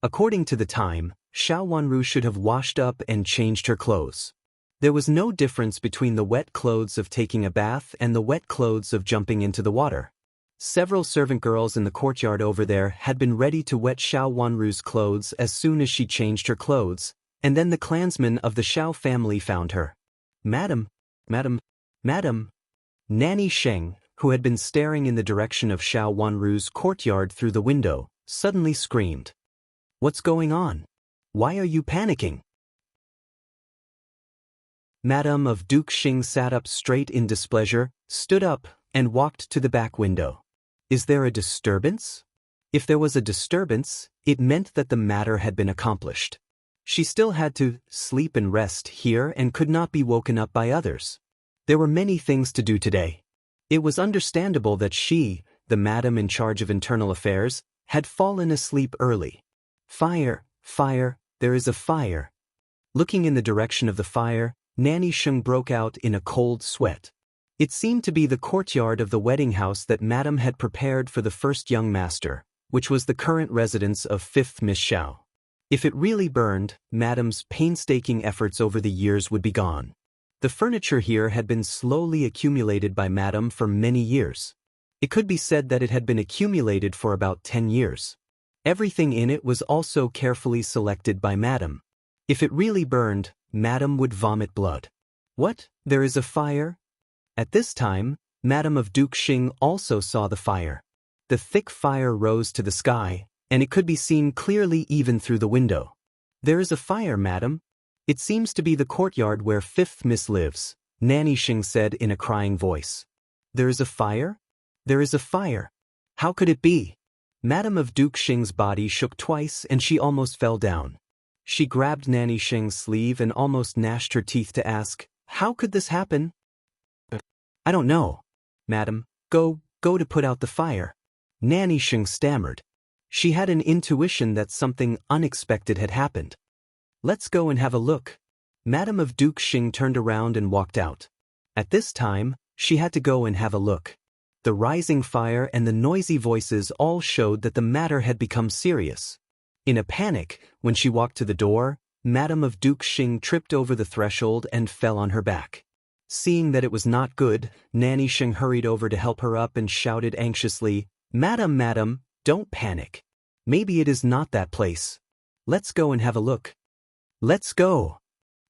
According to the time, Xiao Wanru should have washed up and changed her clothes. There was no difference between the wet clothes of taking a bath and the wet clothes of jumping into the water. Several servant girls in the courtyard over there had been ready to wet Xiao Wanru's clothes as soon as she changed her clothes, and then the clansmen of the Xiao family found her. Madam, Nanny Sheng, who had been staring in the direction of Xiao Wanru's courtyard through the window, suddenly screamed. What's going on? Why are you panicking? Madame of Duke Xing sat up straight in displeasure, stood up, and walked to the back window. Is there a disturbance? If there was a disturbance, it meant that the matter had been accomplished. She still had to sleep and rest here and could not be woken up by others. There were many things to do today. It was understandable that she, the madam in charge of internal affairs, had fallen asleep early. Fire, there is a fire. Looking in the direction of the fire, Nanny Sheng broke out in a cold sweat. It seemed to be the courtyard of the wedding house that Madame had prepared for the first young master, which was the current residence of fifth Miss Xiao. If it really burned, Madame's painstaking efforts over the years would be gone. The furniture here had been slowly accumulated by Madame for many years. It could be said that it had been accumulated for about 10 years. Everything in it was also carefully selected by Madame. If it really burned, Madame would vomit blood. What? There is a fire? At this time, Madame of Duke Xing also saw the fire. The thick fire rose to the sky, and it could be seen clearly even through the window. There is a fire, Madame. It seems to be the courtyard where fifth Miss lives, Nanny Xing said in a crying voice. There is a fire? There is a fire. How could it be? Madame of Duke Xing's body shook twice and she almost fell down. She grabbed Nanny Xing's sleeve and almost gnashed her teeth to ask, how could this happen? I don't know. Madam, go to put out the fire. Nanny Xing stammered. She had an intuition that something unexpected had happened. Let's go and have a look. Madame of Duke Xing turned around and walked out. At this time, she had to go and have a look. The rising fire and the noisy voices all showed that the matter had become serious. In a panic, when she walked to the door, Madame of Duke Xing tripped over the threshold and fell on her back. Seeing that it was not good, Nanny Xing hurried over to help her up and shouted anxiously, Madam, don't panic. Maybe it is not that place. Let's go and have a look. Let's go.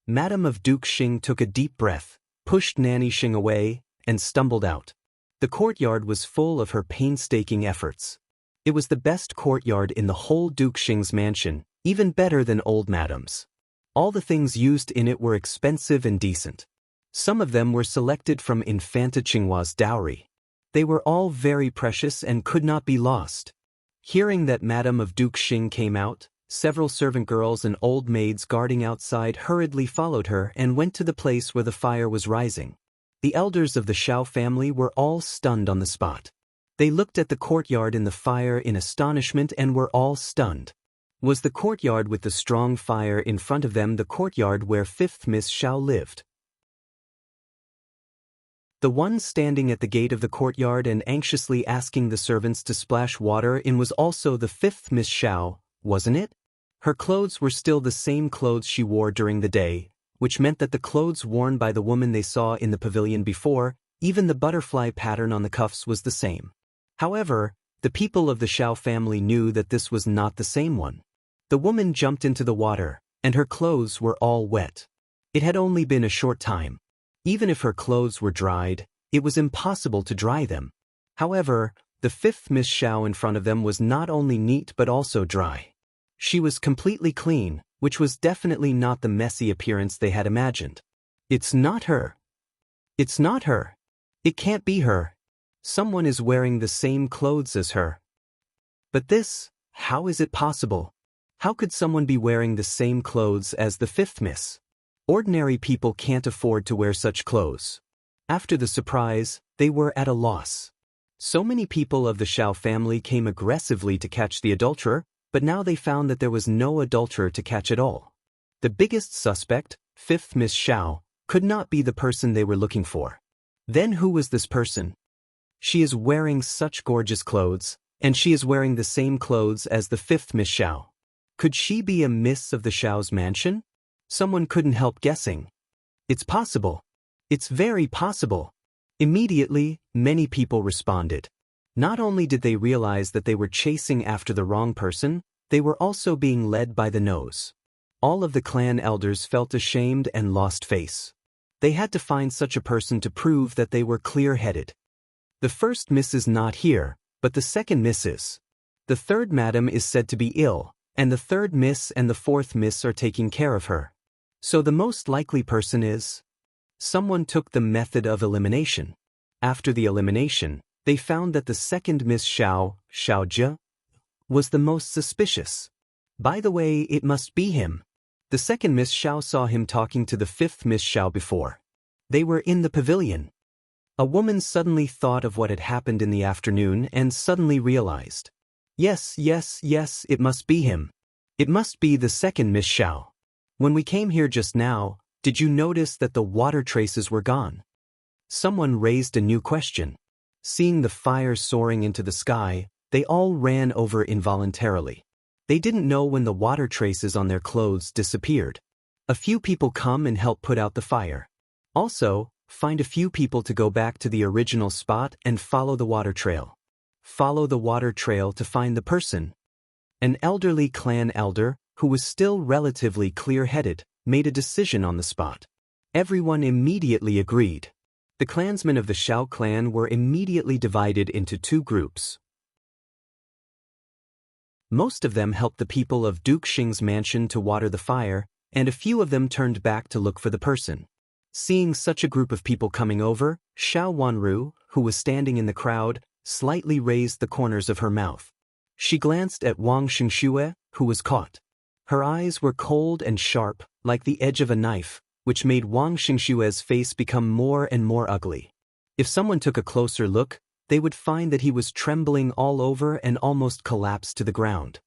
Madame of Duke Xing took a deep breath, pushed Nanny Xing away, and stumbled out. The courtyard was full of her painstaking efforts. It was the best courtyard in the whole Duke Xing's mansion, even better than old Madam's. All the things used in it were expensive and decent. Some of them were selected from Infanta Qinghua's dowry. They were all very precious and could not be lost. Hearing that Madame of Duke Xing came out, several servant girls and old maids guarding outside hurriedly followed her and went to the place where the fire was rising. The elders of the Shao family were all stunned on the spot. They looked at the courtyard in the fire in astonishment and were all stunned. Was the courtyard with the strong fire in front of them the courtyard where 5th Miss Shao lived? The one standing at the gate of the courtyard and anxiously asking the servants to splash water in was also the 5th Miss Shao, wasn't it? Her clothes were still the same clothes she wore during the day, which meant that the clothes worn by the woman they saw in the pavilion before, even the butterfly pattern on the cuffs was the same. However, the people of the Shao family knew that this was not the same one. The woman jumped into the water, and her clothes were all wet. It had only been a short time. Even if her clothes were dried, it was impossible to dry them. However, the 5th Miss Shao in front of them was not only neat but also dry. She was completely clean, which was definitely not the messy appearance they had imagined. It's not her. It's not her. It can't be her. Someone is wearing the same clothes as her. But this, how is it possible? How could someone be wearing the same clothes as the 5th Miss? Ordinary people can't afford to wear such clothes. After the surprise, they were at a loss. So many people of the Shao family came aggressively to catch the adulterer, but now they found that there was no adulterer to catch at all. The biggest suspect, 5th Miss Shao, could not be the person they were looking for. Then who was this person? She is wearing such gorgeous clothes, and she is wearing the same clothes as the 5th Miss Shao. Could she be a miss of the Shao's mansion? Someone couldn't help guessing. It's possible. It's very possible. Immediately, many people responded. Not only did they realize that they were chasing after the wrong person, they were also being led by the nose. All of the clan elders felt ashamed and lost face. They had to find such a person to prove that they were clear-headed. The 1st Miss is not here, but the 2nd Miss is. The 3rd Madam is said to be ill, and the 3rd Miss and the 4th Miss are taking care of her. So the most likely person is... Someone took the method of elimination. After the elimination, they found that the 2nd Miss Shao, Xiaojia, was the most suspicious. By the way, it must be him. The 2nd Miss Shao saw him talking to the 5th Miss Shao before. They were in the pavilion. A woman suddenly thought of what had happened in the afternoon and suddenly realized. Yes, it must be him. It must be the 2nd Miss Shao. When we came here just now, did you notice that the water traces were gone? Someone raised a new question. Seeing the fire soaring into the sky, they all ran over involuntarily. They didn't know when the water traces on their clothes disappeared. A few people come and help put out the fire. Also, find a few people to go back to the original spot and follow the water trail. Follow the water trail to find the person. An elderly clan elder, who was still relatively clear-headed, made a decision on the spot. Everyone immediately agreed. The clansmen of the Shao clan were immediately divided into 2 groups. Most of them helped the people of Duke Xing's mansion to water the fire, and a few of them turned back to look for the person. Seeing such a group of people coming over, Xiao Wanru, who was standing in the crowd, slightly raised the corners of her mouth. She glanced at Wang Xingxue, who was caught. Her eyes were cold and sharp, like the edge of a knife, which made Wang Xingxue's face become more and more ugly. If someone took a closer look, they would find that he was trembling all over and almost collapsed to the ground.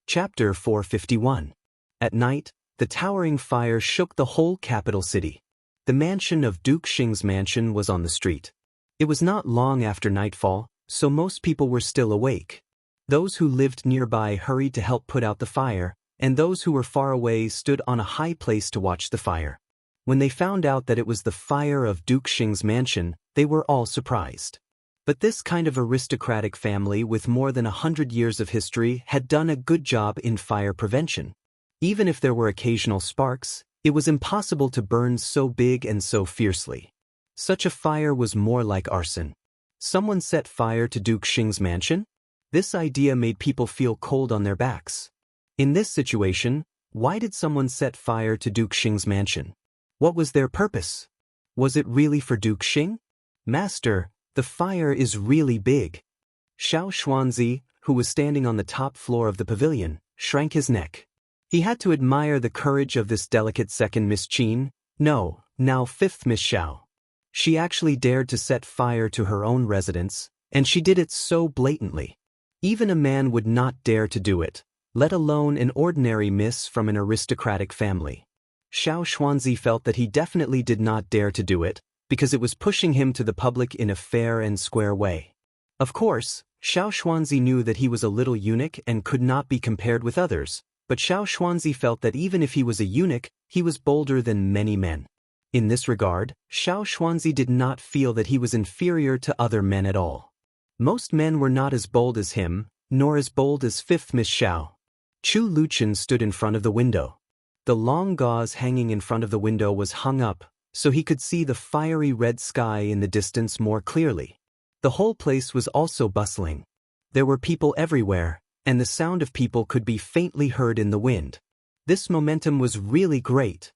Chapter 451. At night, the towering fire shook the whole capital city. The mansion of Duke Xing's mansion was on the street. It was not long after nightfall, so most people were still awake. Those who lived nearby hurried to help put out the fire, and those who were far away stood on a high place to watch the fire. When they found out that it was the fire of Duke Xing's mansion, they were all surprised. But this kind of aristocratic family with more than 100 years of history had done a good job in fire prevention. Even if there were occasional sparks, It was impossible to burn so big and so fiercely. Such a fire was more like arson. Someone set fire to Duke Xing's mansion? This idea made people feel cold on their backs. In this situation, why did someone set fire to Duke Xing's mansion? What was their purpose? Was it really for Duke Xing? Master, the fire is really big. Xiao Xuanzi, who was standing on the top floor of the pavilion, shrank his neck. He had to admire the courage of this delicate second Miss Qin, no, now fifth Miss Xiao. She actually dared to set fire to her own residence, and she did it so blatantly. Even a man would not dare to do it, let alone an ordinary miss from an aristocratic family. Xiao Xuanzi felt that he definitely did not dare to do it, because it was pushing him to the public in a fair and square way. Of course, Xiao Xuanzi knew that he was a little eunuch and could not be compared with others, but Xiao Xuanzi felt that even if he was a eunuch, he was bolder than many men. In this regard, Xiao Xuanzi did not feel that he was inferior to other men at all. Most men were not as bold as him, nor as bold as fifth Miss Xiao. Chu Luqian stood in front of the window. The long gauze hanging in front of the window was hung up, so he could see the fiery red sky in the distance more clearly. The whole place was also bustling. There were people everywhere, and the sound of people could be faintly heard in the wind. This momentum was really great.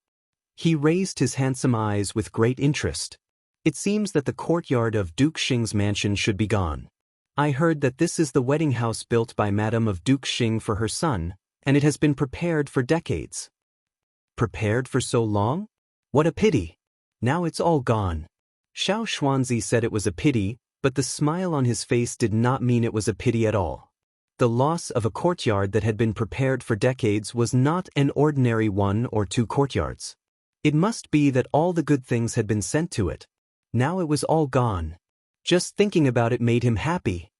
He raised his handsome eyes with great interest. It seems that the courtyard of Duke Xing's mansion should be gone. I heard that this is the wedding house built by Madame of Duke Xing for her son, and it has been prepared for decades. Prepared for so long? What a pity. Now it's all gone. Xiao Xuanzi said it was a pity, but the smile on his face did not mean it was a pity at all. The loss of a courtyard that had been prepared for decades was not an ordinary 1 or 2 courtyards. It must be that all the good things had been sent to it. Now it was all gone. Just thinking about it made him happy.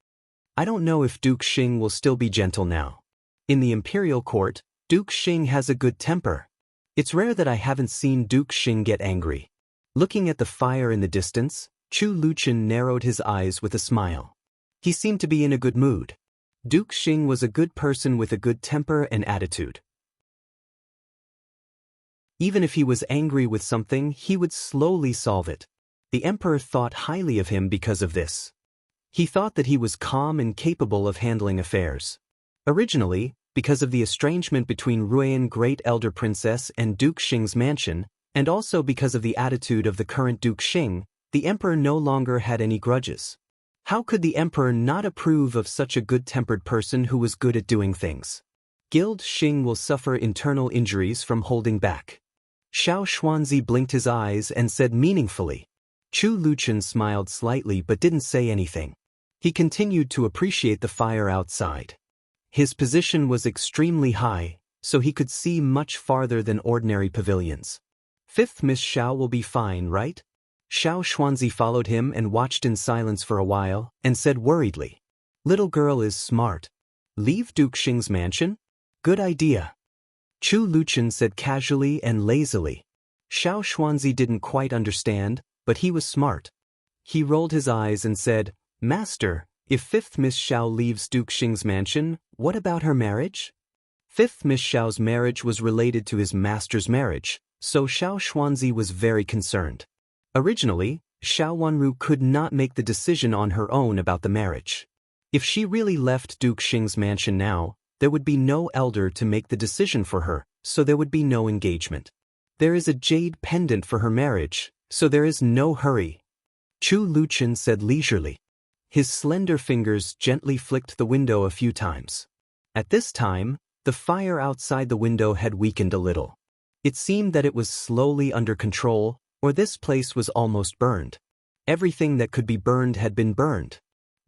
I don't know if Duke Xing will still be gentle now. In the Imperial court, Duke Xing has a good temper. It's rare that I haven't seen Duke Xing get angry. Looking at the fire in the distance, Chu Luqian narrowed his eyes with a smile. He seemed to be in a good mood. Duke Xing was a good person with a good temper and attitude. Even if he was angry with something, he would slowly solve it. The emperor thought highly of him because of this. He thought that he was calm and capable of handling affairs. Originally, because of the estrangement between Ruian Great Elder Princess and Duke Xing's mansion, and also because of the attitude of the current Duke Xing, the emperor no longer had any grudges. How could the emperor not approve of such a good-tempered person who was good at doing things? Guild Xing will suffer internal injuries from holding back. Xiao Xuanzi blinked his eyes and said meaningfully. Chu Luqian smiled slightly but didn't say anything. He continued to appreciate the fire outside. His position was extremely high, so he could see much farther than ordinary pavilions. Fifth Miss Xiao will be fine, right? Xiao Xuanzi followed him and watched in silence for a while, and said worriedly. Little girl is smart. Leave Duke Xing's mansion? Good idea. Chu Luqian said casually and lazily. Xiao Xuanzi didn't quite understand, but he was smart. He rolled his eyes and said, Master, if fifth Miss Xiao leaves Duke Xing's mansion, what about her marriage? Fifth Miss Xiao's marriage was related to his master's marriage, so Xiao Xuanzi was very concerned. Originally, Xiao Wanru could not make the decision on her own about the marriage. If she really left Duke Xing's mansion now, there would be no elder to make the decision for her, so there would be no engagement. There is a jade pendant for her marriage, so there is no hurry. Chu Luqian said leisurely. His slender fingers gently flicked the window a few times. At this time, the fire outside the window had weakened a little. It seemed that it was slowly under control, or this place was almost burned. Everything that could be burned had been burned.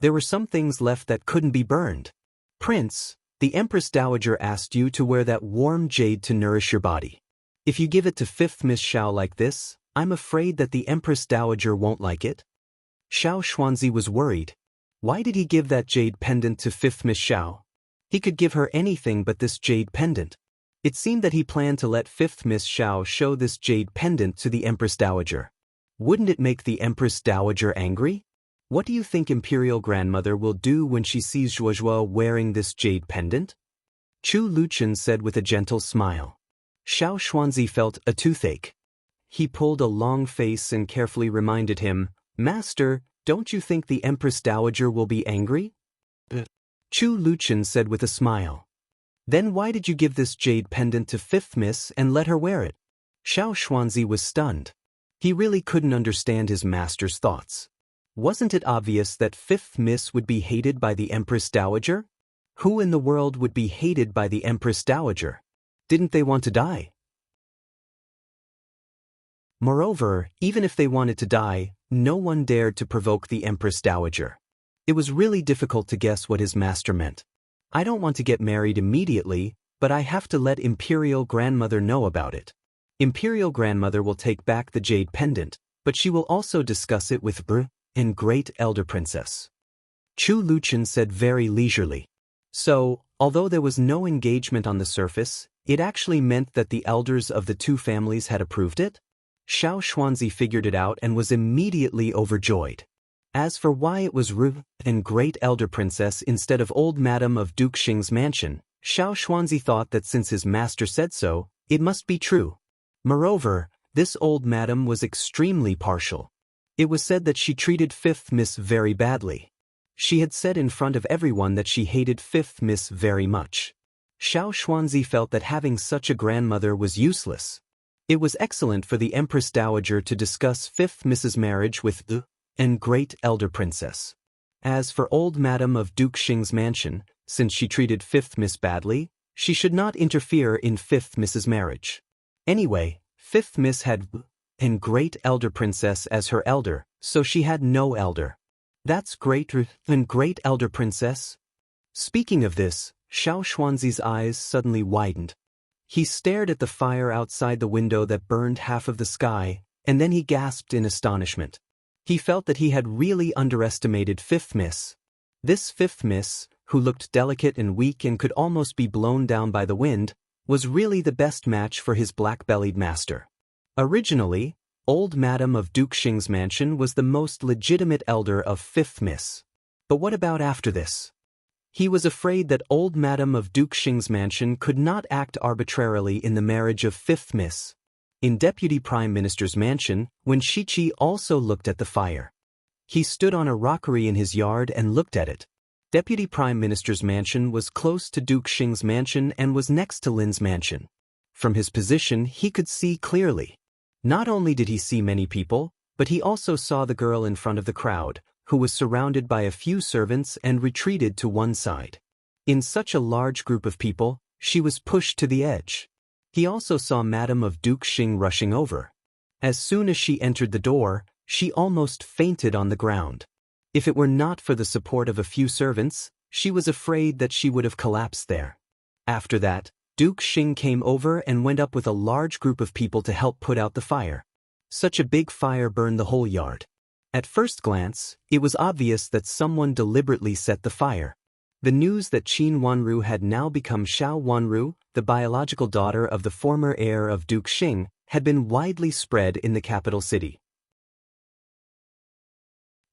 There were some things left that couldn't be burned. Prince, the Empress Dowager asked you to wear that warm jade to nourish your body. If you give it to fifth Miss Xiao like this, I'm afraid that the Empress Dowager won't like it. Xiao Xuanzi was worried. Why did he give that jade pendant to fifth Miss Xiao? He could give her anything but this jade pendant. It seemed that he planned to let fifth Miss Xiao show this jade pendant to the Empress Dowager. Wouldn't it make the Empress Dowager angry? What do you think Imperial Grandmother will do when she sees Zhuozhuo wearing this jade pendant? Chu Luqian said with a gentle smile. Xiao Xuanzi felt a toothache. He pulled a long face and carefully reminded him, "Master, don't you think the Empress Dowager will be angry?" Chu Luqian said with a smile. "Then why did you give this jade pendant to Fifth Miss and let her wear it?" Xiao Xuanzi was stunned. He really couldn't understand his master's thoughts. Wasn't it obvious that Fifth Miss would be hated by the Empress Dowager? Who in the world would be hated by the Empress Dowager? Didn't they want to die? Moreover, even if they wanted to die, no one dared to provoke the Empress Dowager. It was really difficult to guess what his master meant. "I don't want to get married immediately, but I have to let Imperial Grandmother know about it. Imperial Grandmother will take back the jade pendant, but she will also discuss it with Br and Great Elder Princess." Chu Luqian said very leisurely. So, although there was no engagement on the surface, it actually meant that the elders of the two families had approved it? Xiao Xuanzi figured it out and was immediately overjoyed. As for why it was Ru and Great Elder Princess instead of Old Madam of Duke Xing's mansion, Xiao Xuanzi thought that since his master said so, it must be true. Moreover, this old madam was extremely partial. It was said that she treated Fifth Miss very badly. She had said in front of everyone that she hated Fifth Miss very much. Xiao Xuanzi felt that having such a grandmother was useless. It was excellent for the Empress Dowager to discuss Fifth Miss's marriage with the and Great Elder Princess. As for Old Madam of Duke Xing's mansion, since she treated Fifth Miss badly, she should not interfere in Fifth Miss's marriage. Anyway, Fifth Miss had and Great Elder Princess as her elder, so she had no elder. That's Great and Great Elder Princess? Speaking of this, Xiao Xuanzi's eyes suddenly widened. He stared at the fire outside the window that burned half of the sky, and then he gasped in astonishment. He felt that he had really underestimated Fifth Miss. This Fifth Miss, who looked delicate and weak and could almost be blown down by the wind, was really the best match for his black-bellied master. Originally, Old Madam of Duke Xing's mansion was the most legitimate elder of Fifth Miss. But what about after this? He was afraid that Old Madam of Duke Xing's mansion could not act arbitrarily in the marriage of Fifth Miss. In Deputy Prime Minister's mansion, when Shiqi also looked at the fire. He stood on a rockery in his yard and looked at it. Deputy Prime Minister's mansion was close to Duke Xing's mansion and was next to Lin's mansion. From his position, he could see clearly. Not only did he see many people, but he also saw the girl in front of the crowd, who was surrounded by a few servants and retreated to one side. In such a large group of people, she was pushed to the edge. He also saw Madam of Duke Xing rushing over. As soon as she entered the door, she almost fainted on the ground. If it were not for the support of a few servants, she was afraid that she would have collapsed there. After that, Duke Xing came over and went up with a large group of people to help put out the fire. Such a big fire burned the whole yard. At first glance, it was obvious that someone deliberately set the fire. The news that Qin Wanru had now become Xiao Wanru, the biological daughter of the former heir of Duke Xing, had been widely spread in the capital city.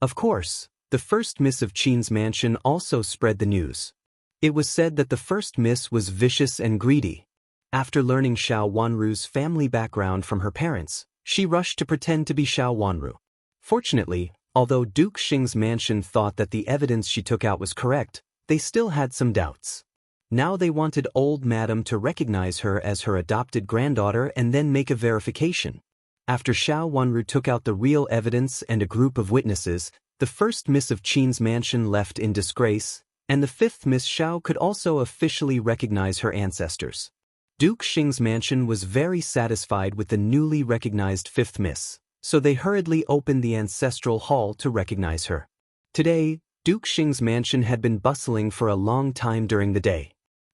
Of course, the first miss of Qin's mansion also spread the news. It was said that the first miss was vicious and greedy. After learning Xiao Wanru's family background from her parents, she rushed to pretend to be Xiao Wanru. Fortunately, although Duke Xing's mansion thought that the evidence she took out was correct, they still had some doubts. Now they wanted Old Madam to recognize her as her adopted granddaughter and then make a verification. After Xiao Wanru took out the real evidence and a group of witnesses, the first miss of Qin's mansion left in disgrace, and the fifth Miss Xiao could also officially recognize her ancestors. Duke Xing's mansion was very satisfied with the newly recognized fifth Miss, so they hurriedly opened the ancestral hall to recognize her. Today, Duke Xing's mansion had been bustling for a long time during the day.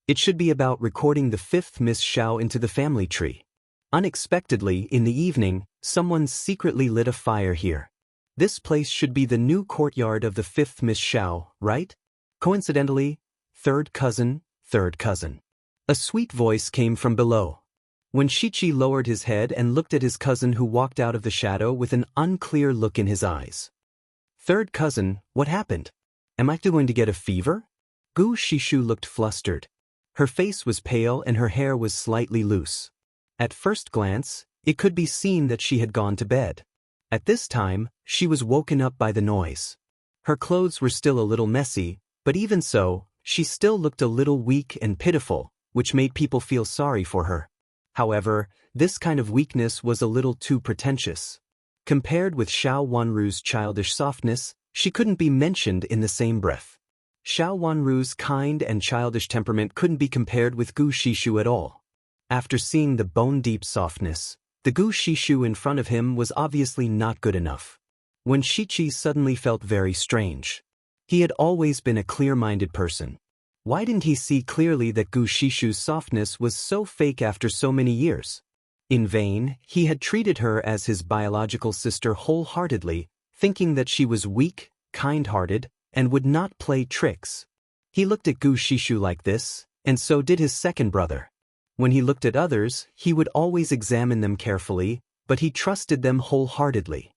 It should be about recording the fifth Miss Xiao into the family tree. Unexpectedly, in the evening, someone secretly lit a fire here. This place should be the new courtyard of the fifth Miss Xiao, right? Coincidentally, third cousin. A sweet voice came from below. When Shiqi lowered his head and looked at his cousin who walked out of the shadow with an unclear look in his eyes. Third cousin, what happened? Am I going to get a fever? Gu Shishu looked flustered. Her face was pale and her hair was slightly loose. At first glance, it could be seen that she had gone to bed. At this time, she was woken up by the noise. Her clothes were still a little messy, but even so, she still looked a little weak and pitiful, which made people feel sorry for her. However, this kind of weakness was a little too pretentious. Compared with Xiao Wanru's childish softness, she couldn't be mentioned in the same breath. Xiao Wanru's kind and childish temperament couldn't be compared with Gu Shishu at all. After seeing the bone-deep softness, the Gu Shishu in front of him was obviously not good enough. When Shichi suddenly felt very strange. He had always been a clear-minded person. Why didn't he see clearly that Gu Shishu's softness was so fake after so many years? In vain, he had treated her as his biological sister wholeheartedly, thinking that she was weak, kind-hearted, and would not play tricks. He looked at Gu Shishu like this, and so did his second brother. When he looked at others, he would always examine them carefully, but he trusted them wholeheartedly.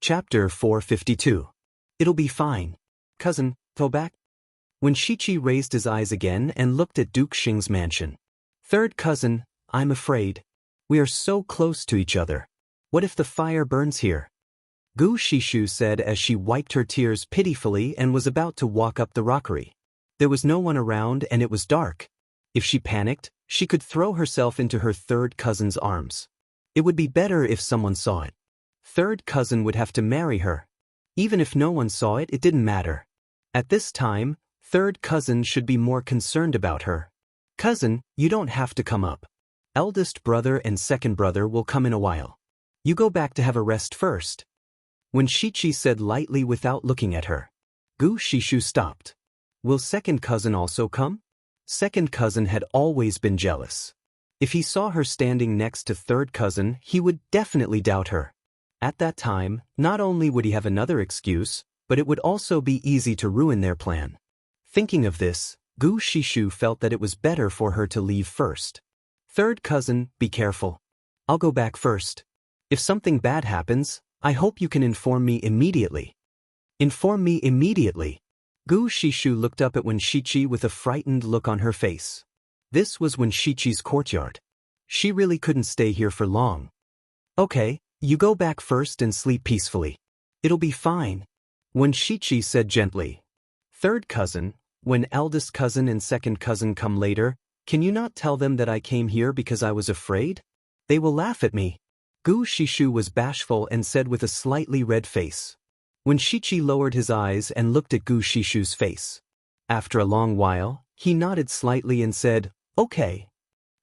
Chapter 452. It'll be fine. Cousin, go back. When Shichi raised his eyes again and looked at Duke Xing's mansion. Third cousin, I'm afraid. We are so close to each other. What if the fire burns here? Gu Shishu said as she wiped her tears pitifully and was about to walk up the rockery. There was no one around and it was dark. If she panicked, she could throw herself into her third cousin's arms. It would be better if someone saw it. Third cousin would have to marry her. Even if no one saw it, it didn't matter. At this time, third cousin should be more concerned about her. Cousin, you don't have to come up. Eldest brother and second brother will come in a while. You go back to have a rest first. When Shichi said lightly without looking at her, Gu Shishu stopped. Will second cousin also come? Second cousin had always been jealous. If he saw her standing next to third cousin, he would definitely doubt her. At that time, not only would he have another excuse, but it would also be easy to ruin their plan. Thinking of this, Gu Shishu felt that it was better for her to leave first. Third cousin, be careful. I'll go back first. If something bad happens, I hope you can inform me immediately. Inform me immediately. Gu Shishu looked up at Wen Shichi with a frightened look on her face. This was Wen Shichi's courtyard. She really couldn't stay here for long. Okay, you go back first and sleep peacefully. It'll be fine. Wen Shichi said gently. Third cousin, when eldest cousin and second cousin come later, can you not tell them that I came here because I was afraid? They will laugh at me. Gu Shishu was bashful and said with a slightly red face. When Shichi lowered his eyes and looked at Gu Shishu's face. After a long while, he nodded slightly and said, okay.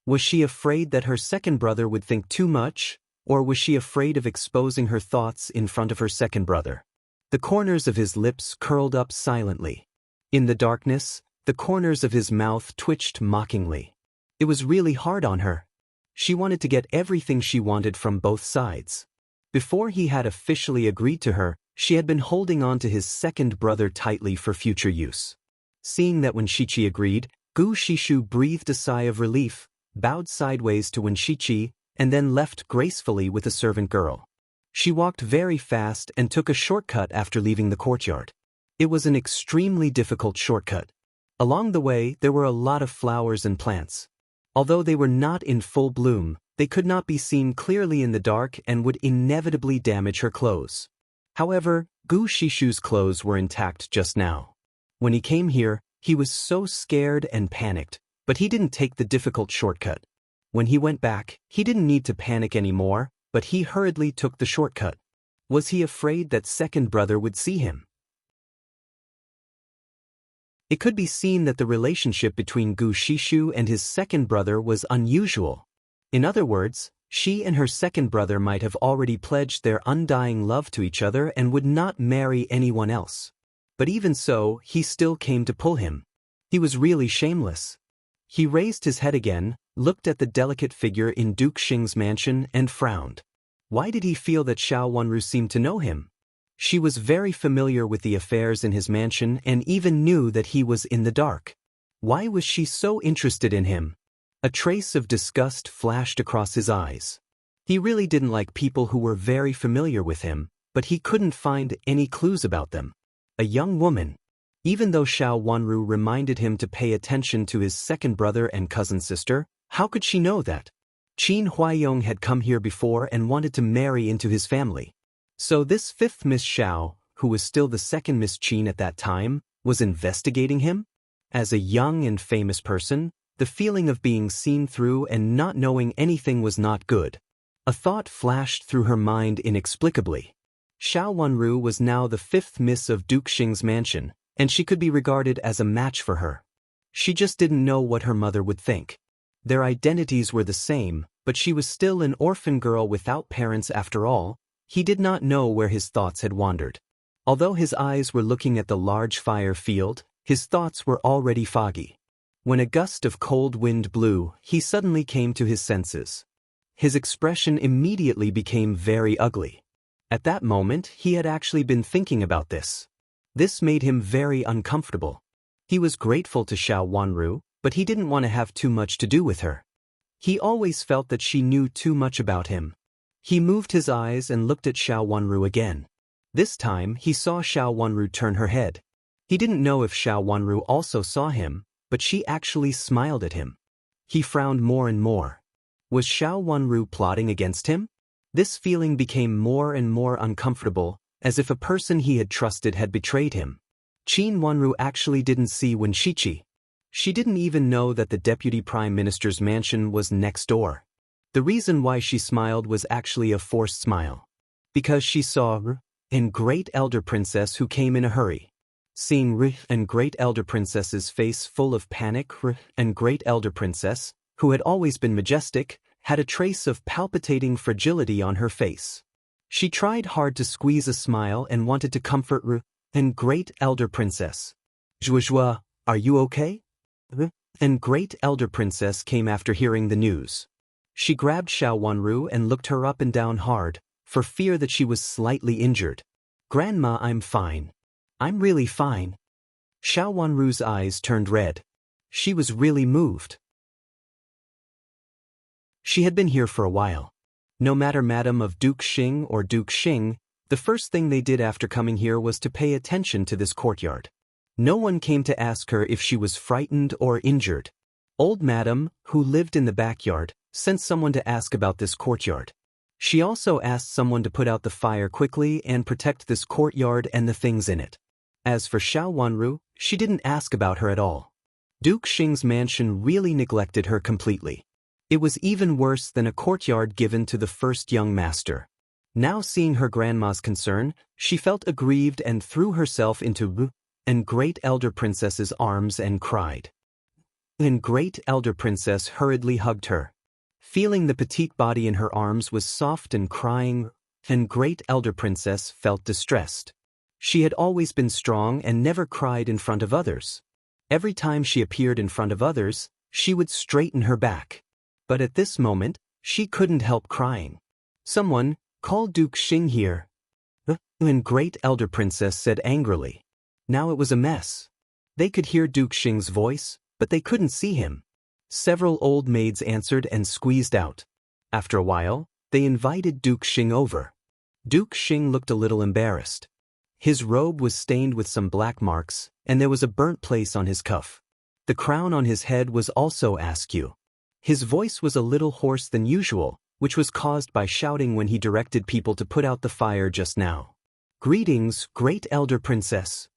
Was she afraid that her second brother would think too much, or was she afraid of exposing her thoughts in front of her second brother? The corners of his lips curled up silently. In the darkness, the corners of his mouth twitched mockingly. It was really hard on her. She wanted to get everything she wanted from both sides. Before he had officially agreed to her, she had been holding on to his second brother tightly for future use. Seeing that when Shichi agreed, Gu Shishu breathed a sigh of relief, bowed sideways to Wen Shichi, and then left gracefully with a servant girl. She walked very fast and took a shortcut after leaving the courtyard. It was an extremely difficult shortcut. Along the way, there were a lot of flowers and plants. Although they were not in full bloom, they could not be seen clearly in the dark and would inevitably damage her clothes. However, Gu Shishu's clothes were intact just now. When he came here, he was so scared and panicked, but he didn't take the difficult shortcut. When he went back, he didn't need to panic anymore, but he hurriedly took the shortcut. Was he afraid that second brother would see him? It could be seen that the relationship between Gu Shishu and his second brother was unusual. In other words, she and her second brother might have already pledged their undying love to each other and would not marry anyone else. But even so, he still came to pull him. He was really shameless. He raised his head again, looked at the delicate figure in Duke Xing's mansion and frowned. Why did he feel that Xiao Wanru seemed to know him? She was very familiar with the affairs in his mansion and even knew that he was in the dark. Why was she so interested in him? A trace of disgust flashed across his eyes. He really didn't like people who were very familiar with him, but he couldn't find any clues about them. A young woman. Even though Xiao Wanru reminded him to pay attention to his second brother and cousin sister, how could she know that? Qin Huaiyong had come here before and wanted to marry into his family. So this fifth Miss Xiao, who was still the second Miss Qin at that time, was investigating him? As a young and famous person, the feeling of being seen through and not knowing anything was not good. A thought flashed through her mind inexplicably. Xiao Wanru was now the fifth miss of Duke Xing's mansion, and she could be regarded as a match for her. She just didn't know what her mother would think. Their identities were the same, but she was still an orphan girl without parents after all. He did not know where his thoughts had wandered. Although his eyes were looking at the large fire field, his thoughts were already foggy. When a gust of cold wind blew, he suddenly came to his senses. His expression immediately became very ugly. At that moment, he had actually been thinking about this. This made him very uncomfortable. He was grateful to Xiao Wanru, but he didn't want to have too much to do with her. He always felt that she knew too much about him. He moved his eyes and looked at Xiao Wanru again. This time, he saw Xiao Wanru turn her head. He didn't know if Xiao Wanru also saw him, but she actually smiled at him. He frowned more and more. Was Xiao Wanru plotting against him? This feeling became more and more uncomfortable, as if a person he had trusted had betrayed him. Qin Wanru actually didn't see Wen Shiqi. She didn't even know that the Deputy Prime Minister's mansion was next door. The reason why she smiled was actually a forced smile. Because she saw and Great Elder Princess who came in a hurry. Seeing and Great Elder Princess's face full of panic, and Great Elder Princess, who had always been majestic, had a trace of palpitating fragility on her face. She tried hard to squeeze a smile and wanted to comfort and Great Elder Princess. Zhuozhuo, are you okay? And Great Elder Princess came after hearing the news. She grabbed Xiao Wanru and looked her up and down hard, for fear that she was slightly injured. Grandma, I'm fine. I'm really fine. Xiao Wanru's eyes turned red. She was really moved. She had been here for a while. No matter Madam of Duke Xing or Duke Xing, the first thing they did after coming here was to pay attention to this courtyard. No one came to ask her if she was frightened or injured. Old Madam, who lived in the backyard, sent someone to ask about this courtyard. She also asked someone to put out the fire quickly and protect this courtyard and the things in it. As for Xiao Wanru, she didn't ask about her at all. Duke Xing's mansion really neglected her completely. It was even worse than a courtyard given to the first young master. Now seeing her grandma's concern, she felt aggrieved and threw herself into and Great Elder Princess's arms and cried. And Great Elder Princess hurriedly hugged her. Feeling the petite body in her arms was soft and crying, and Great Elder Princess felt distressed. She had always been strong and never cried in front of others. Every time she appeared in front of others, she would straighten her back. But at this moment, she couldn't help crying. Someone, call Duke Xing here. And Great Elder Princess said angrily. Now it was a mess. They could hear Duke Xing's voice, but they couldn't see him. Several old maids answered and squeezed out. After a while, they invited Duke Xing over. Duke Xing looked a little embarrassed. His robe was stained with some black marks, and there was a burnt place on his cuff. The crown on his head was also askew. His voice was a little hoarse than usual, which was caused by shouting when he directed people to put out the fire just now. Greetings, Great Elder Princess.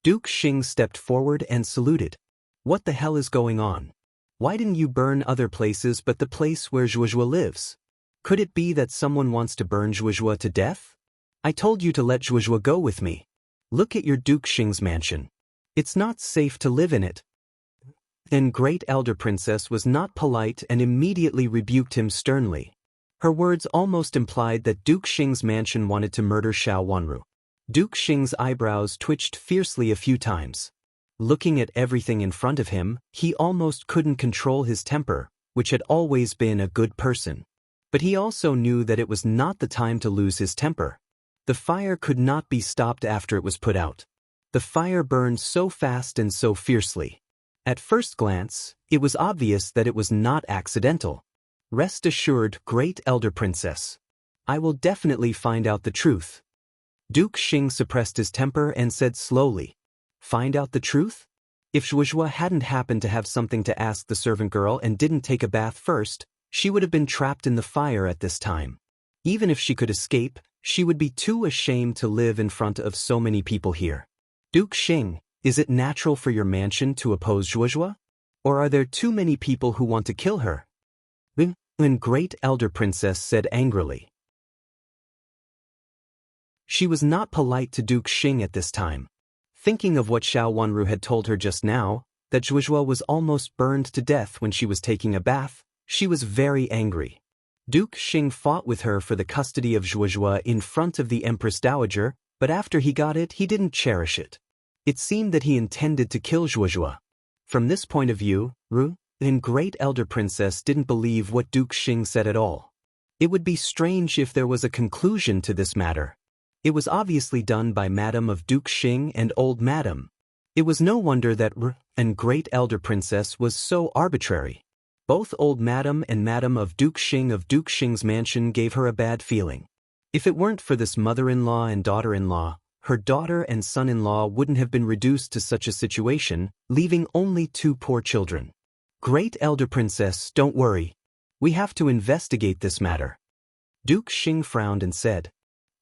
Duke Xing stepped forward and saluted. What the hell is going on? Why didn't you burn other places but the place where Zhuozhuo lives? Could it be that someone wants to burn Zhuozhuo to death? I told you to let Zhuozhuo go with me. Look at your Duke Xing's mansion. It's not safe to live in it. And Great Elder Princess was not polite and immediately rebuked him sternly. Her words almost implied that Duke Xing's mansion wanted to murder Xiao Wanru. Duke Xing's eyebrows twitched fiercely a few times. Looking at everything in front of him, he almost couldn't control his temper, which had always been a good person. But he also knew that it was not the time to lose his temper. The fire could not be stopped after it was put out. The fire burned so fast and so fiercely. At first glance, it was obvious that it was not accidental. Rest assured, Great Elder Princess. I will definitely find out the truth. Duke Xing suppressed his temper and said slowly. find out the truth? If Zhuozhua hadn't happened to have something to ask the servant girl and didn't take a bath first, she would have been trapped in the fire at this time. Even if she could escape, she would be too ashamed to live in front of so many people here. Duke Xing, is it natural for your mansion to oppose Zhuozhua? Or are there too many people who want to kill her? The great elder princess said angrily. She was not polite to Duke Xing at this time. Thinking of what Xiao Wanru had told her just now, that Zhuozhua was almost burned to death when she was taking a bath, she was very angry. Duke Xing fought with her for the custody of Zhuozhua in front of the Empress Dowager, but after he got it, he didn't cherish it. It seemed that he intended to kill Zhuozhua. From this point of view, the great elder princess didn't believe what Duke Xing said at all. It would be strange if there was a conclusion to this matter. It was obviously done by Madam of Duke Xing and Old Madam. It was no wonder that great elder princess was so arbitrary. Both Old Madam and Madam of Duke Xing's mansion gave her a bad feeling. If it weren't for this mother-in-law and daughter-in-law, her daughter and son-in-law wouldn't have been reduced to such a situation, leaving only 2 poor children. Great elder princess, don't worry. We have to investigate this matter. Duke Xing frowned and said.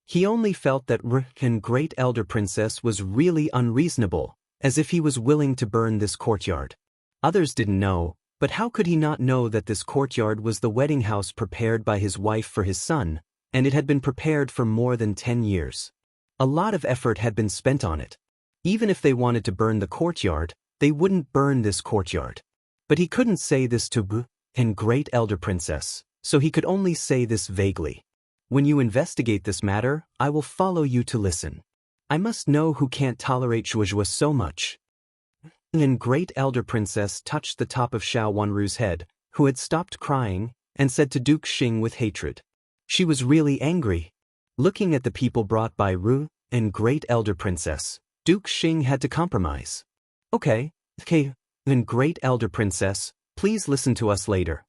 He only felt that great elder princess was really unreasonable, as if he was willing to burn this courtyard. Others didn't know, but how could he not know that this courtyard was the wedding house prepared by his wife for his son, and it had been prepared for more than 10 years. A lot of effort had been spent on it. Even if they wanted to burn the courtyard, they wouldn't burn this courtyard. But he couldn't say this to great elder princess, so he could only say this vaguely. When you investigate this matter, I will follow you to listen. I must know who can't tolerate Zhuozhua so much. Great elder princess touched the top of Xiao Wanru's head, who had stopped crying, and said to Duke Xing with hatred. She was really angry. Looking at the people brought by great elder princess, Duke Xing had to compromise. Okay, great elder princess, please listen to us later.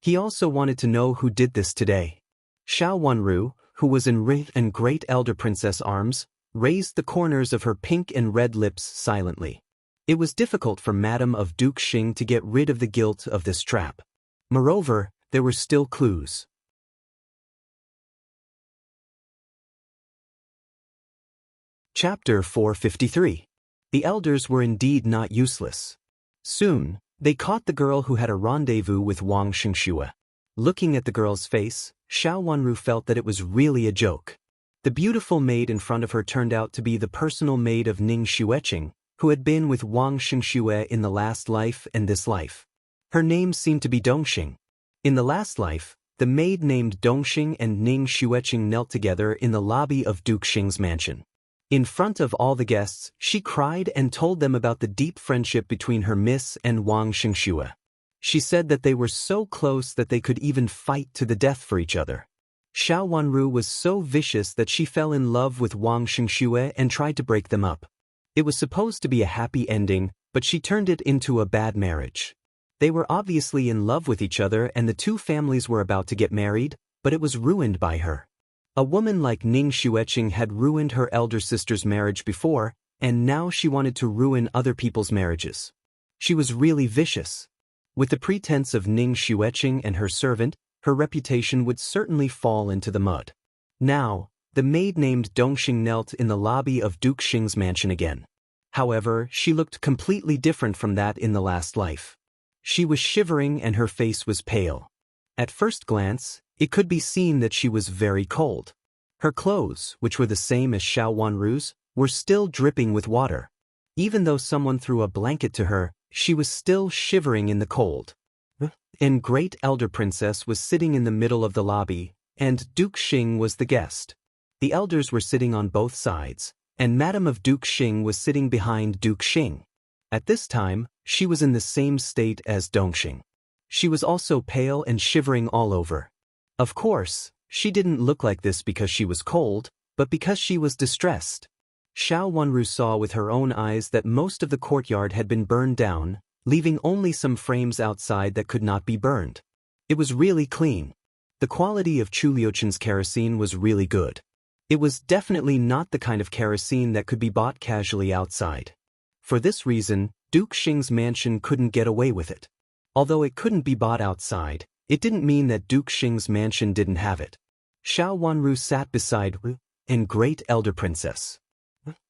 He also wanted to know who did this today. Xiao Wanru, who was in great elder princess' arms, raised the corners of her pink and red lips silently. It was difficult for Madam of Duke Xing to get rid of the guilt of this trap. Moreover, there were still clues. Chapter 453. The elders were indeed not useless. Soon, they caught the girl who had a rendezvous with Wang Xingxue. Looking at the girl's face, Xiao Wanru felt that it was really a joke. The beautiful maid in front of her turned out to be the personal maid of Ning Xueqing, who had been with Wang Xingxue in the last life and this life. Her name seemed to be Dongxing. In the last life, the maid named Dongxing and Ning Xueqing knelt together in the lobby of Duke Xing's mansion. In front of all the guests, she cried and told them about the deep friendship between her miss and Wang Xingxue. She said that they were so close that they could even fight to the death for each other. Xiao Wanru was so vicious that she fell in love with Wang Xingxue and tried to break them up. It was supposed to be a happy ending, but she turned it into a bad marriage. They were obviously in love with each other and the 2 families were about to get married, but it was ruined by her. A woman like Ning Xueqing had ruined her elder sister's marriage before, and now she wanted to ruin other people's marriages. She was really vicious. With the pretense of Ning Xueqing and her servant, her reputation would certainly fall into the mud. Now, the maid named Dongxing knelt in the lobby of Duke Xing's mansion again. However, she looked completely different from that in the last life. She was shivering and her face was pale. At first glance, it could be seen that she was very cold. Her clothes, which were the same as Xiao Wanru's, were still dripping with water. Even though someone threw a blanket to her, she was still shivering in the cold. And great elder princess was sitting in the middle of the lobby, and Duke Xing was the guest. The elders were sitting on both sides, and Madam of Duke Xing was sitting behind Duke Xing. At this time, she was in the same state as Dongxing. She was also pale and shivering all over. Of course, she didn't look like this because she was cold, but because she was distressed. Xiao Wanru saw with her own eyes that most of the courtyard had been burned down, leaving only some frames outside that could not be burned. It was really clean. The quality of Chu Liuchen's kerosene was really good. It was definitely not the kind of kerosene that could be bought casually outside. For this reason, Duke Xing's mansion couldn't get away with it. Although it couldn't be bought outside, it didn't mean that Duke Xing's mansion didn't have it. Xiao Wanru sat beside Wu and Great Elder Princess.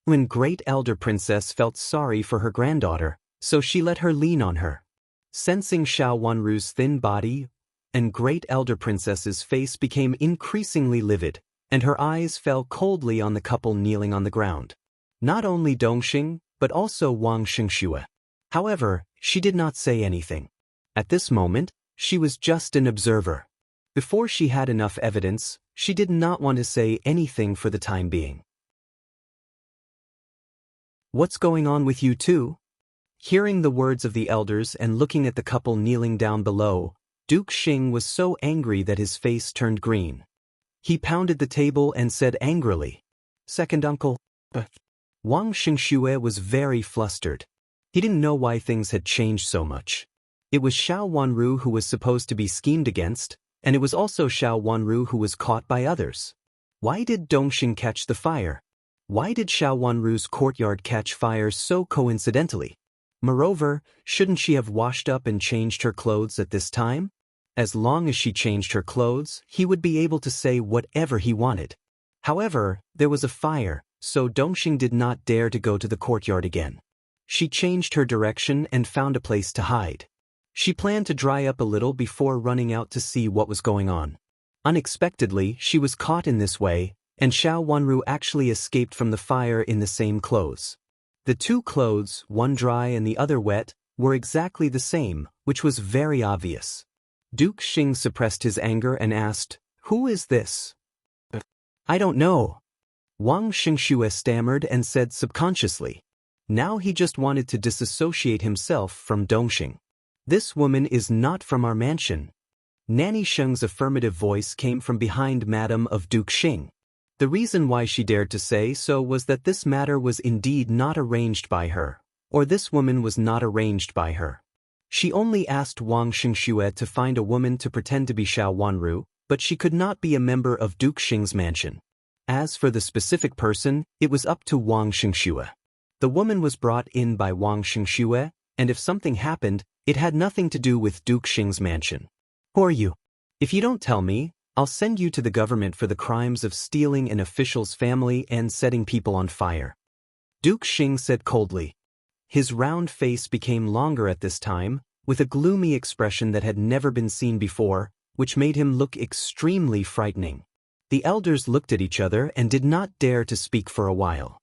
When Great Elder Princess felt sorry for her granddaughter, so she let her lean on her. Sensing Xiao Wanru's thin body, and Great Elder Princess's face became increasingly livid, and her eyes fell coldly on the couple kneeling on the ground. Not only Dongxing, but also Wang Xingxue. However, she did not say anything. At this moment, she was just an observer. Before she had enough evidence, she did not want to say anything for the time being. "What's going on with you two?" Hearing the words of the elders and looking at the couple kneeling down below, Duke Xing was so angry that his face turned green. He pounded the table and said angrily, "Second uncle." Wang Xingxue was very flustered. He didn't know why things had changed so much. It was Xiao Wanru who was supposed to be schemed against, and it was also Xiao Wanru who was caught by others. Why did Dongxing catch the fire? Why did Xiao Wanru's courtyard catch fire so coincidentally? Moreover, shouldn't she have washed up and changed her clothes at this time? As long as she changed her clothes, he would be able to say whatever he wanted. However, there was a fire, so Dongxing did not dare to go to the courtyard again. She changed her direction and found a place to hide. She planned to dry up a little before running out to see what was going on. Unexpectedly, she was caught in this way, and Xiao Wanru actually escaped from the fire in the same clothes. The two clothes, one dry and the other wet, were exactly the same, which was very obvious. Duke Xing suppressed his anger and asked, "Who is this?" "I don't know." Wang Xingxue stammered and said subconsciously. Now he just wanted to disassociate himself from Dongxing. "This woman is not from our mansion." Nanny Sheng's affirmative voice came from behind Madam of Duke Xing. The reason why she dared to say so was that this matter was indeed not arranged by her, or this woman was not arranged by her. She only asked Wang Xingxue to find a woman to pretend to be Xiao Wanru, but she could not be a member of Duke Xing's mansion. As for the specific person, it was up to Wang Xingxue. The woman was brought in by Wang Xingxue, and if something happened, it had nothing to do with Duke Xing's mansion. "Who are you? If you don't tell me, I'll send you to the government for the crimes of stealing an official's family and setting people on fire." Duke Xing said coldly. His round face became longer at this time, with a gloomy expression that had never been seen before, which made him look extremely frightening. The elders looked at each other and did not dare to speak for a while.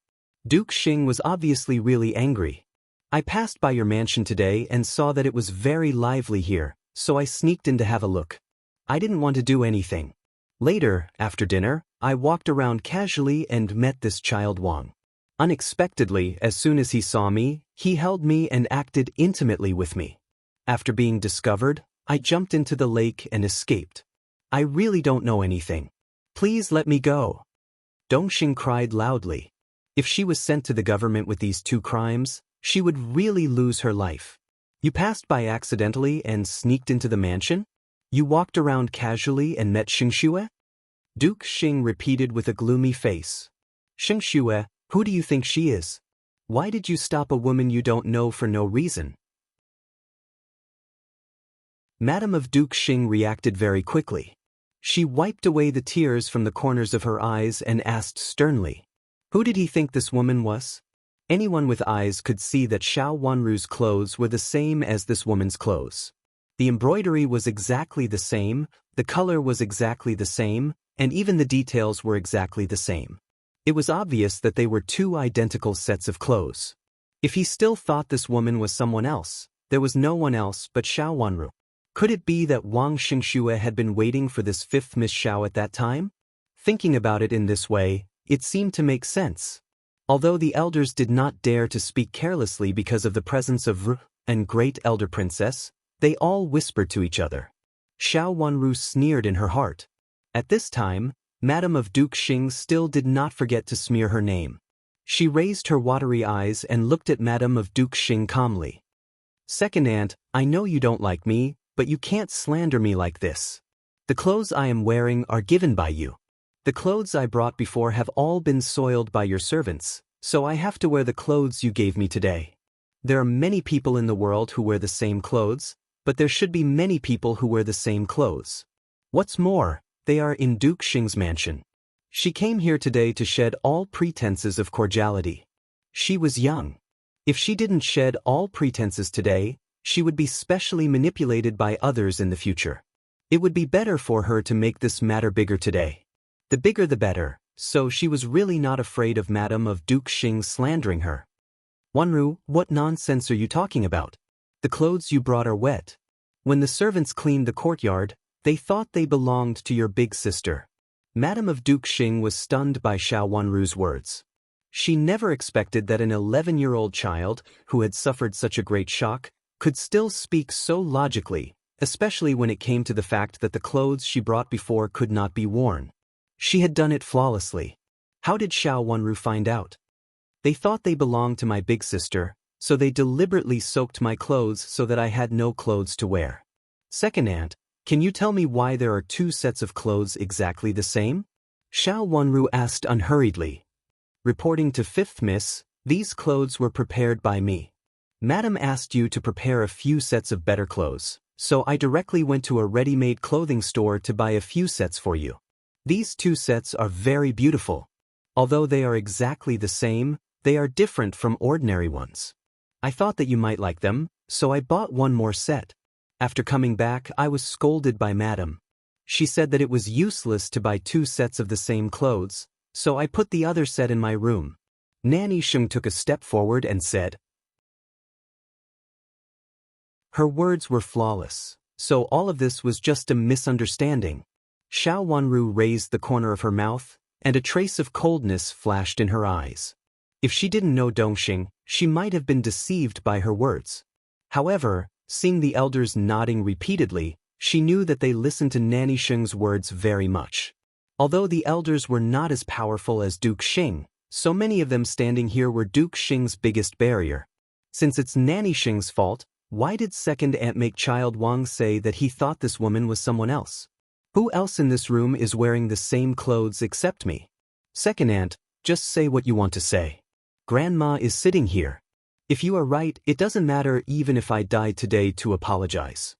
Duke Xing was obviously really angry. "I passed by your mansion today and saw that it was very lively here, so I sneaked in to have a look. I didn't want to do anything. Later, after dinner, I walked around casually and met this child Wang. Unexpectedly, as soon as he saw me, he held me and acted intimately with me. After being discovered, I jumped into the lake and escaped. I really don't know anything. Please let me go." Dongxing cried loudly. If she was sent to the government with these two crimes, she would really lose her life. "You passed by accidentally and sneaked into the mansion? You walked around casually and met Xingxue?" Duke Xing repeated with a gloomy face. "Xingxue, who do you think she is? Why did you stop a woman you don't know for no reason?" Madam of Duke Xing reacted very quickly. She wiped away the tears from the corners of her eyes and asked sternly, "Who did he think this woman was?" Anyone with eyes could see that Xiao Wanru's clothes were the same as this woman's clothes. The embroidery was exactly the same, the color was exactly the same, and even the details were exactly the same. It was obvious that they were two identical sets of clothes. If he still thought this woman was someone else, there was no one else but Xiao Wanru. Could it be that Wang Xingxue had been waiting for this fifth Miss Xiao at that time? Thinking about it in this way, it seemed to make sense. Although the elders did not dare to speak carelessly because of the presence of R and Great Elder Princess, they all whispered to each other. Xiao Wanru sneered in her heart. At this time, Madam of Duke Xing still did not forget to smear her name. She raised her watery eyes and looked at Madam of Duke Xing calmly. "Second aunt, I know you don't like me, but you can't slander me like this. The clothes I am wearing are given by you. The clothes I brought before have all been soiled by your servants, so I have to wear the clothes you gave me today. There are many people in the world who wear the same clothes, but there should be many people who wear the same clothes. What's more, they are in Duke Xing's mansion. She came here today to shed all pretenses of cordiality. She was young. If she didn't shed all pretenses today, she would be specially manipulated by others in the future. It would be better for her to make this matter bigger today. The bigger the better, so she was really not afraid of Madame of Duke Xing slandering her. Wanru, what nonsense are you talking about? The clothes you brought are wet. When the servants cleaned the courtyard, they thought they belonged to your big sister. Madame of Duke Xing was stunned by Xiao Wanru's words. She never expected that an 11-year-old child, who had suffered such a great shock, could still speak so logically, especially when it came to the fact that the clothes she brought before could not be worn. She had done it flawlessly. How did Xiao Wanru find out? They thought they belonged to my big sister, so they deliberately soaked my clothes so that I had no clothes to wear. Second aunt, can you tell me why there are 2 sets of clothes exactly the same? Xiao Wanru asked unhurriedly. Reporting to 5th Miss, these clothes were prepared by me. Madam asked you to prepare a few sets of better clothes, so I directly went to a ready-made clothing store to buy a few sets for you. These 2 sets are very beautiful. Although they are exactly the same, they are different from ordinary ones. I thought that you might like them, so I bought one more set. After coming back, I was scolded by Madam. She said that it was useless to buy 2 sets of the same clothes, so I put the other set in my room. Nanny Sheng took a step forward and said. Her words were flawless, so all of this was just a misunderstanding. Xiao Wanru raised the corner of her mouth, and a trace of coldness flashed in her eyes. If she didn't know Dongxing, she might have been deceived by her words. However, seeing the elders nodding repeatedly, she knew that they listened to Nanny Sheng's words very much. Although the elders were not as powerful as Duke Xing, so many of them standing here were Duke Xing's biggest barrier. Since it's Nanny Sheng's fault, why did second aunt make Child Wang say that he thought this woman was someone else? Who else in this room is wearing the same clothes except me? Second aunt, just say what you want to say. Grandma is sitting here. If you are right, it doesn't matter even if I died today to apologize.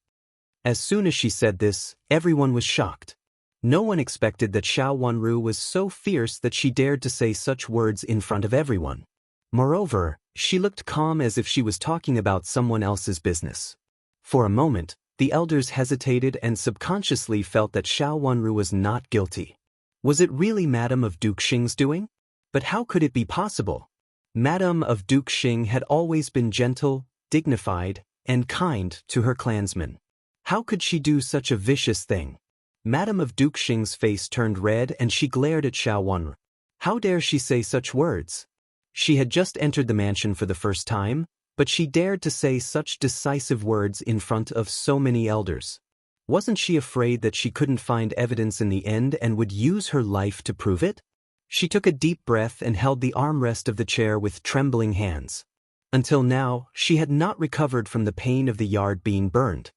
As soon as she said this, everyone was shocked. No one expected that Xiao Wanru was so fierce that she dared to say such words in front of everyone. Moreover, she looked calm as if she was talking about someone else's business. For a moment, the elders hesitated and subconsciously felt that Xiao Wanru was not guilty. Was it really Madame of Duke Xing's doing? But how could it be possible? Madame of Duke Xing had always been gentle, dignified, and kind to her clansmen. How could she do such a vicious thing? Madame of Duke Xing's face turned red and she glared at Xiao Wanru. How dare she say such words? She had just entered the mansion for the first time, but she dared to say such decisive words in front of so many elders. Wasn't she afraid that she couldn't find evidence in the end and would use her life to prove it? She took a deep breath and held the armrest of the chair with trembling hands. Until now, she had not recovered from the pain of the yard being burned.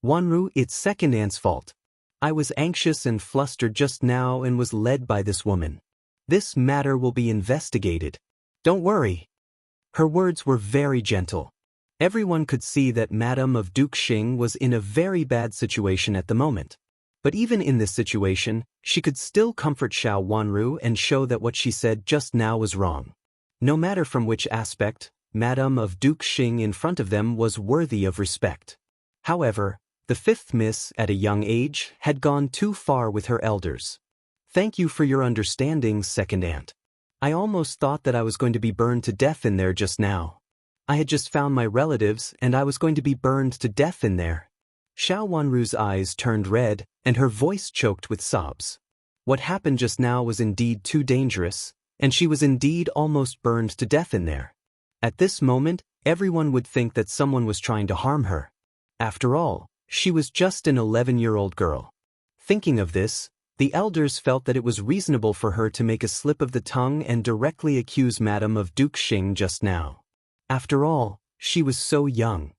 Wanru, it's second aunt's fault. I was anxious and flustered just now and was led by this woman. This matter will be investigated. Don't worry. Her words were very gentle. Everyone could see that Madame of Duke Xing was in a very bad situation at the moment. But even in this situation, she could still comfort Xiao Wanru and show that what she said just now was wrong. No matter from which aspect, Madame of Duke Xing in front of them was worthy of respect. However, the 5th Miss, at a young age, had gone too far with her elders. Thank you for your understanding, second aunt. I almost thought that I was going to be burned to death in there just now. I had just found my relatives and I was going to be burned to death in there. Xiao Wanru's eyes turned red and her voice choked with sobs. What happened just now was indeed too dangerous, and she was indeed almost burned to death in there. At this moment, everyone would think that someone was trying to harm her. After all, she was just an 11-year-old girl. Thinking of this, the elders felt that it was reasonable for her to make a slip of the tongue and directly accuse Madame of Duke Xing just now. After all, she was so young.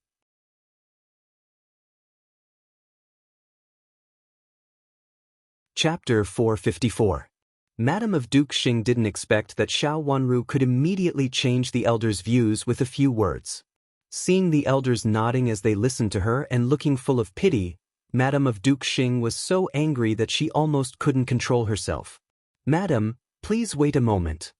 Chapter 454. Madame of Duke Xing didn't expect that Xiao Wanru could immediately change the elders' views with a few words. Seeing the elders nodding as they listened to her and looking full of pity, Madame of Duke Xing was so angry that she almost couldn't control herself. "Madam, please wait a moment,"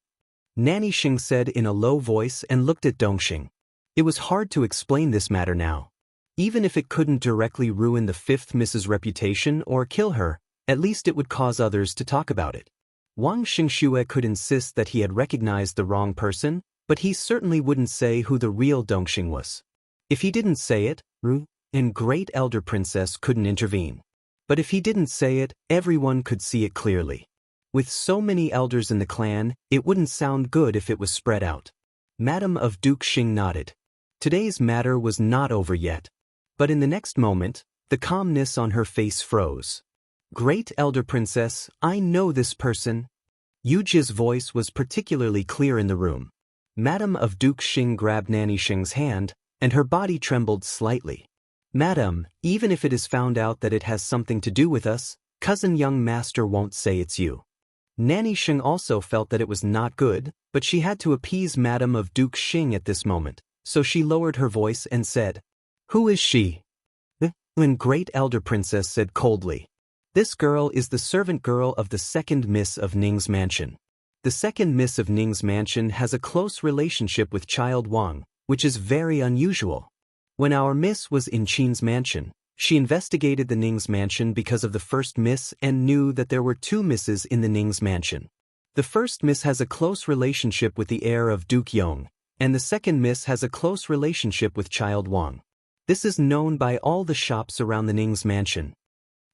Nanny Xing said in a low voice and looked at Dongxing. It was hard to explain this matter now. Even if it couldn't directly ruin the fifth Miss's reputation or kill her, at least it would cause others to talk about it. Wang Xingxue could insist that he had recognized the wrong person, but he certainly wouldn't say who the real Dongxing was. If he didn't say it, Ru and Great Elder Princess couldn't intervene. But if he didn't say it, everyone could see it clearly. With so many elders in the clan, it wouldn't sound good if it was spread out. Madame of Duke Xing nodded. Today's matter was not over yet. But in the next moment, the calmness on her face froze. "Great Elder Princess, I know this person." Yu Ji's voice was particularly clear in the room. Madame of Duke Xing grabbed Nanny Xing's hand, and her body trembled slightly. "Madam, even if it is found out that it has something to do with us, cousin young master won't say it's you." Nanny Xing also felt that it was not good, but she had to appease Madame of Duke Xing at this moment, so she lowered her voice and said, "Who is she?" And Great Elder Princess said coldly, "This girl is the servant girl of the second Miss of Ning's mansion. The second Miss of Ning's mansion has a close relationship with Child Wang, which is very unusual. When our Miss was in Qin's mansion, she investigated the Ning's mansion because of the first Miss and knew that there were two Misses in the Ning's mansion. The first Miss has a close relationship with the heir of Duke Yong, and the second Miss has a close relationship with Child Wang. This is known by all the shops around the Ning's mansion."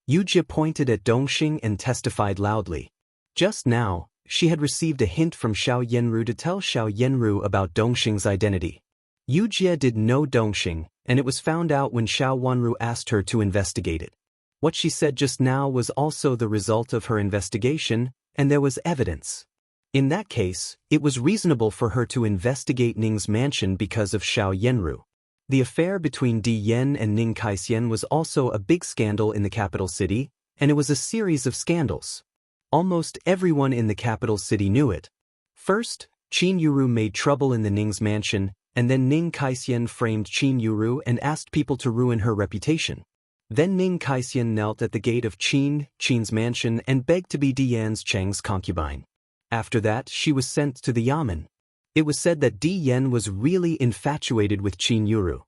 Yu Ji pointed at Dongxing and testified loudly. Just now, she had received a hint from Xiao Yenru to tell Xiao Yenru about Dongxing's identity. Yu Jie did know Dongxing, and it was found out when Xiao Wanru asked her to investigate it. What she said just now was also the result of her investigation, and there was evidence. In that case, it was reasonable for her to investigate Ning's mansion because of Xiao Yenru. The affair between Di Yen and Ning Kaixian was also a big scandal in the capital city, and it was a series of scandals. Almost everyone in the capital city knew it. First, Qin Yuru made trouble in the Ning's mansion, and then Ning Kaixian framed Qin Yuru and asked people to ruin her reputation. Then Ning Kaixian knelt at the gate of Qin's mansion and begged to be Di Yan's Cheng's concubine. After that, she was sent to the yamen. It was said that Di Yan was really infatuated with Qin Yuru.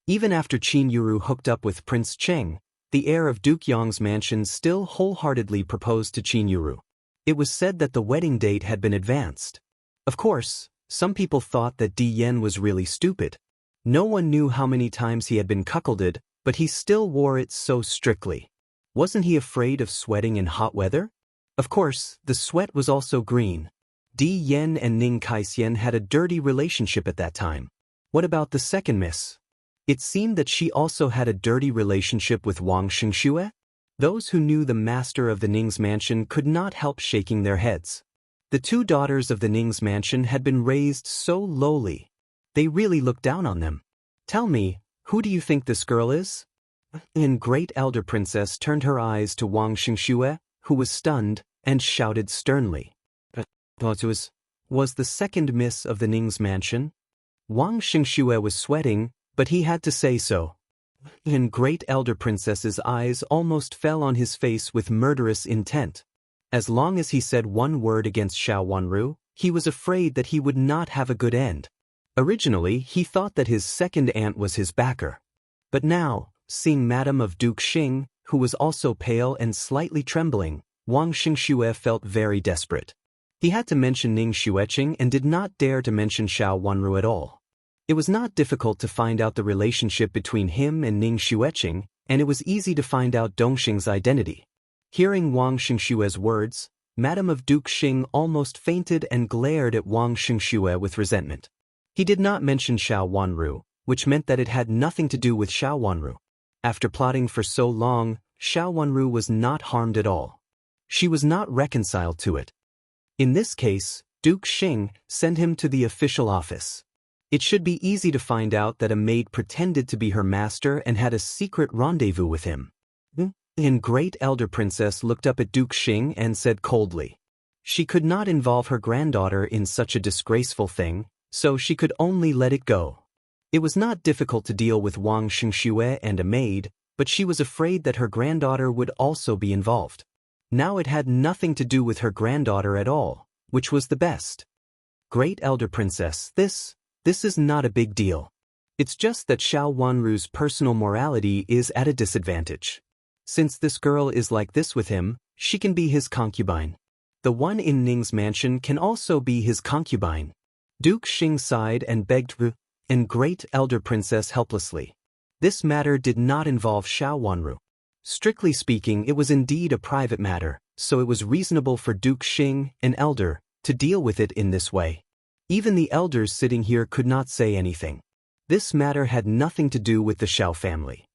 Even after Qin Yuru hooked up with Prince Cheng, the heir of Duke Yong's mansion still wholeheartedly proposed to Qin Yuru. It was said that the wedding date had been advanced. Of course, some people thought that Di Yan was really stupid. No one knew how many times he had been cuckolded, but he still wore it so strictly. Wasn't he afraid of sweating in hot weather? Of course, the sweat was also green. Di Yan and Ning Kaixian had a dirty relationship at that time. What about the second Miss? It seemed that she also had a dirty relationship with Wang Xingxue. Those who knew the master of the Ning's mansion could not help shaking their heads. The two daughters of the Ning's mansion had been raised so lowly. They really looked down on them. "Tell me, who do you think this girl is?" And Great Elder Princess turned her eyes to Wang Xingxue, who was stunned, and shouted sternly. "What was the second Miss of the Ning's mansion?" Wang Xingxue was sweating, but he had to say so. And Great Elder Princess's eyes almost fell on his face with murderous intent. As long as he said one word against Xiao Wanru, he was afraid that he would not have a good end. Originally, he thought that his second aunt was his backer. But now, seeing Madame of Duke Xing, who was also pale and slightly trembling, Wang Xingxue felt very desperate. He had to mention Ning Xueqing and did not dare to mention Xiao Wanru at all. It was not difficult to find out the relationship between him and Ning Xueqing, and it was easy to find out Dongxing's identity. Hearing Wang Xingxue's words, Madame of Duke Xing almost fainted and glared at Wang Xingxue with resentment. He did not mention Xiao Wanru, which meant that it had nothing to do with Xiao Wanru. After plotting for so long, Xiao Wanru was not harmed at all. She was not reconciled to it. In this case, Duke Xing sent him to the official office. It should be easy to find out that a maid pretended to be her master and had a secret rendezvous with him. And Great Elder Princess looked up at Duke Xing and said coldly. She could not involve her granddaughter in such a disgraceful thing, so she could only let it go. It was not difficult to deal with Wang Xingxue and a maid, but she was afraid that her granddaughter would also be involved. Now it had nothing to do with her granddaughter at all, which was the best. Great Elder Princess, this is not a big deal. It's just that Xiao Wanru's personal morality is at a disadvantage. Since this girl is like this with him, she can be his concubine. The one in Ning's mansion can also be his concubine. Duke Xing sighed and begged Ru and Great Elder Princess helplessly. This matter did not involve Xiao Wanru. Strictly speaking, it was indeed a private matter, so it was reasonable for Duke Xing, an elder, to deal with it in this way. Even the elders sitting here could not say anything. This matter had nothing to do with the Xiao family.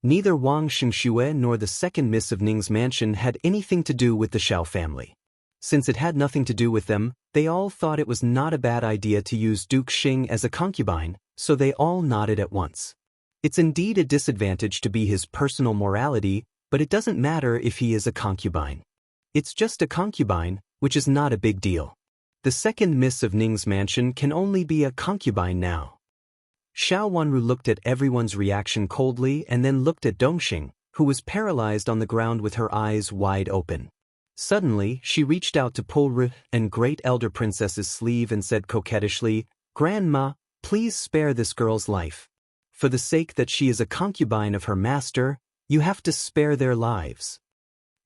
Neither Wang Xingxue nor the second miss of Ning's mansion had anything to do with the Xiao family. Since it had nothing to do with them, they all thought it was not a bad idea to use Duke Xing as a concubine, so they all nodded at once. It's indeed a disadvantage to be his personal morality, but it doesn't matter if he is a concubine. It's just a concubine, which is not a big deal. The second miss of Ning's mansion can only be a concubine now. Xiao Wanru looked at everyone's reaction coldly and then looked at Dongxing, who was paralyzed on the ground with her eyes wide open. Suddenly, she reached out to pull Ru and Great Elder Princess's sleeve and said coquettishly, "Grandma, please spare this girl's life. For the sake that she is a concubine of her master, you have to spare their lives."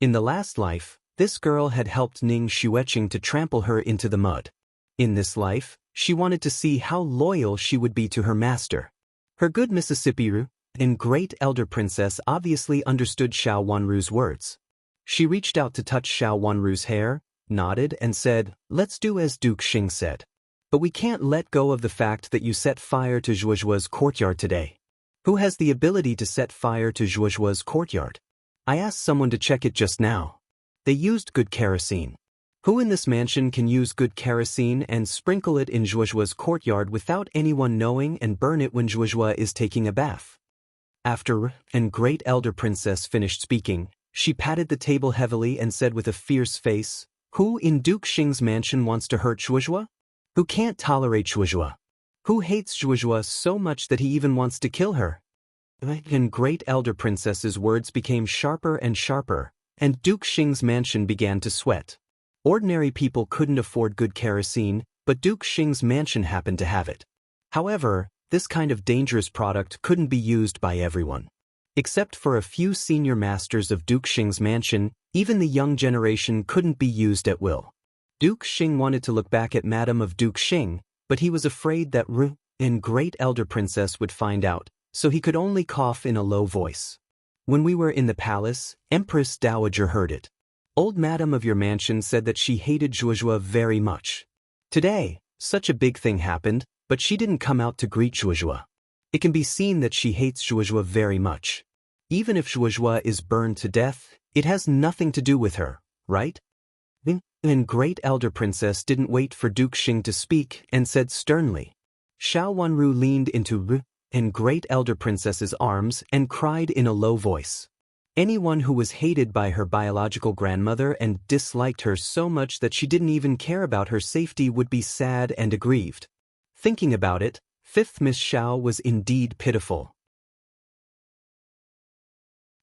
In the last life, this girl had helped Ning Xueqing to trample her into the mud. In this life, she wanted to see how loyal she would be to her master. Her good Mississippi Ru and Great Elder Princess obviously understood Xiao Wanru's words. She reached out to touch Xiao Wanru's hair, nodded and said, "Let's do as Duke Xing said. But we can't let go of the fact that you set fire to Zhuozhua's courtyard today." "Who has the ability to set fire to Zhuozhua's courtyard?" "I asked someone to check it just now. They used good kerosene." "Who in this mansion can use good kerosene and sprinkle it in Zhuozhua's courtyard without anyone knowing and burn it when Zhuozhua is taking a bath?" After and Great Elder Princess finished speaking, she patted the table heavily and said with a fierce face, "Who in Duke Xing's mansion wants to hurt Zhuozhua? Who can't tolerate Zhuozhua? Who hates Zhuozhua so much that he even wants to kill her?" And Great Elder Princess's words became sharper and sharper, and Duke Xing's mansion began to sweat. Ordinary people couldn't afford good kerosene, but Duke Xing's mansion happened to have it. However, this kind of dangerous product couldn't be used by everyone. Except for a few senior masters of Duke Xing's mansion, even the young generation couldn't be used at will. Duke Xing wanted to look back at Madame of Duke Xing, but he was afraid that Ru and Great Elder Princess would find out, so he could only cough in a low voice. "When we were in the palace, Empress Dowager heard it. Old Madame of your mansion said that she hated Zhuozhua very much. Today, such a big thing happened, but she didn't come out to greet Zhuozhua. It can be seen that she hates Zhuozhua very much. Even if Zhuozhua is burned to death, it has nothing to do with her, right?" And Great Elder Princess didn't wait for Duke Xing to speak and said sternly. Xiao Wanru leaned into Ru and Great Elder Princess's arms and cried in a low voice. Anyone who was hated by her biological grandmother and disliked her so much that she didn't even care about her safety would be sad and aggrieved. Thinking about it, fifth Miss Xiao was indeed pitiful.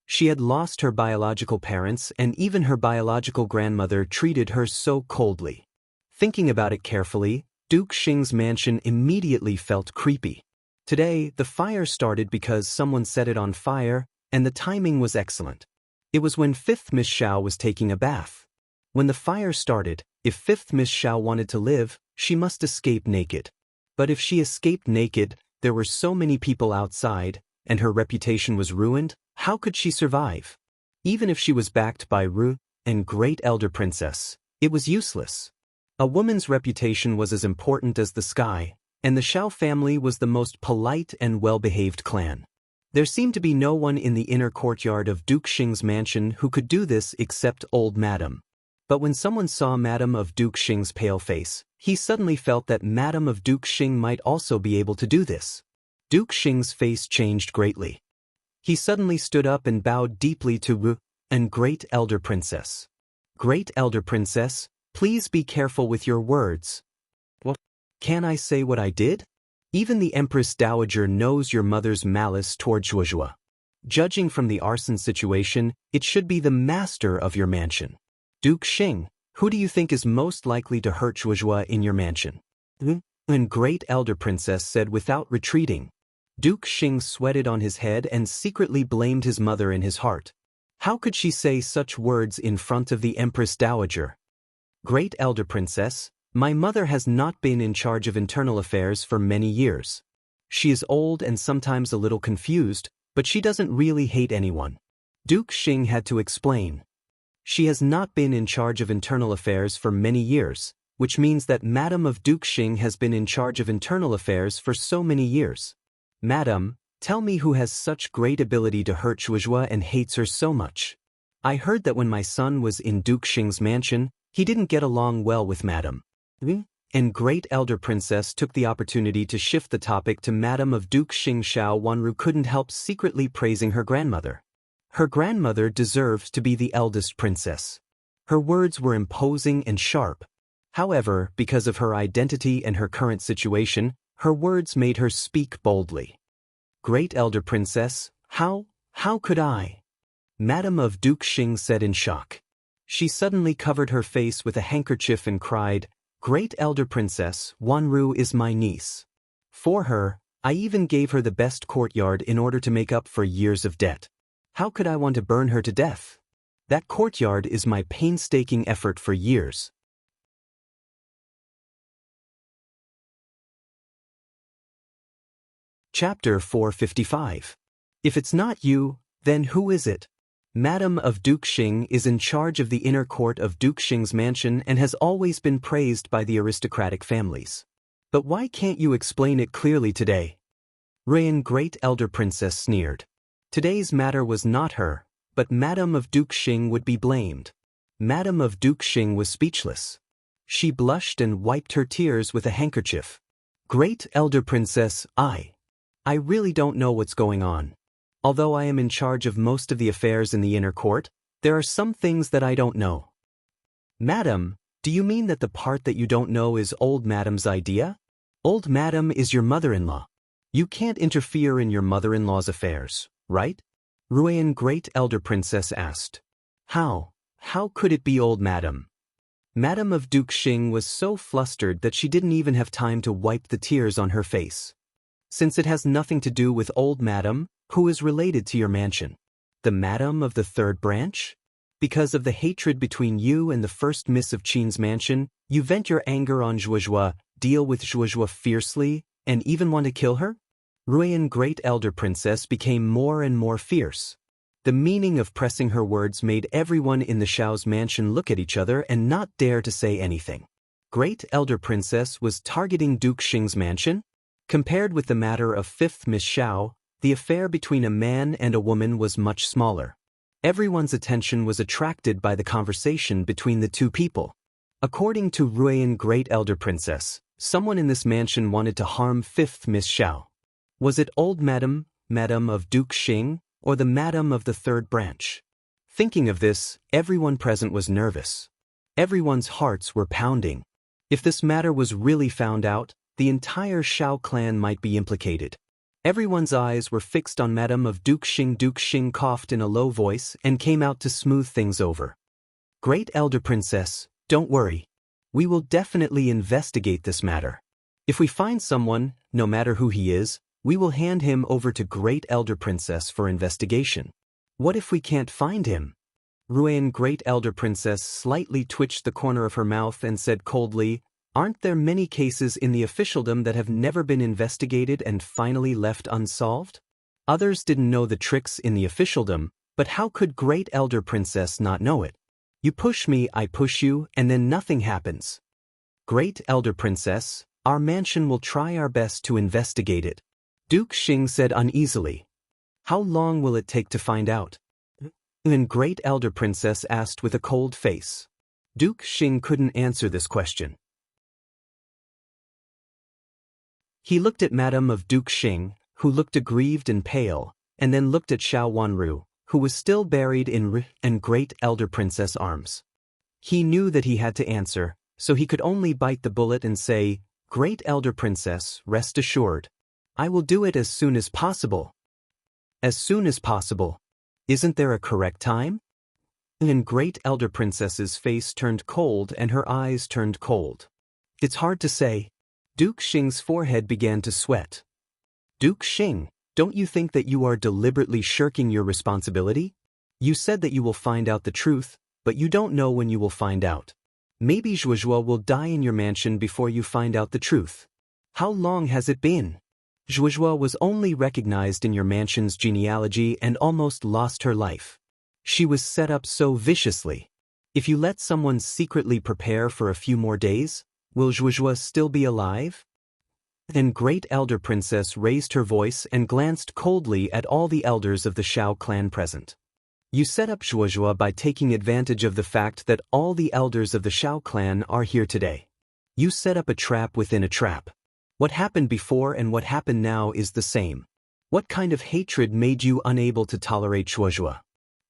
She had lost her biological parents, and even her biological grandmother treated her so coldly. Thinking about it carefully, Duke Xing's mansion immediately felt creepy. Today, the fire started because someone set it on fire, and the timing was excellent. It was when fifth Miss Xiao was taking a bath. When the fire started, if fifth Miss Xiao wanted to live, she must escape naked. But if she escaped naked, there were so many people outside, and her reputation was ruined. How could she survive? Even if she was backed by Ru and Great Elder Princess, it was useless. A woman's reputation was as important as the sky, and the Xiao family was the most polite and well-behaved clan. There seemed to be no one in the inner courtyard of Duke Xing's mansion who could do this except old Madame. But when someone saw Madame of Duke Xing's pale face, he suddenly felt that Madame of Duke Xing might also be able to do this. Duke Xing's face changed greatly. He suddenly stood up and bowed deeply to Ru and Great Elder Princess. "Great Elder Princess, Please be careful with your words. What? Can I say what I did? Even the Empress Dowager knows your mother's malice toward Zhuozhua. Judging from the arson situation, it should be the master of your mansion. Duke Xing, who do you think is most likely to hurt Zhuozhua in your mansion? And Great Elder Princess said without retreating. Duke Xing sweated on his head and secretly blamed his mother in his heart. How could she say such words in front of the Empress Dowager? Great Elder Princess, my mother has not been in charge of internal affairs for many years. She is old and sometimes a little confused, but she doesn't really hate anyone. Duke Xing had to explain. She has not been in charge of internal affairs for many years, which means that Madam of Duke Xing has been in charge of internal affairs for so many years. Madam, tell me who has such great ability to hurt Zhuozhua and hates her so much. I heard that when my son was in Duke Xing's mansion, he didn't get along well with Madam. And Great Elder Princess took the opportunity to shift the topic to Madam of Duke Xing. Xiao Wanru couldn't help secretly praising her grandmother. Her grandmother deserves to be the eldest princess. Her words were imposing and sharp. However, because of her identity and her current situation, her words made her speak boldly. Great Elder Princess, how could I? Madam of Duke Xing said in shock. She suddenly covered her face with a handkerchief and cried, Great Elder Princess, Wanru is my niece. For her, I even gave her the best courtyard in order to make up for years of debt. How could I want to burn her to death? That courtyard is my painstaking effort for years. Chapter 455. If it's not you, then who is it? Madam of Duke Xing is in charge of the inner court of Duke Xing's mansion and has always been praised by the aristocratic families. But why can't you explain it clearly today? Ruyan Great Elder Princess sneered. Today's matter was not her, but Madam of Duke Xing would be blamed. Madam of Duke Xing was speechless. She blushed and wiped her tears with a handkerchief. Great Elder Princess, I really don't know what's going on. Although I am in charge of most of the affairs in the inner court, there are some things that I don't know. Madam, do you mean that the part that you don't know is Old Madam's idea? Old Madam is your mother-in-law. You can't interfere in your mother-in-law's affairs, right? Ruyan Great Elder Princess asked. How could it be Old Madam? Madam of Duke Xing was so flustered that she didn't even have time to wipe the tears on her face. Since it has nothing to do with Old Madam, who is related to your mansion? The Madam of the Third Branch? Because of the hatred between you and the first Miss of Qin's mansion, you vent your anger on Zhuozhua, deal with Zhuozhua fiercely, and even want to kill her? Ruyan Great Elder Princess became more and more fierce. The meaning of pressing her words made everyone in the Xiao's mansion look at each other and not dare to say anything. Great Elder Princess was targeting Duke Xing's mansion? Compared with the matter of 5th Miss Xiao, the affair between a man and a woman was much smaller. Everyone's attention was attracted by the conversation between the two people. According to Ruyan Great Elder Princess, someone in this mansion wanted to harm 5th Miss Xiao. Was it Old Madam of Duke Xing, or the Madam of the Third Branch? Thinking of this, everyone present was nervous. Everyone's hearts were pounding. If this matter was really found out, the entire Xiao clan might be implicated. Everyone's eyes were fixed on Madam of Duke Xing. Duke Xing coughed in a low voice and came out to smooth things over. Great Elder Princess, don't worry. We will definitely investigate this matter. If we find someone, no matter who he is, we will hand him over to Great Elder Princess for investigation. What if we can't find him? Ruyan Great Elder Princess slightly twitched the corner of her mouth and said coldly, Aren't there many cases in the officialdom that have never been investigated and finally left unsolved? Others didn't know the tricks in the officialdom, but how could Great Elder Princess not know it? You push me, I push you, and then nothing happens. Great Elder Princess, our mansion will try our best to investigate it. Duke Xing said uneasily. How long will it take to find out? And Great Elder Princess asked with a cold face. Duke Xing couldn't answer this question. He looked at Madam of Duke Xing, who looked aggrieved and pale, and then looked at Xiao Wanru, who was still buried in and Great Elder Princess' arms. He knew that he had to answer, so he could only bite the bullet and say, "Great Elder Princess, rest assured. I will do it as soon as possible." As soon as possible. Isn't there a correct time? And Great Elder Princess's face turned cold and her eyes turned cold. It's hard to say. Duke Xing's forehead began to sweat. Duke Xing, don't you think that you are deliberately shirking your responsibility? You said that you will find out the truth, but you don't know when you will find out. Maybe Zhuozhuo will die in your mansion before you find out the truth. How long has it been? Zhuozhuo was only recognized in your mansion's genealogy and almost lost her life. She was set up so viciously. If you let someone secretly prepare for a few more days, will Zhuozhuo still be alive? Then Great Elder Princess raised her voice and glanced coldly at all the elders of the Shao clan present. You set up Zhuozhuo by taking advantage of the fact that all the elders of the Shao clan are here today. You set up a trap within a trap. What happened before and what happened now is the same. What kind of hatred made you unable to tolerate Zhuozhuo?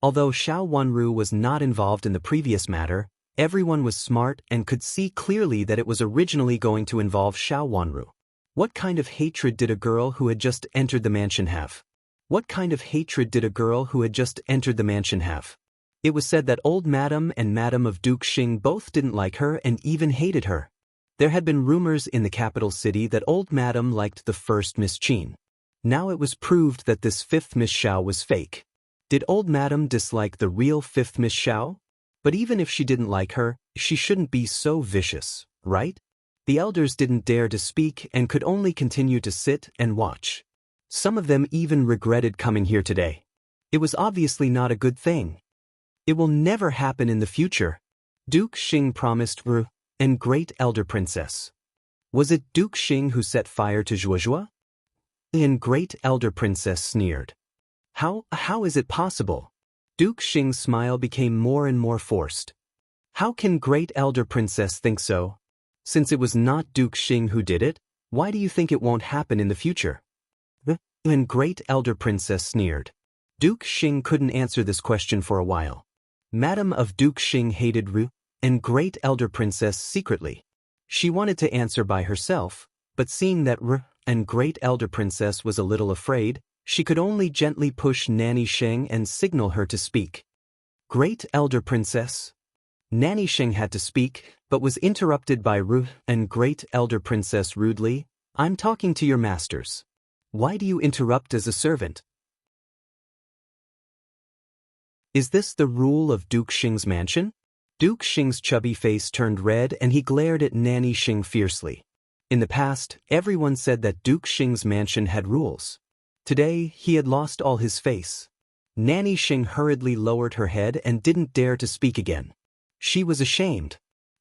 Although Shao Wanru was not involved in the previous matter, everyone was smart and could see clearly that it was originally going to involve Shao Wanru. What kind of hatred did a girl who had just entered the mansion have? What kind of hatred did a girl who had just entered the mansion have? It was said that old Madam and Madam of Duke Xing both didn't like her and even hated her. There had been rumors in the capital city that old Madam liked the first Miss Qin. Now it was proved that this fifth Miss Shao was fake. Did old Madam dislike the real fifth Miss Shao? But even if she didn't like her, she shouldn't be so vicious, right? The elders didn't dare to speak and could only continue to sit and watch. Some of them even regretted coming here today. It was obviously not a good thing. It will never happen in the future. Duke Xing promised Ru and Great Elder Princess. Was it Duke Xing who set fire to Zhuozhuo? And Great Elder Princess sneered. How is it possible? Duke Xing's smile became more and more forced. How can Great Elder Princess think so? Since it was not Duke Xing who did it, why do you think it won't happen in the future? And Great Elder Princess sneered. Duke Xing couldn't answer this question for a while. Madam of Duke Xing hated Ru and Great Elder Princess secretly. She wanted to answer by herself, but seeing that Ru and Great Elder Princess was a little afraid, she could only gently push Nanny Sheng and signal her to speak. Great Elder Princess. Nanny Sheng had to speak, but was interrupted by Ru and Great Elder Princess rudely. I'm talking to your masters. Why do you interrupt as a servant? Is this the rule of Duke Xing's mansion? Duke Xing's chubby face turned red and he glared at Nanny Sheng fiercely. In the past, everyone said that Duke Xing's mansion had rules. Today, he had lost all his face. Nanny Sheng hurriedly lowered her head and didn't dare to speak again. She was ashamed.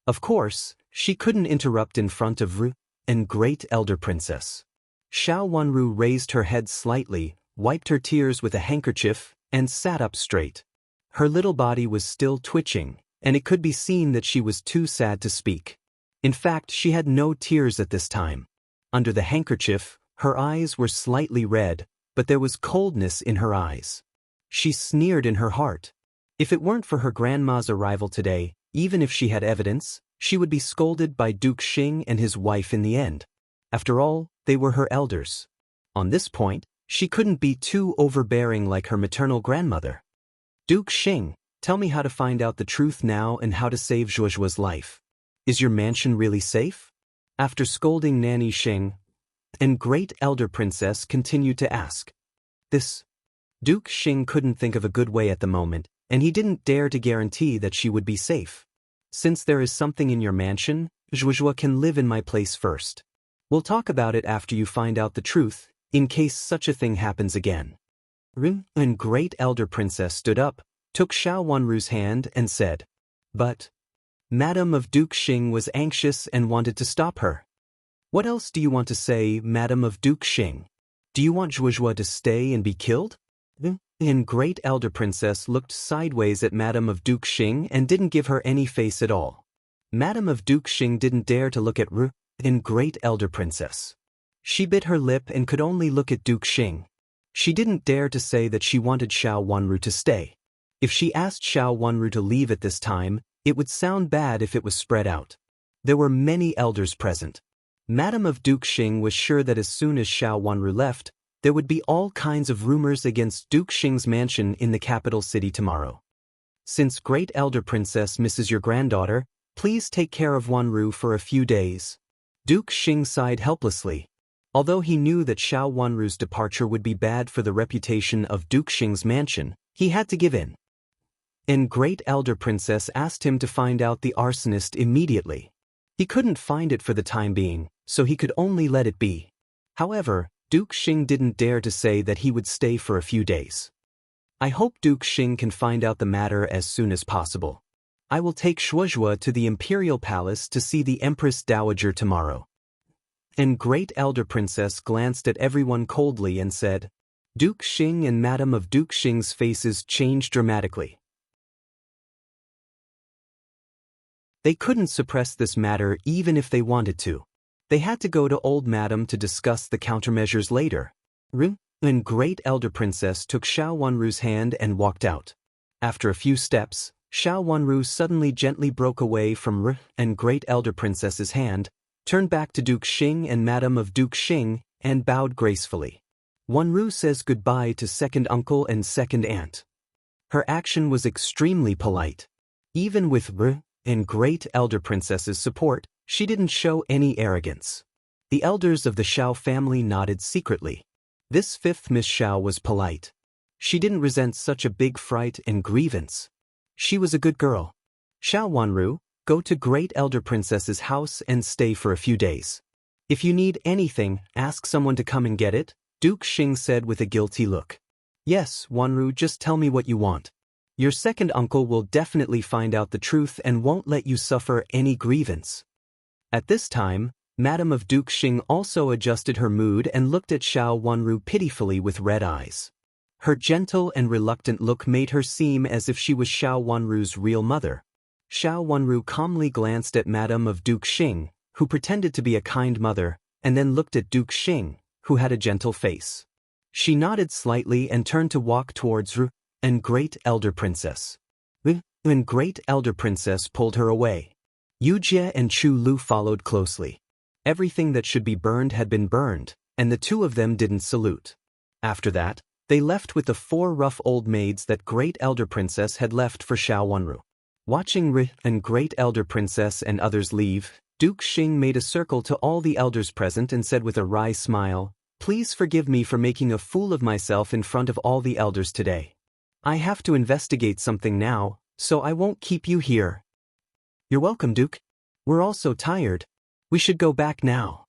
Of course, she couldn't interrupt in front of Ru and Great Elder Princess. Shao Wanru raised her head slightly, wiped her tears with a handkerchief, and sat up straight. Her little body was still twitching, and it could be seen that she was too sad to speak. In fact, she had no tears at this time. Under the handkerchief, her eyes were slightly red, but there was coldness in her eyes. She sneered in her heart. If it weren't for her grandma's arrival today, even if she had evidence, she would be scolded by Duke Xing and his wife in the end. After all, they were her elders. On this point, she couldn't be too overbearing like her maternal grandmother. Duke Xing, tell me how to find out the truth now and how to save Zhuozhuo's life. Is your mansion really safe? After scolding Nanny Sheng, and Great Elder Princess continued to ask. This. Duke Xing couldn't think of a good way at the moment, and he didn't dare to guarantee that she would be safe. Since there is something in your mansion, Zhuozhuo can live in my place first. We'll talk about it after you find out the truth, in case such a thing happens again. Rin and Great Elder Princess stood up, took Shao Wanru's hand and said, But Madam of Duke Xing was anxious and wanted to stop her. What else do you want to say, Madam of Duke Xing? Do you want Zhuozhuo to stay and be killed? And Great Elder Princess looked sideways at Madam of Duke Xing and didn't give her any face at all. Madam of Duke Xing didn't dare to look at Ru and Great Elder Princess. She bit her lip and could only look at Duke Xing. She didn't dare to say that she wanted Shao Wanru to stay. If she asked Shao Wanru to leave at this time, It would sound bad if it was spread out. There were many elders present. Madame of Duke Xing was sure that as soon as Xiao Wanru left, there would be all kinds of rumors against Duke Xing's mansion in the capital city tomorrow. Since Great Elder Princess misses your granddaughter, please take care of Wanru for a few days. Duke Xing sighed helplessly. Although he knew that Xiao Wanru's departure would be bad for the reputation of Duke Xing's mansion, he had to give in. And Great Elder Princess asked him to find out the arsonist immediately. He couldn't find it for the time being, so he could only let it be. However, Duke Xing didn't dare to say that he would stay for a few days. I hope Duke Xing can find out the matter as soon as possible. I will take Shuozhua to the Imperial Palace to see the Empress Dowager tomorrow. And Great Elder Princess glanced at everyone coldly and said, Duke Xing and Madame of Duke Xing's faces changed dramatically. They couldn't suppress this matter even if they wanted to. They had to go to old Madame to discuss the countermeasures later. And Great Elder Princess took Xiao Wanru's hand and walked out. After a few steps, Xiao Wanru suddenly gently broke away from and Great Elder Princess's hand, turned back to Duke Xing and Madame of Duke Xing, and bowed gracefully. Wanru says goodbye to second uncle and second aunt. Her action was extremely polite. Even with and Great Elder Princess's support, she didn't show any arrogance. The elders of the Xiao family nodded secretly. This fifth Miss Xiao was polite. She didn't resent such a big fright and grievance. She was a good girl. Xiao Wanru, go to Great Elder Princess's house and stay for a few days. If you need anything, ask someone to come and get it, Duke Xing said with a guilty look. Yes, Wanru, just tell me what you want. Your second uncle will definitely find out the truth and won't let you suffer any grievance. At this time, Madame of Duke Xing also adjusted her mood and looked at Xiao Wanru pitifully with red eyes. Her gentle and reluctant look made her seem as if she was Xiao Wanru's real mother. Xiao Wanru calmly glanced at Madame of Duke Xing, who pretended to be a kind mother, and then looked at Duke Xing, who had a gentle face. She nodded slightly and turned to walk towards and Great Elder Princess. And Great Elder Princess pulled her away. Yujie and Chu Lu followed closely. Everything that should be burned had been burned, and the two of them didn't salute. After that, they left with the 4 rough old maids that Great Elder Princess had left for Xiao Wanru. Watching and Great Elder Princess and others leave, Duke Xing made a circle to all the elders present and said with a wry smile, Please forgive me for making a fool of myself in front of all the elders today. I have to investigate something now, so I won't keep you here. You're welcome, Duke. We're all so tired. We should go back now.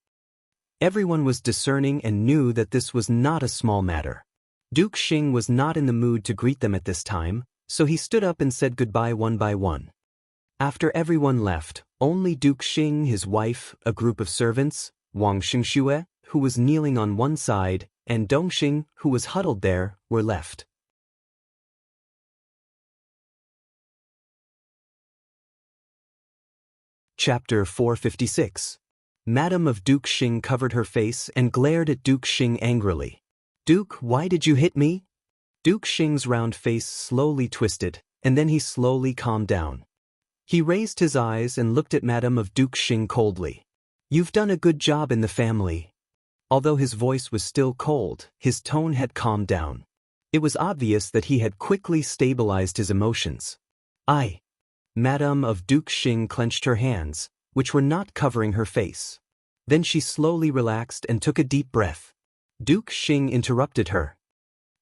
Everyone was discerning and knew that this was not a small matter. Duke Xing was not in the mood to greet them at this time, so he stood up and said goodbye one by one. After everyone left, only Duke Xing, his wife, a group of servants, Wang Xingxue, who was kneeling on one side, and Dongxing, who was huddled there, were left. Chapter 456. Madame of Duke Xing covered her face and glared at Duke Xing angrily. Duke, why did you hit me? Duke Xing's round face slowly twisted, and then he slowly calmed down. He raised his eyes and looked at Madame of Duke Xing coldly. You've done a good job in the family. Although his voice was still cold, his tone had calmed down. It was obvious that he had quickly stabilized his emotions. Madame of Duke Xing clenched her hands, which were not covering her face. Then she slowly relaxed and took a deep breath. Duke Xing interrupted her.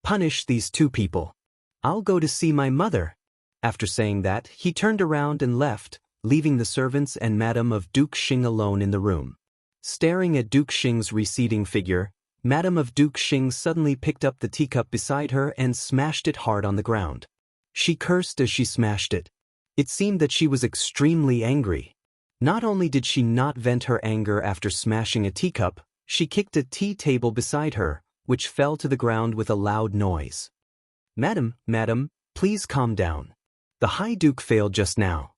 Punish these 2 people. I'll go to see my mother. After saying that, he turned around and left, leaving the servants and Madame of Duke Xing alone in the room. Staring at Duke Xing's receding figure, Madame of Duke Xing suddenly picked up the teacup beside her and smashed it hard on the ground. She cursed as she smashed it. It seemed that she was extremely angry. Not only did she not vent her anger after smashing a teacup, she kicked a tea table beside her, which fell to the ground with a loud noise. Madam, please calm down. The High Duke failed just now.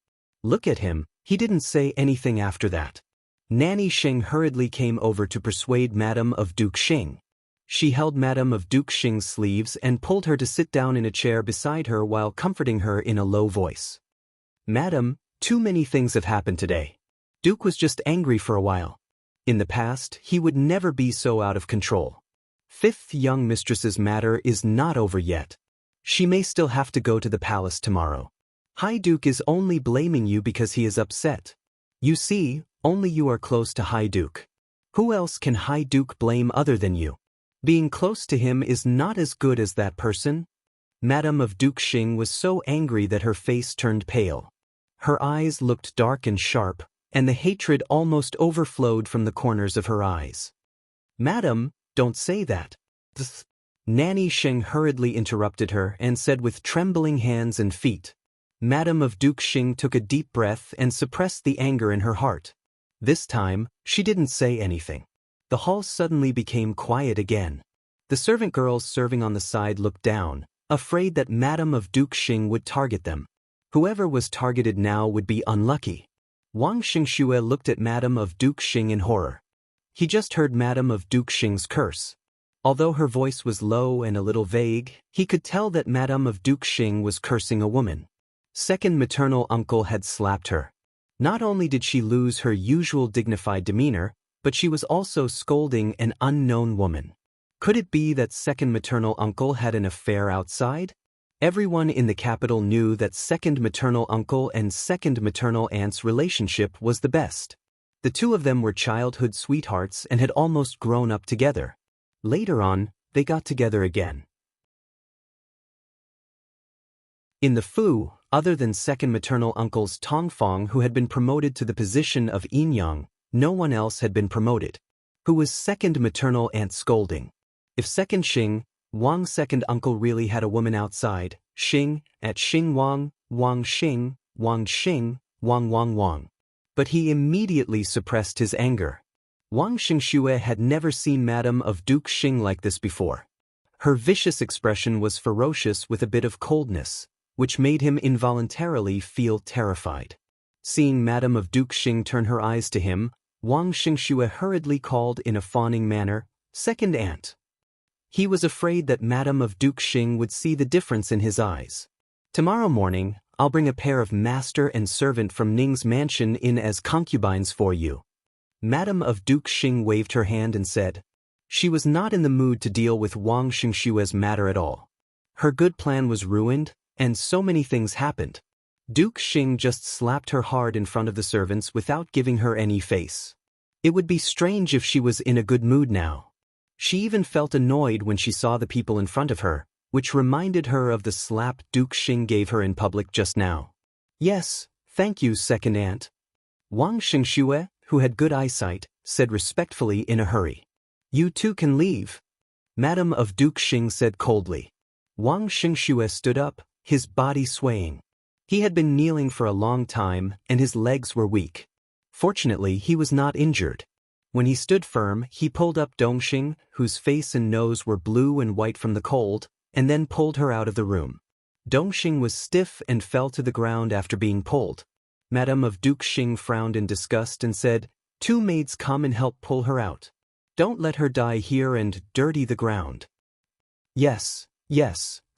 Look at him, he didn't say anything after that. Nanny Sheng hurriedly came over to persuade Madame of Duke Xing. She held Madame of Duke Xing's sleeves and pulled her to sit down in a chair beside her while comforting her in a low voice. Madam, Too many things have happened today. Duke was just angry for a while. In the past, he would never be so out of control. Fifth young mistress's matter is not over yet. She may still have to go to the palace tomorrow. High Duke is only blaming you because he is upset. You see, only you are close to High Duke. Who else can High Duke blame other than you? Being close to him is not as good as that person. Madame of Duke Xing was so angry that her face turned pale. Her eyes looked dark and sharp, and the hatred almost overflowed from the corners of her eyes. Madam, don't say that. Nanny Xing hurriedly interrupted her and said with trembling hands and feet. Madame of Duke Xing took a deep breath and suppressed the anger in her heart. This time, she didn't say anything. The hall suddenly became quiet again. The servant girls serving on the side looked down, afraid that Madame of Duke Xing would target them. Whoever was targeted now would be unlucky. Wang Xingxue looked at Madame of Duke Xing in horror. He just heard Madame of Duke Xing's curse. Although her voice was low and a little vague, he could tell that Madame of Duke Xing was cursing a woman. Second maternal uncle had slapped her. Not only did she lose her usual dignified demeanor, but she was also scolding an unknown woman. Could it be that second maternal uncle had an affair outside? Everyone in the capital knew that second maternal uncle and second maternal aunt's relationship was the best. The two of them were childhood sweethearts and had almost grown up together. Later on, they got together again. In the Fu, other than second maternal uncle's Tongfang, who had been promoted to the position of Yinyang, no one else had been promoted. Who was second maternal aunt scolding? If second Xing, Wang's second uncle really had a woman outside, Xing, at Xing Wang, Wang Xing, Wang Xing, Wang Wang Wang. But he immediately suppressed his anger. Wang Xingxue had never seen Madame of Duke Xing like this before. Her vicious expression was ferocious with a bit of coldness, which made him involuntarily feel terrified. Seeing Madame of Duke Xing turn her eyes to him, Wang Xingxue hurriedly called in a fawning manner, "Second aunt." He was afraid that Madame of Duke Xing would see the difference in his eyes. Tomorrow morning, I'll bring a pair of master and servant from Ning's mansion in as concubines for you. Madame of Duke Xing waved her hand and said. She was not in the mood to deal with Wang Xingxue's matter at all. Her good plan was ruined, and so many things happened. Duke Xing just slapped her hard in front of the servants without giving her any face. It would be strange if she was in a good mood now. She even felt annoyed when she saw the people in front of her, which reminded her of the slap Duke Xing gave her in public just now. Yes, thank you, second aunt. Wang Xingxue, who had good eyesight, said respectfully in a hurry. You two can leave. Madame of Duke Xing said coldly. Wang Xingxue stood up, his body swaying. He had been kneeling for a long time, and his legs were weak. Fortunately, he was not injured. When he stood firm, he pulled up Dongxing, whose face and nose were blue and white from the cold, and then pulled her out of the room. Dongxing was stiff and fell to the ground after being pulled. Madame of Duke Xing frowned in disgust and said, Two maids come and help pull her out. Don't let her die here and dirty the ground. Yes,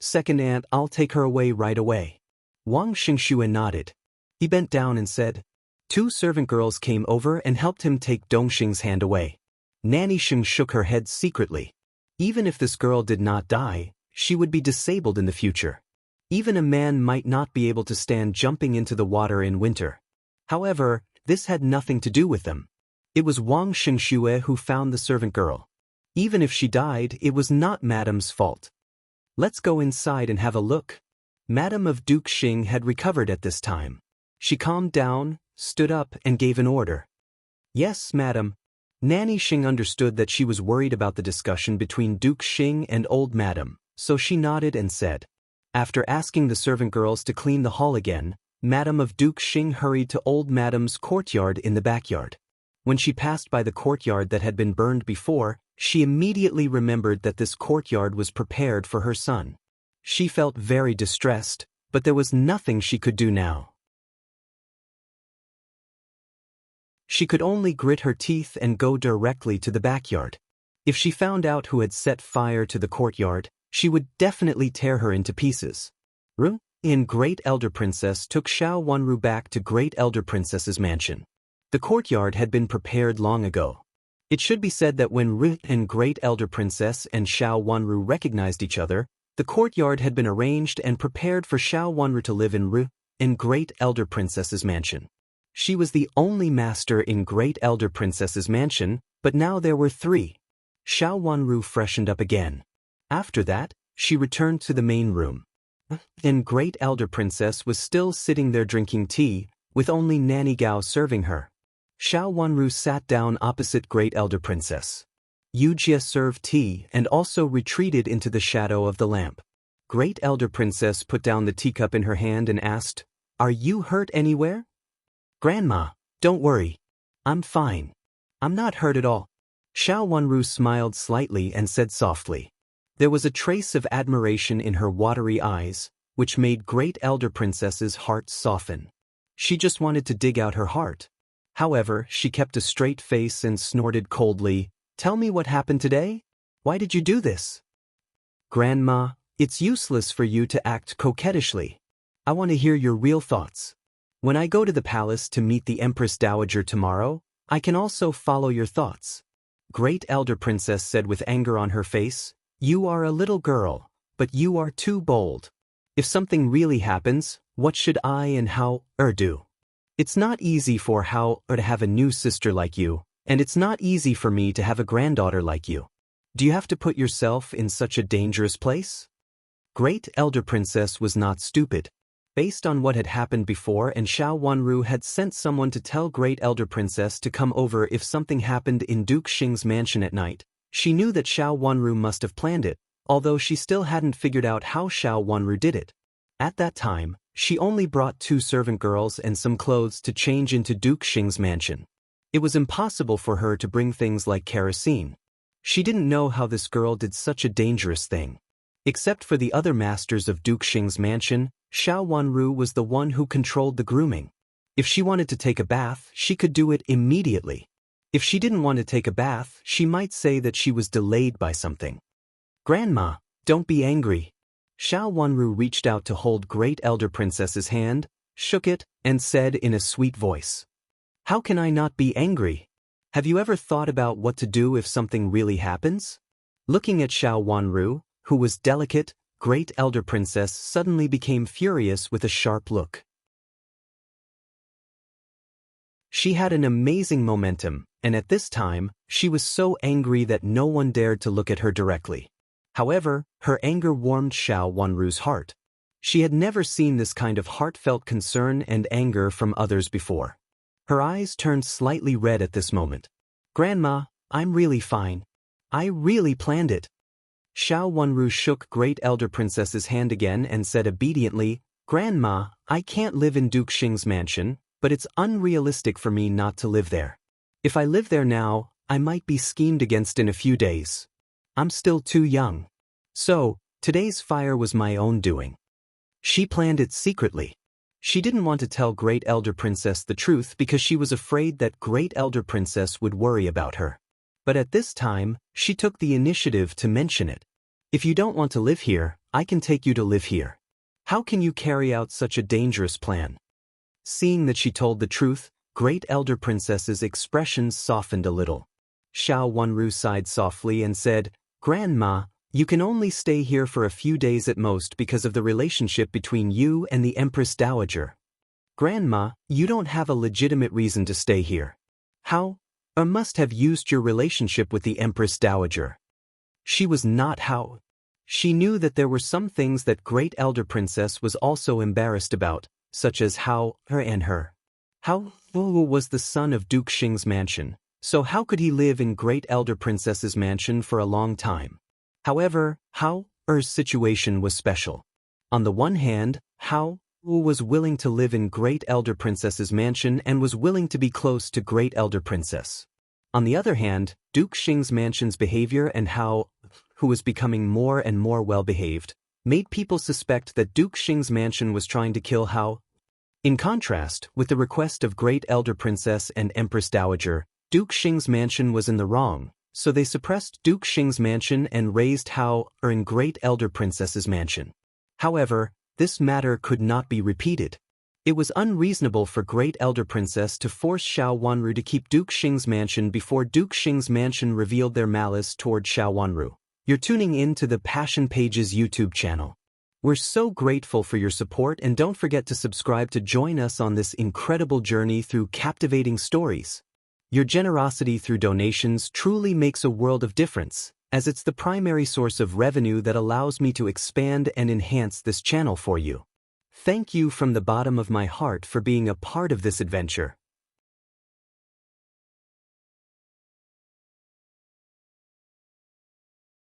second aunt, I'll take her away right away. Wang Xingxue nodded. He bent down and said, Two servant girls came over and helped him take Dongxing's hand away. Nanny Xing shook her head secretly. Even if this girl did not die, she would be disabled in the future. Even a man might not be able to stand jumping into the water in winter. However, this had nothing to do with them. It was Wang Xingxue who found the servant girl. Even if she died, it was not Madame's fault. Let's go inside and have a look. Madame of Duke Xing had recovered at this time. She calmed down, stood up, and gave an order. Yes, madam. Nanny Xing understood that she was worried about the discussion between Duke Xing and old madam, so she nodded and said. After asking the servant girls to clean the hall again, Madame of Duke Xing hurried to old madam's courtyard in the backyard. When she passed by the courtyard that had been burned before, she immediately remembered that this courtyard was prepared for her son. She felt very distressed, but there was nothing she could do now. She could only grit her teeth and go directly to the backyard. If she found out who had set fire to the courtyard, she would definitely tear her into pieces. and Great Elder Princess took Xiao Wanru back to Great Elder Princess's mansion. The courtyard had been prepared long ago. It should be said that when Ru and Great Elder Princess and Xiao Wanru recognized each other, the courtyard had been arranged and prepared for Xiao Wanru to live in Ru and Great Elder Princess's mansion. She was the only master in Great Elder Princess's mansion, but now there were three. Xiao Wanru freshened up again. After that, she returned to the main room. And Great Elder Princess was still sitting there drinking tea, with only Nanny Gao serving her. Xiao Wanru sat down opposite Great Elder Princess. Yu Jie served tea and also retreated into the shadow of the lamp. Great Elder Princess put down the teacup in her hand and asked, "Are you hurt anywhere?" "Grandma, don't worry. I'm fine. I'm not hurt at all." Xiao Wanru smiled slightly and said softly. There was a trace of admiration in her watery eyes, which made Great Elder Princess's heart soften. She just wanted to dig out her heart. However, she kept a straight face and snorted coldly, "Tell me what happened today? Why did you do this?" "Grandma, it's useless for you to act coquettishly. I want to hear your real thoughts. When I go to the palace to meet the Empress Dowager tomorrow, I can also follow your thoughts." Great Elder Princess said with anger on her face, "You are a little girl, but you are too bold. If something really happens, what should I and Hao do? It's not easy for Hao to have a new sister like you, and it's not easy for me to have a granddaughter like you. Do you have to put yourself in such a dangerous place?" Great Elder Princess was not stupid. Based on what had happened before, and Xiao Wanru had sent someone to tell Great Elder Princess to come over if something happened in Duke Xing's mansion at night, she knew that Xiao Wanru must have planned it, although she still hadn't figured out how Xiao Wanru did it. At that time, she only brought 2 servant girls and some clothes to change into Duke Xing's mansion. It was impossible for her to bring things like kerosene. She didn't know how this girl did such a dangerous thing. Except for the other masters of Duke Xing's mansion, Xiao Wanru was the one who controlled the grooming. If she wanted to take a bath, she could do it immediately. If she didn't want to take a bath, she might say that she was delayed by something. "Grandma, don't be angry." Xiao Wanru reached out to hold Great Elder Princess's hand, shook it, and said in a sweet voice, "How can I not be angry? Have you ever thought about what to do if something really happens?" Looking at Xiao Wanru, who was delicate, Great Elder Princess suddenly became furious with a sharp look. She had an amazing momentum, and at this time, she was so angry that no one dared to look at her directly. However, her anger warmed Xiao Wanru's heart. She had never seen this kind of heartfelt concern and anger from others before. Her eyes turned slightly red at this moment. "Grandma, I'm really fine. I really planned it." Xiao Wanru shook Great Elder Princess's hand again and said obediently, "Grandma, I can't live in Duke Xing's mansion, but it's unrealistic for me not to live there. If I live there now, I might be schemed against in a few days. I'm still too young. So, today's fire was my own doing." She planned it secretly. She didn't want to tell Great Elder Princess the truth because she was afraid that Great Elder Princess would worry about her. But at this time, she took the initiative to mention it. "If you don't want to live here, I can take you to live here. How can you carry out such a dangerous plan?" Seeing that she told the truth, Great Elder Princess's expressions softened a little. Xiao Wanru sighed softly and said, "Grandma, you can only stay here for a few days at most because of the relationship between you and the Empress Dowager. Grandma, you don't have a legitimate reason to stay here. How? Or must have used your relationship with the Empress Dowager." She was not how. She knew that there were some things that Great Elder Princess was also embarrassed about, such as how her and her. How was the son of Duke Xing's mansion, so how could he live in Great Elder Princess's mansion for a long time? However, Hao's situation was special. On the one hand, Hao was willing to live in Great Elder Princess's mansion and was willing to be close to Great Elder Princess. On the other hand, Duke Xing's mansion's behavior and Hao, who was becoming more and more well-behaved, made people suspect that Duke Xing's mansion was trying to kill Hao. In contrast, with the request of Great Elder Princess and Empress Dowager, Duke Xing's mansion was in the wrong, so they suppressed Duke Xing's mansion and raised Hao in Great Elder Princess's mansion. However, this matter could not be repeated. It was unreasonable for Great Elder Princess to force Xiao Wanru to keep Duke Xing's mansion before Duke Xing's mansion revealed their malice toward Xiao Wanru. You're tuning in to the Passion Pages YouTube channel. We're so grateful for your support, and don't forget to subscribe to join us on this incredible journey through captivating stories. Your generosity through donations truly makes a world of difference, as it's the primary source of revenue that allows me to expand and enhance this channel for you. Thank you from the bottom of my heart for being a part of this adventure.